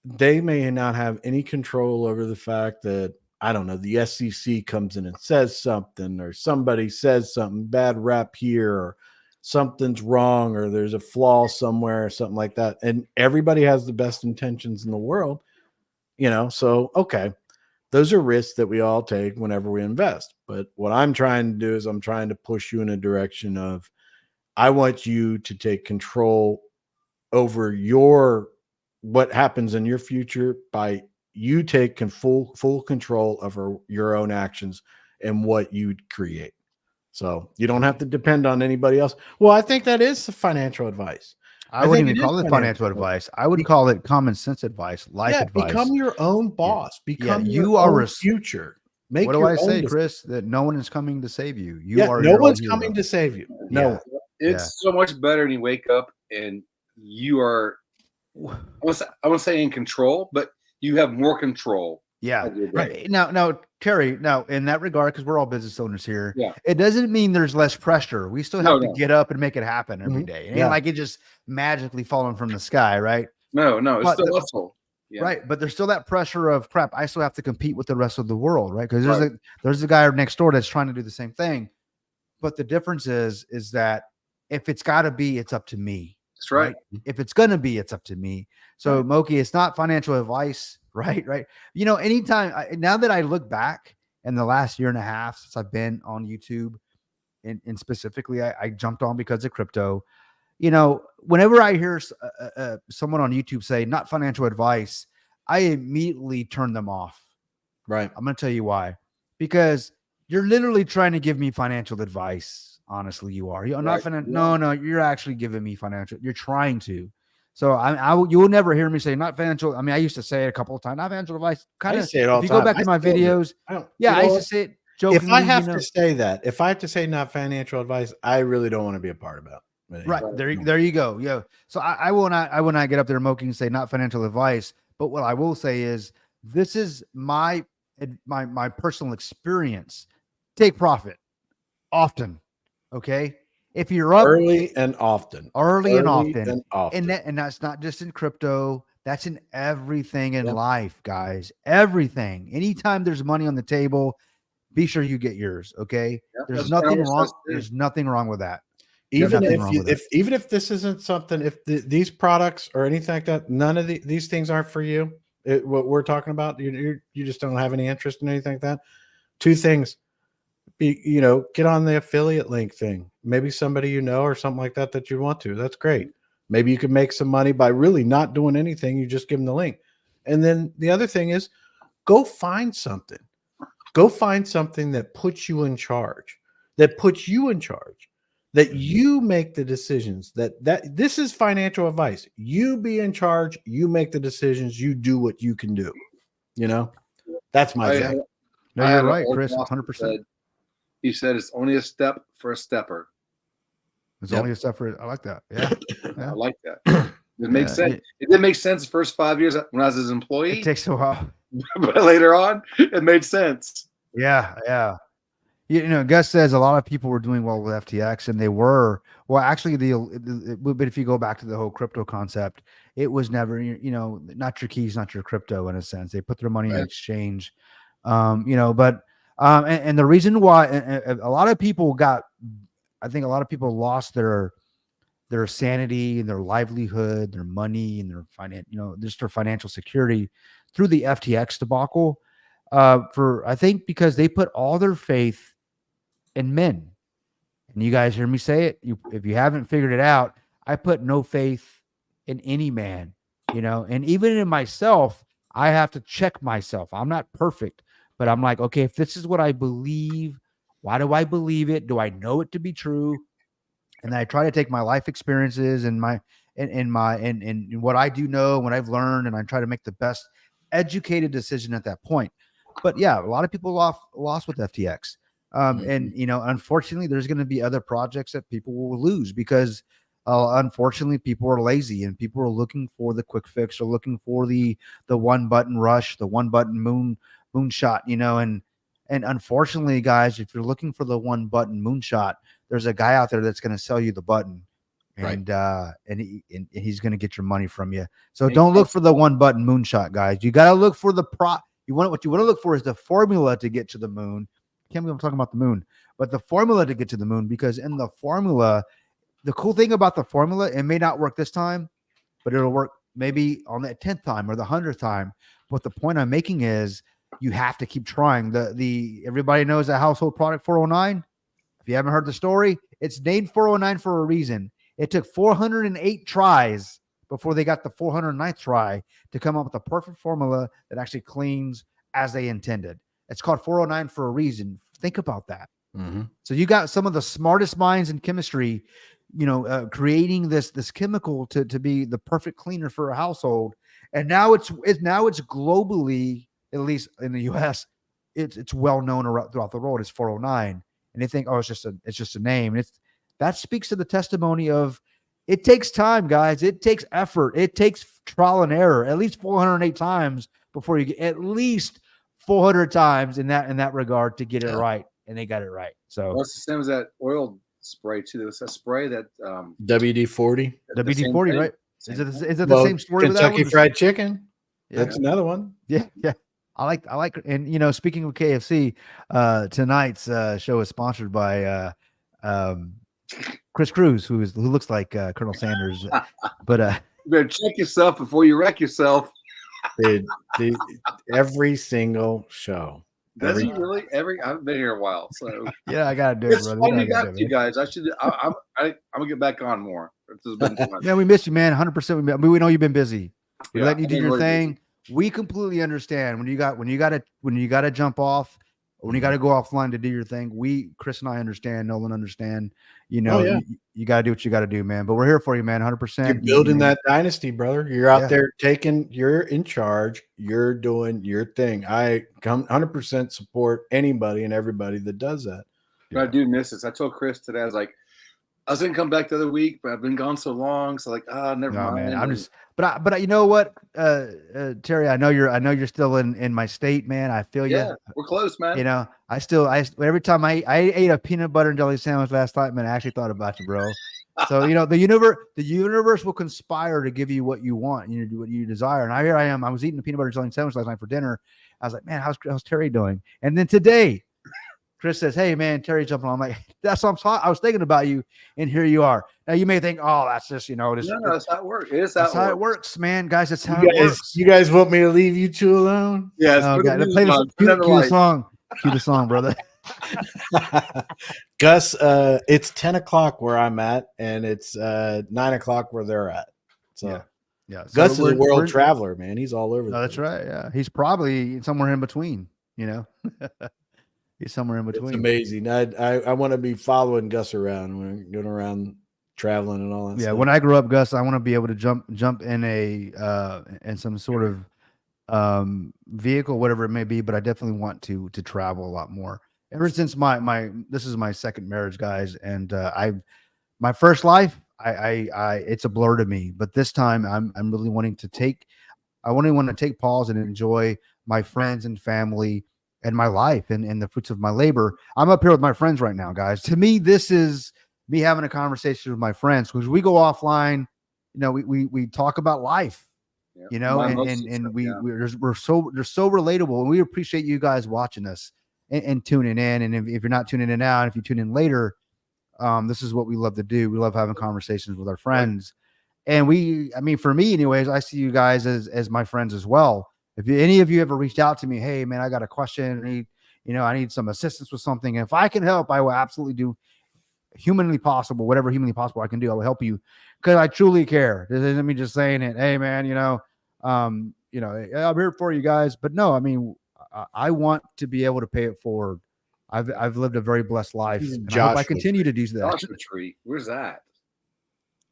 they may not have any control over the fact that, I don't know, the SEC comes in and says something, or somebody says something, bad rap here, or something's wrong, or there's a flaw somewhere, or something like that. And everybody has the best intentions in the world, you know. So, okay, those are risks that we all take whenever we invest. But what I'm trying to do is I'm trying to push you in a direction of, I want you to take control over what happens in your future by you taking full control over your own actions and what you create. So you don't have to depend on anybody else. Well, I think that is financial advice. I wouldn't think even it call is it financial advice. I would call it common sense advice, life advice. Become your own boss. Become you your are own future. Make what do your I own say, decisions. Chris? That no one is coming to save you. You Yeah, are no your one's own hero. coming to save you. No Yeah. one. It's so much better when you wake up and you are, I want to say in control, but you have more control. Yeah. Right. Now, Terry, now in that regard, because we're all business owners here, Yeah. it doesn't mean there's less pressure. We still have to No. get up and make it happen every day. It ain't Yeah. like it just magically falling from the sky, right? No, it's But still hustle. Yeah. Right. But there's still that pressure of crap. I still have to compete with the rest of the world, right? Because Right. there's a guy next door that's trying to do the same thing. But the difference is that if it's got to be, it's up to me. That's right. If it's going to be, it's up to me. So Moki, it's not financial advice, right? You know, anytime now that I look back in the last year and a half since I've been on YouTube, and specifically I jumped on because of crypto. You know, whenever I hear someone on YouTube say not financial advice, I immediately turn them off. Right. I'm going to tell you why. Because you're literally trying to give me financial advice. Honestly, you are. You're not Right. No, you're actually giving me financial. You're trying to. So you will never hear me say not financial. I mean, I used to say it a couple of times. Not financial advice. Kind I of say it all if you the go time. back to my still do. videos. I don't. Yeah, you I know used what? to say it jokingly. If I have you know. to say that, if I have to say not financial advice, I really don't want to be a part of it. Right. There you go. Yeah. So I will not get up there mocking and say not financial advice. But what I will say is this is my personal experience. Take profit often. Okay. If you're up early and often, and often. and And that's not just in crypto. That's in everything in life, guys. Everything. Anytime there's money on the table, be sure you get yours. Okay. There's nothing wrong. There's nothing wring with that. even if this isn't something, if these products or anything like that, none of these things aren't for you. What we're talking about, you just don't have any interest in anything like that. Two things. Get on the affiliate link thing. Maybe somebody or something like that you want to. That's great. Maybe you could make some money by really not doing anything. You just give them the link. And then the other thing is go find something. Go find something that puts you in charge. that you make the decisions. That this is financial advice. You be in charge. You make the decisions. You do what you can do. You know, that's my I- thing. No, I you're had an right, old Chris. boss that 100%. said- He said it's only a step for a stepper. It's Yep. only a separate. I like that. Yeah. I like that. It makes Yeah, sense. It didn't make sense the first 5 years when I was his employee, It takes a while. but later on, it made sense. Yeah, yeah. You know, Gus says a lot of people were doing well with FTX, and they were. Well, actually, but if you go back to the whole crypto concept, it was never, you know, not your keys, not your crypto in a sense. They put their money in Right. exchange, you know. But and the reason why a lot of people got, I think a lot of people lost their sanity and their livelihood, their money, and their you know, just their financial security through the FTX debacle. I think because they put all their faith in men. And you guys hear me say it. If you haven't figured it out, I put no faith in any man, you know, and even in myself, I have to check myself. I'm not perfect, but I'm like, okay, if this is what I believe, why do I believe it? Do I know it to be true? And I try to take my life experiences and and what I do know, what I've learned, and I try to make the best educated decision at that point. But yeah, a lot of people lost with FTX. And you know, unfortunately, there's going to be other projects that people will lose because unfortunately, people are lazy and people are looking for the quick fix or looking for the one button rush, the one button moonshot, you know, and unfortunately, guys, if you're looking for the one button moonshot, there's a guy out there that's going to sell you the button, and he's going to get your money from you. So don't look for the one button moonshot, guys. You got to look for what you want to look for is the formula to get to the moon. Can't believe I'm talking about the moon, but the formula to get to the moon, because in the formula, the cool thing about the formula, it may not work this time, but it'll work maybe on that 10th time or the 100th time. But the point I'm making is you have to keep trying. Everybody knows that household product 409. If you haven't heard the story, it's named 409 for a reason. It took 408 tries before they got the 409th try to come up with the perfect formula that actually cleans as they intended. It's called 409 for a reason. Think about that. Mm-hmm. So you got some of the smartest minds in chemistry, you know, creating this chemical to be the perfect cleaner for a household. And now it's globally, at least in the US, it's well known throughout the world. It's 409. And they think, oh, it's just a name. That speaks to the testimony of it takes time, guys. It takes effort. It takes trial and error, at least 408 times before you get at least 400 times in that regard to get it right. And they got it right. So Well, it's the same as that oil spray too. There was a spray that WD-40. WD-40, right? Is it the Well, same story with that Kentucky one? Fried Chicken. Yeah. That's another one. Yeah. I like, and you know, speaking of KFC, tonight's show is sponsored by Chris Cruz, who looks like Colonel Sanders, but you better check yourself before you wreck yourself. Every single show. Does he really? I've been here a while, so yeah, I gotta do it, it's brother. fun you got you guys. I'm gonna get back on more. This has been fun. Yeah, we missed you, man. 100%. We know you've been busy. We're Yeah, letting you I've do been your really thing. We completely understand when you gotta jump off, when you gotta go offline to do your thing. Chris and I understand. Nolan understand. You know, you gotta do what you gotta do, man. But we're here for you, man. 100%. You're building that dynasty, brother. You're out Yeah. there you're in charge. You're doing your thing. I 100% support anybody and everybody that does that. But I do miss this. I told Chris today, I was like, I was gonna come back the other week, but I've been gone so long. So never No, mind. man. I'm just, but you know what, Terry, I know you're still in my state, man. I feel yeah, you. we're close, man. You know, I every time I ate a peanut butter and jelly sandwich last night, man, I actually thought about you, bro. So, you know, the universe will conspire to give you what you want, what you desire. And here I am. I was eating a peanut butter and jelly sandwich last night for dinner. I was like, man, how's Terry doing? And then today, Chris says, hey, man, Terry jumping on. I'm like, that's what I was thinking about you. And here you are. Now you may think, oh, that's just, no, that's how it works. It is that's how it works, man. Guys, that's how it works. You guys want me to leave you two alone? Yes. Oh, God. Play the song. Cue the song, brother. Gus, it's 10 o'clock where I'm at, and it's 9 o'clock where they're at. So yeah. So Gus is a world traveler, man. He's all over. No, that's right. Yeah. He's probably somewhere in between, He's somewhere in It's between. amazing. I want to be following Gus around when we're going around traveling and all that. Yeah, stuff. when I grow up, Gus, I want to be able to jump in in some sort of vehicle, whatever it may be, but I definitely want to travel a lot more. Ever since this is my second marriage, guys, and my first life, I it's a blur to me, but this time I'm really wanting to take pause and enjoy my friends and family and my life and the fruits of my labor. I'm up here with my friends right now, guys. To me, this is me having a conversation with my friends, because we go offline, you know, we talk about life, Yeah. you know, Mine and mostly, we're so relatable, and we appreciate you guys watching us and tuning in. And if you're not tuning in now, and if you tune in later, this is what we love to do. We love having conversations with our friends. And I mean, for me anyways, I see you guys as my friends as well. If any of you ever reached out to me, hey man, I got a question, I need some assistance with something. If I can help, I will absolutely do whatever humanly possible I can do. I will help you, because I truly care. This isn't me just saying it. Hey man, I'm here for you guys. But no, I mean, I want to be able to pay it forward. I've lived a very blessed life, and I hope I continue to do that. Joshua Tree. Where's that?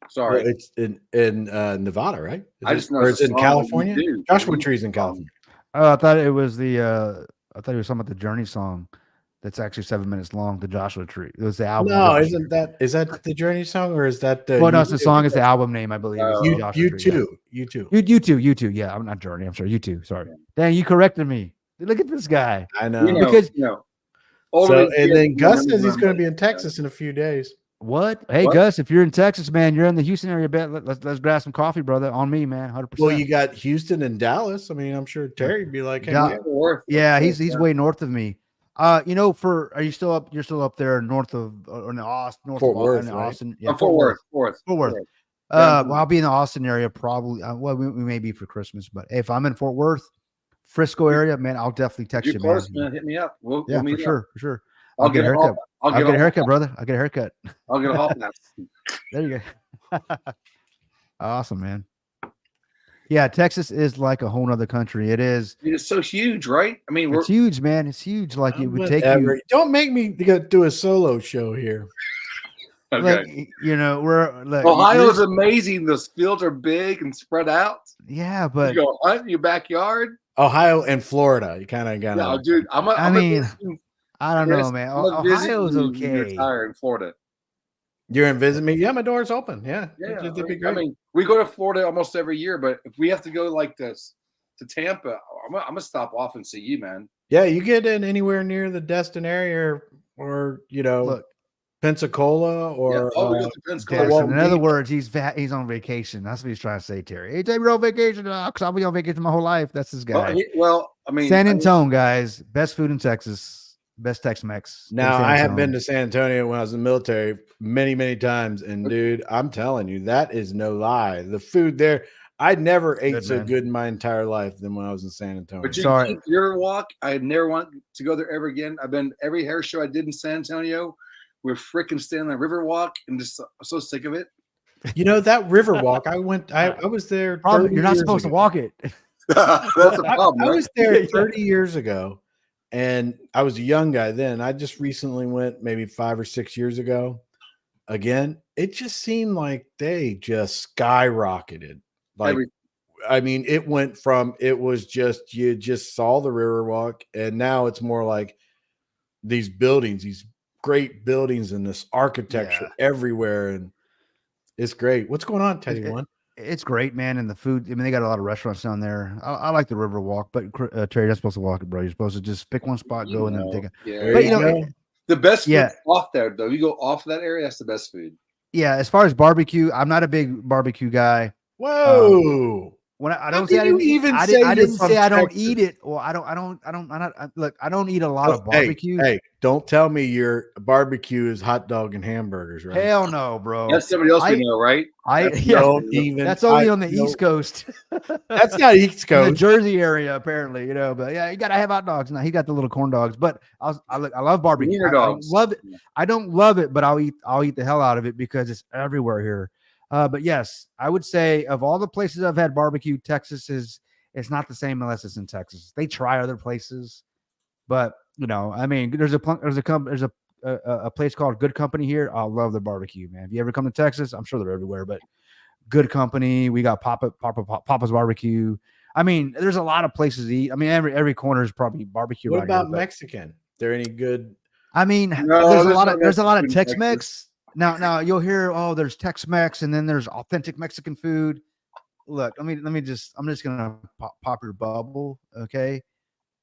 Well, Sorry. it's in Nevada, right? I just know or it's it's a in song California. that you do. Joshua Tree's in California. Oh, I thought it was I thought it was something about the Journey song that's actually 7 minutes long, the Joshua Tree. It was the album. No, Joshua is that the Journey song, or is that the? Well, no, it's the song. Is the album name, I believe. It's You- Joshua You Tree, yeah. too. You too. You too. Yeah, I'm not Journey. I'm sorry. You too. Sorry. Dang, you corrected me. Look at this guy. I know. Because- So, and then Gus says he's going to be in Texas in a few days. What? Hey, What? Gus, if you're in Texas, man, you're in the Houston area. Bet let's grab some coffee, brother. On me, man. 100%. Well, you got Houston and Dallas. I mean, I'm sure Terry'd be like, hey, Yeah. man, Yeah, he's way north of me. Are you still up? You're still up there north of or in the Austin, north Fort of Worth, in right? Austin. Yeah, Fort Worth. Fort Worth. Yeah. Well, I'll be in the Austin area probably. Well, we may be for Christmas, but if I'm in Fort Worth, Frisco area, man, I'll definitely text You're you, close, man. man. Hit me up. We'll Yeah, meet for up. sure. I'll get a haircut. haircut. I'll get a haircut, brother. I'll get a haircut. I'll get a hall pass. There you go. Awesome, man. Yeah, Texas is like a whole nother country. It is. It's so huge, right? I mean, we're It's huge, man. It's huge. Like it would take whatever. you. Don't make me do a solo show here. okay. Like, we're like, Ohio's amazing. Those fields are big and spread out. yeah, but You go hunt in your backyard. Ohio and Florida. You kind of got No, to. dude, I mean, I don't know, man. Ohio's okay. Retire in Florida. You're in visit me. Yeah, my door's open. Yeah, Yeah, that'd be great. I mean, we go to Florida almost every year, but if we have to go like this to Tampa, I'm gonna stop off and see you, man. Yeah, you get in anywhere near the Destin area, or Look. Pensacola, Yeah. or Oh, we go to Pensacola. Jackson. Well, In other me- words, he's on vacation. That's what he's trying to say, Terry. Hey, take me on vacation because I'll be on vacation my whole life. That's this guy. Well, I mean, San Antonio, guys, best food in Texas, best Tex-Mex. Go to Now San I have Antonio. been to San Antonio when I was in the military many times, and dude, I'm telling you, that is no lie. The food there, I never ate Good, so man. good in my entire life than when I was in San Antonio. But you Sorry. keep Riverwalk. I never want to go there ever again. I've been every hair show I did in San Antonio. We're freaking standing on Riverwalk and just I'm so sick of it. You know that Riverwalk, I was there. Problem, 30 you're not years supposed to ago. walk it. That's the problem. I right? was there 30 years ago, and I was a young guy then. I just recently went maybe 5 or 6 years ago. Again, it just seemed like they just skyrocketed. Like, Every- I mean, it went from it was just you just saw the Riverwalk, and now it's more like these buildings, these great buildings, and this architecture everywhere, and it's great. What's going on, Teddy? One? It's great, man. And the food, I mean, they got a lot of restaurants down there. I like the Riverwalk, but Terry, you're not supposed to walk it, bro. You're supposed to just pick one spot, go, and then take it. Yeah. But, you know, the best food Yeah. off there, though. You go off that area, that's the best food. Yeah, as far as barbecue, I'm not a big barbecue guy. Whoa. When I How don't can say I you didn't, even I say didn't, I you're didn't from say I don't Texas? eat it. Well, look, I don't eat a lot of Hey, barbecue. Hey, don't tell me your barbecue is hot dog and hamburgers, right? Hell no, bro. That's somebody else I- we know, right? Don't even. that's only I- on the no, East Coast. That's not East In the Coast. Jersey area, apparently, But yeah, you gotta have hot dogs. Now he got the little corn dogs, but I love barbecue. Wiener I don't dogs. love it. I don't love it, but I'll eat the hell out of it because it's everywhere here. But yes, I would say of all the places I've had barbecue, Texas it's not the same unless it's in Texas. They try other places, But I mean, there's a place called Good Company here. I love their barbecue, man. If you ever come to Texas, I'm sure they're everywhere, but Good Company. We got Papa's Barbecue. I mean, there's a lot of places to eat. I mean, every corner is probably barbecue. What around about here, but- Mexican? There any good? I mean, No, there's a there's lot no of Mexican Tex-Mex. Now you'll hear, oh, there's Tex-Mex, and then there's authentic Mexican food. Look, I'm just gonna pop your bubble, okay?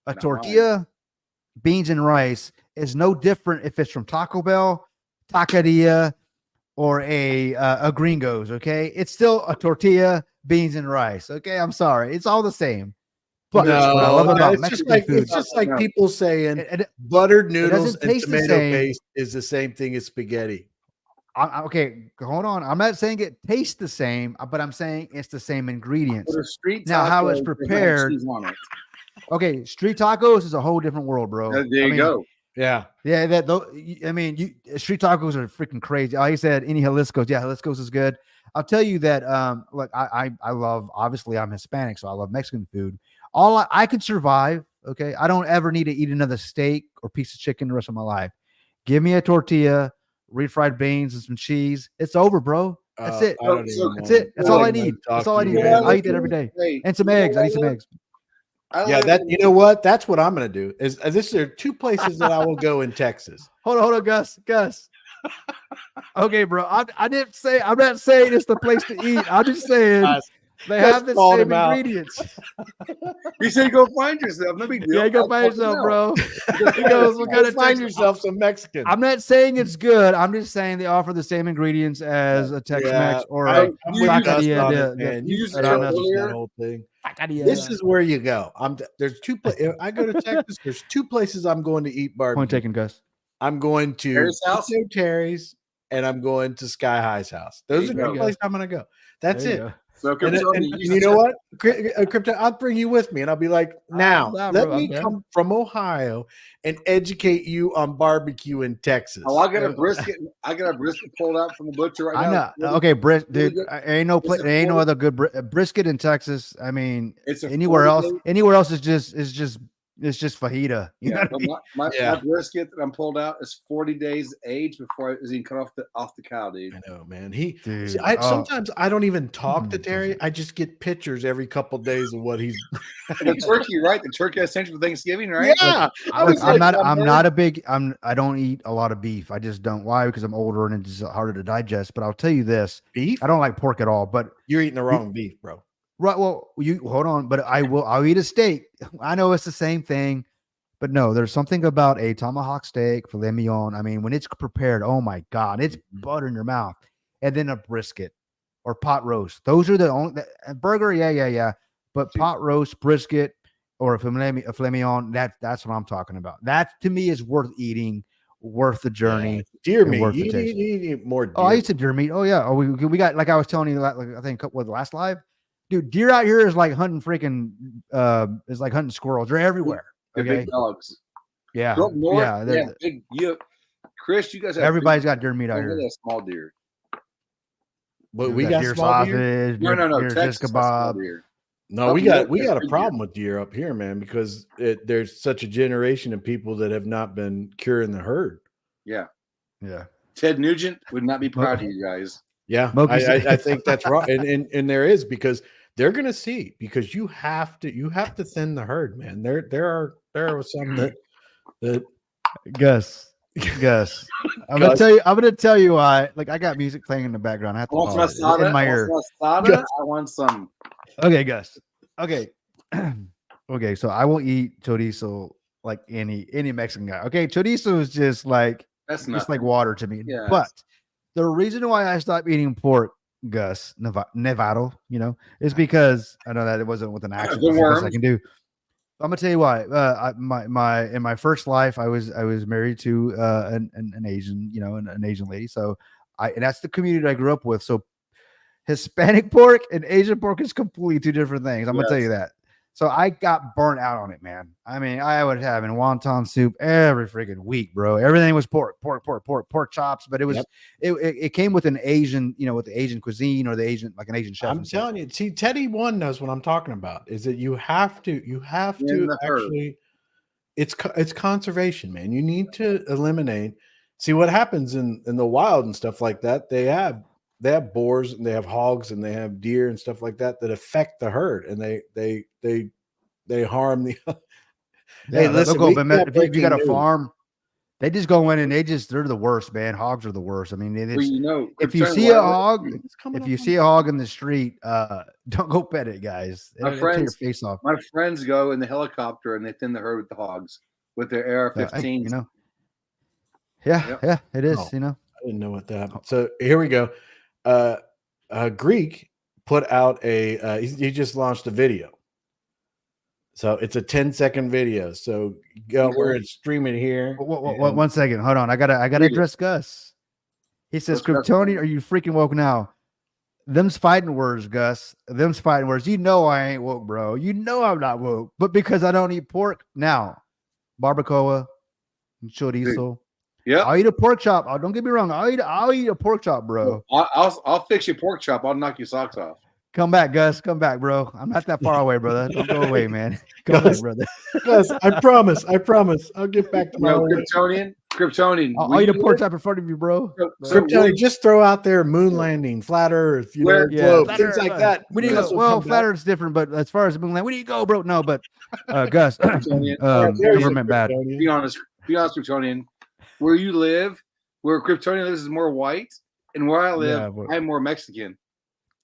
A Not tortilla, beans and rice is no different if it's from Taco Bell, Taqueria, or a Gringos, okay? It's still a tortilla, beans and rice, okay? I'm sorry, it's all the same. But what I love about it's just Mexican like food, it's just like No. people saying it- buttered noodles doesn't and taste the tomato same. paste is the same thing as spaghetti. okay, hold on. I'm not saying it tastes the same, but I'm saying it's the same ingredients. For the street Now, how it's tacos, they have prepared- cheese on it. Okay, street tacos is a whole different world, bro. There you I mean, go. Yeah, Yeah, street tacos are freaking crazy. He said any Jalisco's. Yeah, Jalisco's is good. I'll tell you that. Look, I love. Obviously, I'm Hispanic, so I love Mexican food. I could survive. Okay, I don't ever need to eat another steak or piece of chicken the rest of my life. Give me a tortilla, refried beans, and some cheese. It's over, bro. That's it. I don't So- even That's wanna- it. That's I all don't I wanna need. talk That's all I to need, you, man. man. I eat that every day. Hey, And some you know eggs. I what need some live- eggs. I Yeah, live that in- you know what? That's what I'm gonna do. Is this are two places that I will go in Texas. Hold on, Gus. Okay, bro. I didn't say. I'm not saying it's the place to eat. I'm just saying they Gus have the called same him out. ingredients. You said go find yourself. No big deal. Yeah, go I'll find fucking yourself, know. bro. He goes, "What kind of find Tex-" yourself some Mexican. I'm not saying it's good. I'm just saying they offer the same ingredients as a Tex-Mex or I- a I'm you with use- Gus taqueria. on the- it, man. the- you You used said it that earlier. whole thing. taqueria. This is where you go. There's two places. I go to Texas. There's two places I'm going to eat Point barbecue. taken, Gus. I'm going to Terry's house? Tito Terry's, and I'm going to Sky High's house. Those are There the you go. places I'm going to go. That's There you it. go. So And, Kryptonian, and you you know said- what, Crypto, I'll bring you with me, and I'll be like, now nah, let bro, me I'm down. come from Ohio and educate you on barbecue in Texas. Oh, I got a brisket. I got a brisket pulled out from the butcher right I'm now. not okay, really dude. good. Ain't no It's a ain't no 40 other good brisket in Texas. I mean, It's a anywhere 40 else, day- anywhere else is just fajita. You know Yeah, what I mean? my Yeah. brisket that I'm pulled out is 40 days age before it was even cut off the cow, dude. I know, man. See, Dude, sometimes I don't even talk to Mm. Terry. I just get pictures every couple days of what he's. The turkey, right? The turkey I sent you for Thanksgiving, right? Yeah, I Look, was I'm like, not a big I don't eat a lot of beef. I just don't. Why? Because I'm older and it's harder to digest. But I'll tell you this: beef. I don't like pork at all. But You're eating the wrong beef, bro. right, well, you hold on. But I'll eat a steak. I know it's the same thing, but no, there's something about a tomahawk steak, filet mignon. I mean, when it's prepared, oh my god, it's butter in your mouth, and then a brisket or pot roast. Those are the only burger. Yeah. But pot roast, brisket, or a filet mignon. That's what I'm talking about. That to me is worth eating, worth the journey. Yeah, deer and meat. worth the You taste. need more deer. Oh, I eat some deer meat. Oh yeah. Oh, we got, like I was telling you, like I think with the last live, dude. Deer out here is like hunting freaking is like hunting squirrels. They're everywhere. They're Okay. big dogs. Yeah. Up north, Yeah. yeah, big. Chris, you guys have Everybody's big, got deer meat out look at here. that small deer. But We we got deer small sausage. deer. No, no, no. Deer Texas fish has small kebab. deer. No, Up we north, got there's a big deer. problem with deer up here, man, because there's such a generation of people that have not been curing the herd. Yeah. Yeah. Ted Nugent would not be proud of you guys. Yeah, Moki said- I think that's right, and there is, because they're gonna see, because you have to thin the herd, man. There are some that Gus. I'm gonna tell you why. Like I got music playing in the background. I have I to want some pause it asada. in my I ear. want some asada. I want some. Okay, Gus. Okay. Okay, so I will eat chorizo like any Mexican guy. Okay, chorizo is just like That's not. like water to me. Yes. But the reason why I stopped eating pork, Gus Nevado, is because I know that it wasn't with an accent. The That's the best I worms. can do. I'm gonna tell you why. In my first life, I was married to an Asian, an Asian lady. So and that's the community I grew up with. So Hispanic pork and Asian pork is completely two different things. I'm gonna tell you that. So I got burnt out on it, man. I mean, I was having wonton soup every freaking week, bro. Everything was pork chops, but it was it came with an Asian, with the Asian cuisine or the Asian, like an Asian chef. I'm and stuff. telling you. See, Teddy One knows what I'm talking about. Is that you have to the herd. actually it's conservation, man. You need to eliminate. See what happens in the wild and stuff like that. They have boars and they have hogs and they have deer and stuff like that affect the herd, and they harm the. Hey, listen, go, we man, got if you got a breaking news. farm, they just go in and they're the worst, man. Hogs are the worst. I mean, Well, it's, you know, if you Kryptonian see a Wireless- hog, It's coming if up you on see a hog in the street, don't go pet it, guys. My It'll tear your friends- face off. my friends go in the helicopter and they thin the herd with the hogs with their Hey, AR-15s. you know. Yeah, Yep. yeah, it is. Oh. You know, I didn't know what that happened. So here we go. Greek put out he just launched a video. So it's a 10-second video. So we're gonna stream it here. and- 1 second. Hold on. I gotta Read it. address Gus. He says, What's Gus "Kryptonian, saying? are you freaking woke now?" Them's fighting words, Gus. Them's fighting words. You know I ain't woke, bro. You know I'm not woke. But because I don't eat pork now, barbacoa, chorizo. Yeah, I'll eat a pork chop. Oh, don't get me wrong. I'll eat a pork chop, bro. I'll fix your pork chop. I'll knock your socks off. Come back, Gus. Come back, bro. I'm not that far away, brother. Don't go away, man. Come back, Gus. brother. Yes, I promise. I'll get back to my No, old ways. Kryptonian. I'll where eat a you pork live- chop in front of you, bro. so Kryptonian, just throw out there moon landing, flat Earth, Where- globe, Flat things Earth, like that. We need to Gus go. will Well, come flat back. Earth's different, but as far as where do you go, bro? No, but Gus, Kryptonian. There's government bad. Kryptonian. Be honest, Kryptonian. Where you live, where Kryptonian lives, is more white, and where I live, Yeah, but- I'm more Mexican.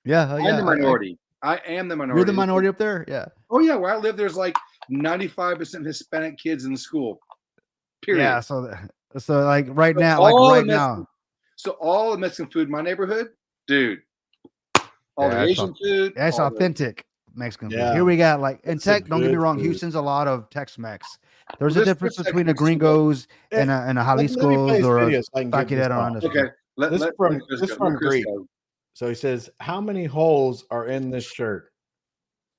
Yeah, I'm yeah. the minority. I am the minority. You're the minority up there. Yeah. Oh yeah, where I live, there's like 95% Hispanic kids in the school. Period. Yeah. So like right So now, all like the right now. So all the Mexican food in my neighborhood, dude. All Yeah, the it's Asian food. That's all the- authentic Mexican food. Yeah. Here we got like in It's a Tech. Don't get me good wrong. food. Houston's a lot of Tex-Mex. There's Well, a this difference Tex-Mex between a is super- Gringos Yeah, and a Let me play Jalisco's his or a video so I can get this Taqueria off. on Okay, let This let from- let Chris this go. from Let Chris Greek. go. So he says, "How many holes are in this shirt?"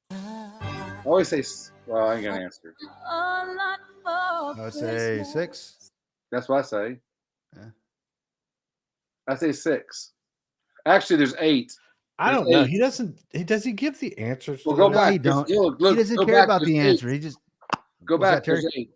I always say, well, I ain't gonna answer. I would say 6. That's what I say. Yeah. I say 6. Actually, there's 8. I There's don't know. 8. He doesn't. Does he give the answers? Well, to go them? No, back. he don't. Look, He doesn't go care back. about the There's 8. answer. He just Go What's that, back. There's Terry? 8.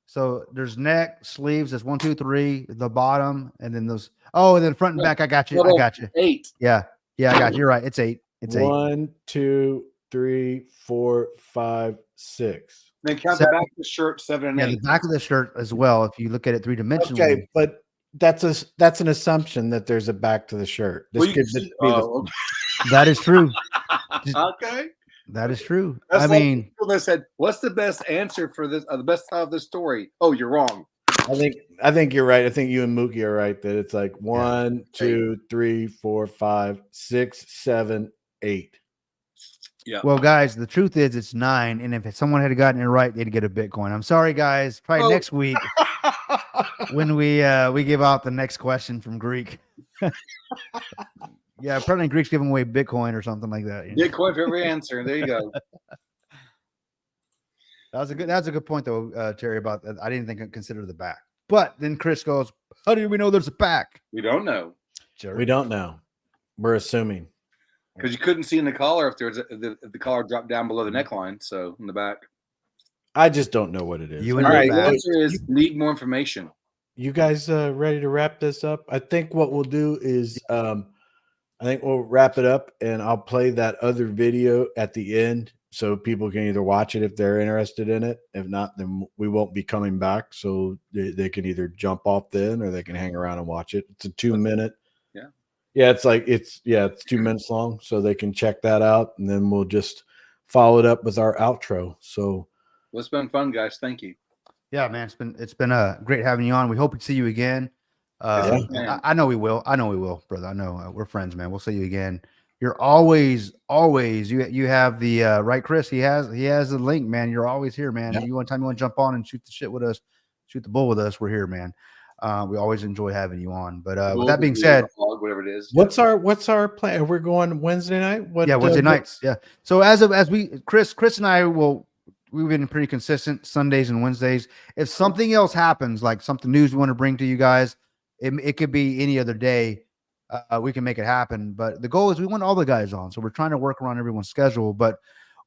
so there's neck, sleeves. There's 1, 2, 3. The bottom, and then those. Oh, and then front and No, back. I got you. no, I got you. 8. Yeah, I got you. You're right. It's 8. It's 8. 1, 2, 3, 4, 5, 6. Then count Seven. the back of the shirt, 7 and Yeah, 8. the back of the shirt as well. If you look at it three-dimensionally. Okay, but that's an assumption that there's a back to the shirt. This Well, you could can just see- be the- oh, That is true. okay. That is true. That's I like mean, people that said, "What's the best answer for this? The best side of the story?" Oh, you're wrong. I think you're right. I think you and Mookie are right that it's like 1, 2, 3, 4, 5, 6, 7, 8. well, guys, the truth is it's 9. And if someone had gotten it right, they'd get a Bitcoin. I'm sorry, guys. Probably Oh. next week when we give out the next question from Greek. Yeah, apparently Greek's giving away Bitcoin or something like that. you know? Bitcoin for every answer. There you go. That's a good point though, Terry. About that, I didn't think consider the back. But then Chris goes, "How do we know there's a back?" We don't know We don't know. We're assuming. because you couldn't see in the collar if the collar dropped down below the neckline. So in the back. I just don't know what it is. You All and All your right. right, The back. answer is need more information. you guys ready to wrap this up? I think what we'll do is I think we'll wrap it up and I'll play that other video at the end so people can either watch it if they're interested in it. If not, then we won't be coming back. So they can either jump off then or they can hang around and watch it. It's a 2-minute. Yeah. Yeah, it's 2 minutes long. So they can check that out and then we'll just follow it up with our outro. So Well, it's been fun, guys. Thank you. Yeah, man, it's been great having you on. We hope to see you again. Yes, man. I know we will. I know we will, brother. I know we're friends, man. We'll see you again. You're always you have the right, Chris. He has the link, man. You're always here, man. Yeah. You want to jump on and shoot the shit with us, shoot the bull with us. We're here, man. We always enjoy having you on. But with that being said, whatever it is. what's our plan? We're going Wednesday night. What, yeah, Wednesday nights. Yeah. So as Chris and I we've been pretty consistent Sundays and Wednesdays. If something else happens, like something news we want to bring to you guys, it could be any other day. We can make it happen. But the goal is we want all the guys on. So we're trying to work around everyone's schedule. But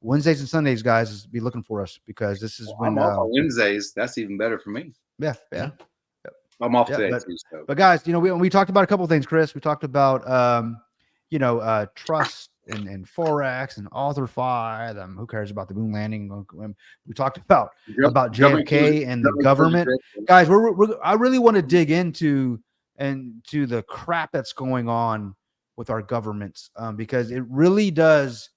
Wednesdays and Sundays, guys, be looking for us because this is I'm when. off on Wednesdays. That's even better for me. Yeah. I'm off Yeah, today but- too. So. But guys, we talked about a couple of things, Chris. We talked about trust and forex and AuthorFi. Who cares about the moon landing? We talked about JFK and the government. Guys, I really want to dig into the crap that's going on with our governments, because it really does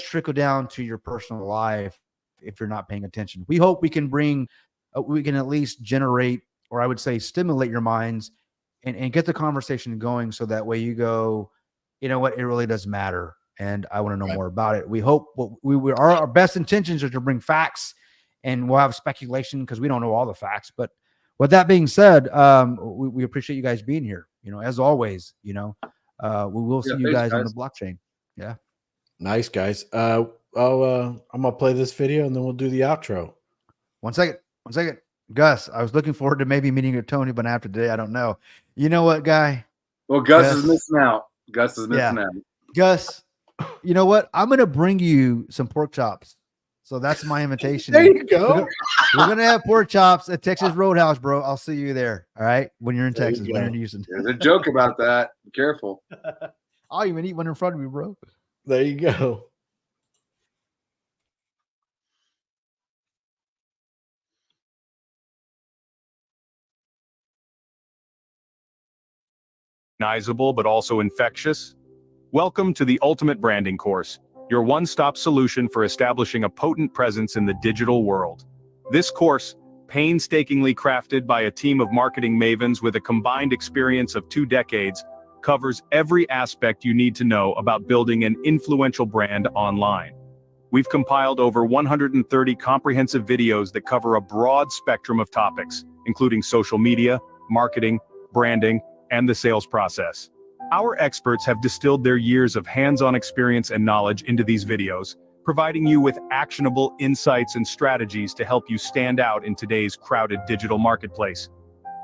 trickle down to your personal life if you're not paying attention. We hope we can at least generate, or I would say stimulate your minds and get the conversation going, so that way you go, you know what, it really does matter, and I want to know more about it. We hope our best intentions are to bring facts, and we'll have speculation because we don't know all the facts. But with that being said, we appreciate you guys being here. As always, we will see you guys on the blockchain. Yeah. Nice, guys. I'm gonna play this video and then we'll do the outro. One second. Gus, I was looking forward to maybe meeting with Tony, but after today, I don't know. You know what, guy? Well, Gus is missing out. Gus, you know what? I'm going to bring you some pork chops. So that's my invitation. There you go. We're going to have pork chops at Texas Roadhouse, bro. I'll see you there. All right. When you're in Texas, when you're in Houston. There's a joke about that. Be careful. I'll even eat one in front of you, bro. There you go. Recognizable but also infectious? Welcome to the Ultimate Branding Course, your one-stop solution for establishing a potent presence in the digital world. This course, painstakingly crafted by a team of marketing mavens with a combined experience of 2 decades, covers every aspect you need to know about building an influential brand online. We've compiled over 130 comprehensive videos that cover a broad spectrum of topics, including social media, marketing, branding, and the sales process. Our experts have distilled their years of hands-on experience and knowledge into these videos, providing you with actionable insights and strategies to help you stand out in today's crowded digital marketplace.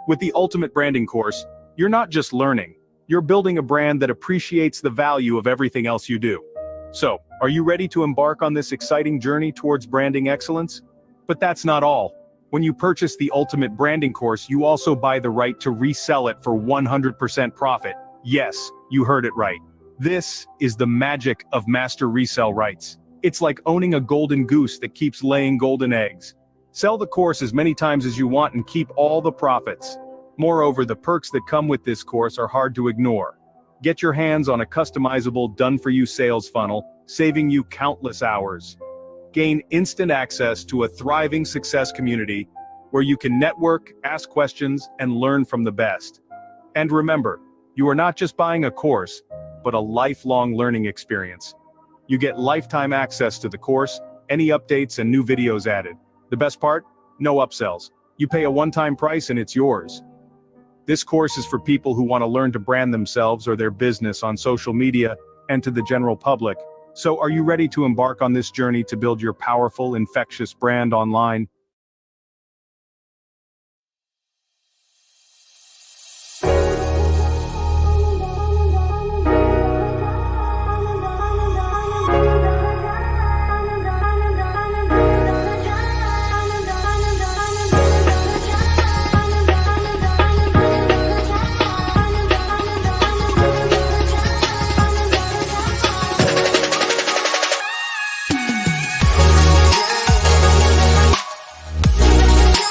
With the Ultimate Branding Course, you're not just learning, you're building a brand that appreciates the value of everything else you do. So, are you ready to embark on this exciting journey towards branding excellence? But that's not all. When you purchase the Ultimate Branding Course, you also buy the right to resell it for 100% profit. Yes, you heard it right. This is the magic of master resell rights. It's like owning a golden goose that keeps laying golden eggs. Sell the course as many times as you want and keep all the profits. Moreover, the perks that come with this course are hard to ignore. Get your hands on a customizable done-for-you sales funnel, saving you countless hours. Gain instant access to a thriving success community where you can network, ask questions, and learn from the best. And remember, you are not just buying a course, but a lifelong learning experience. You get lifetime access to the course, any updates and new videos added. The best part? No upsells. You pay a one-time price and it's yours. This course is for people who want to learn to brand themselves or their business on social media and to the general public. So are you ready to embark on this journey to build your powerful, infectious brand online?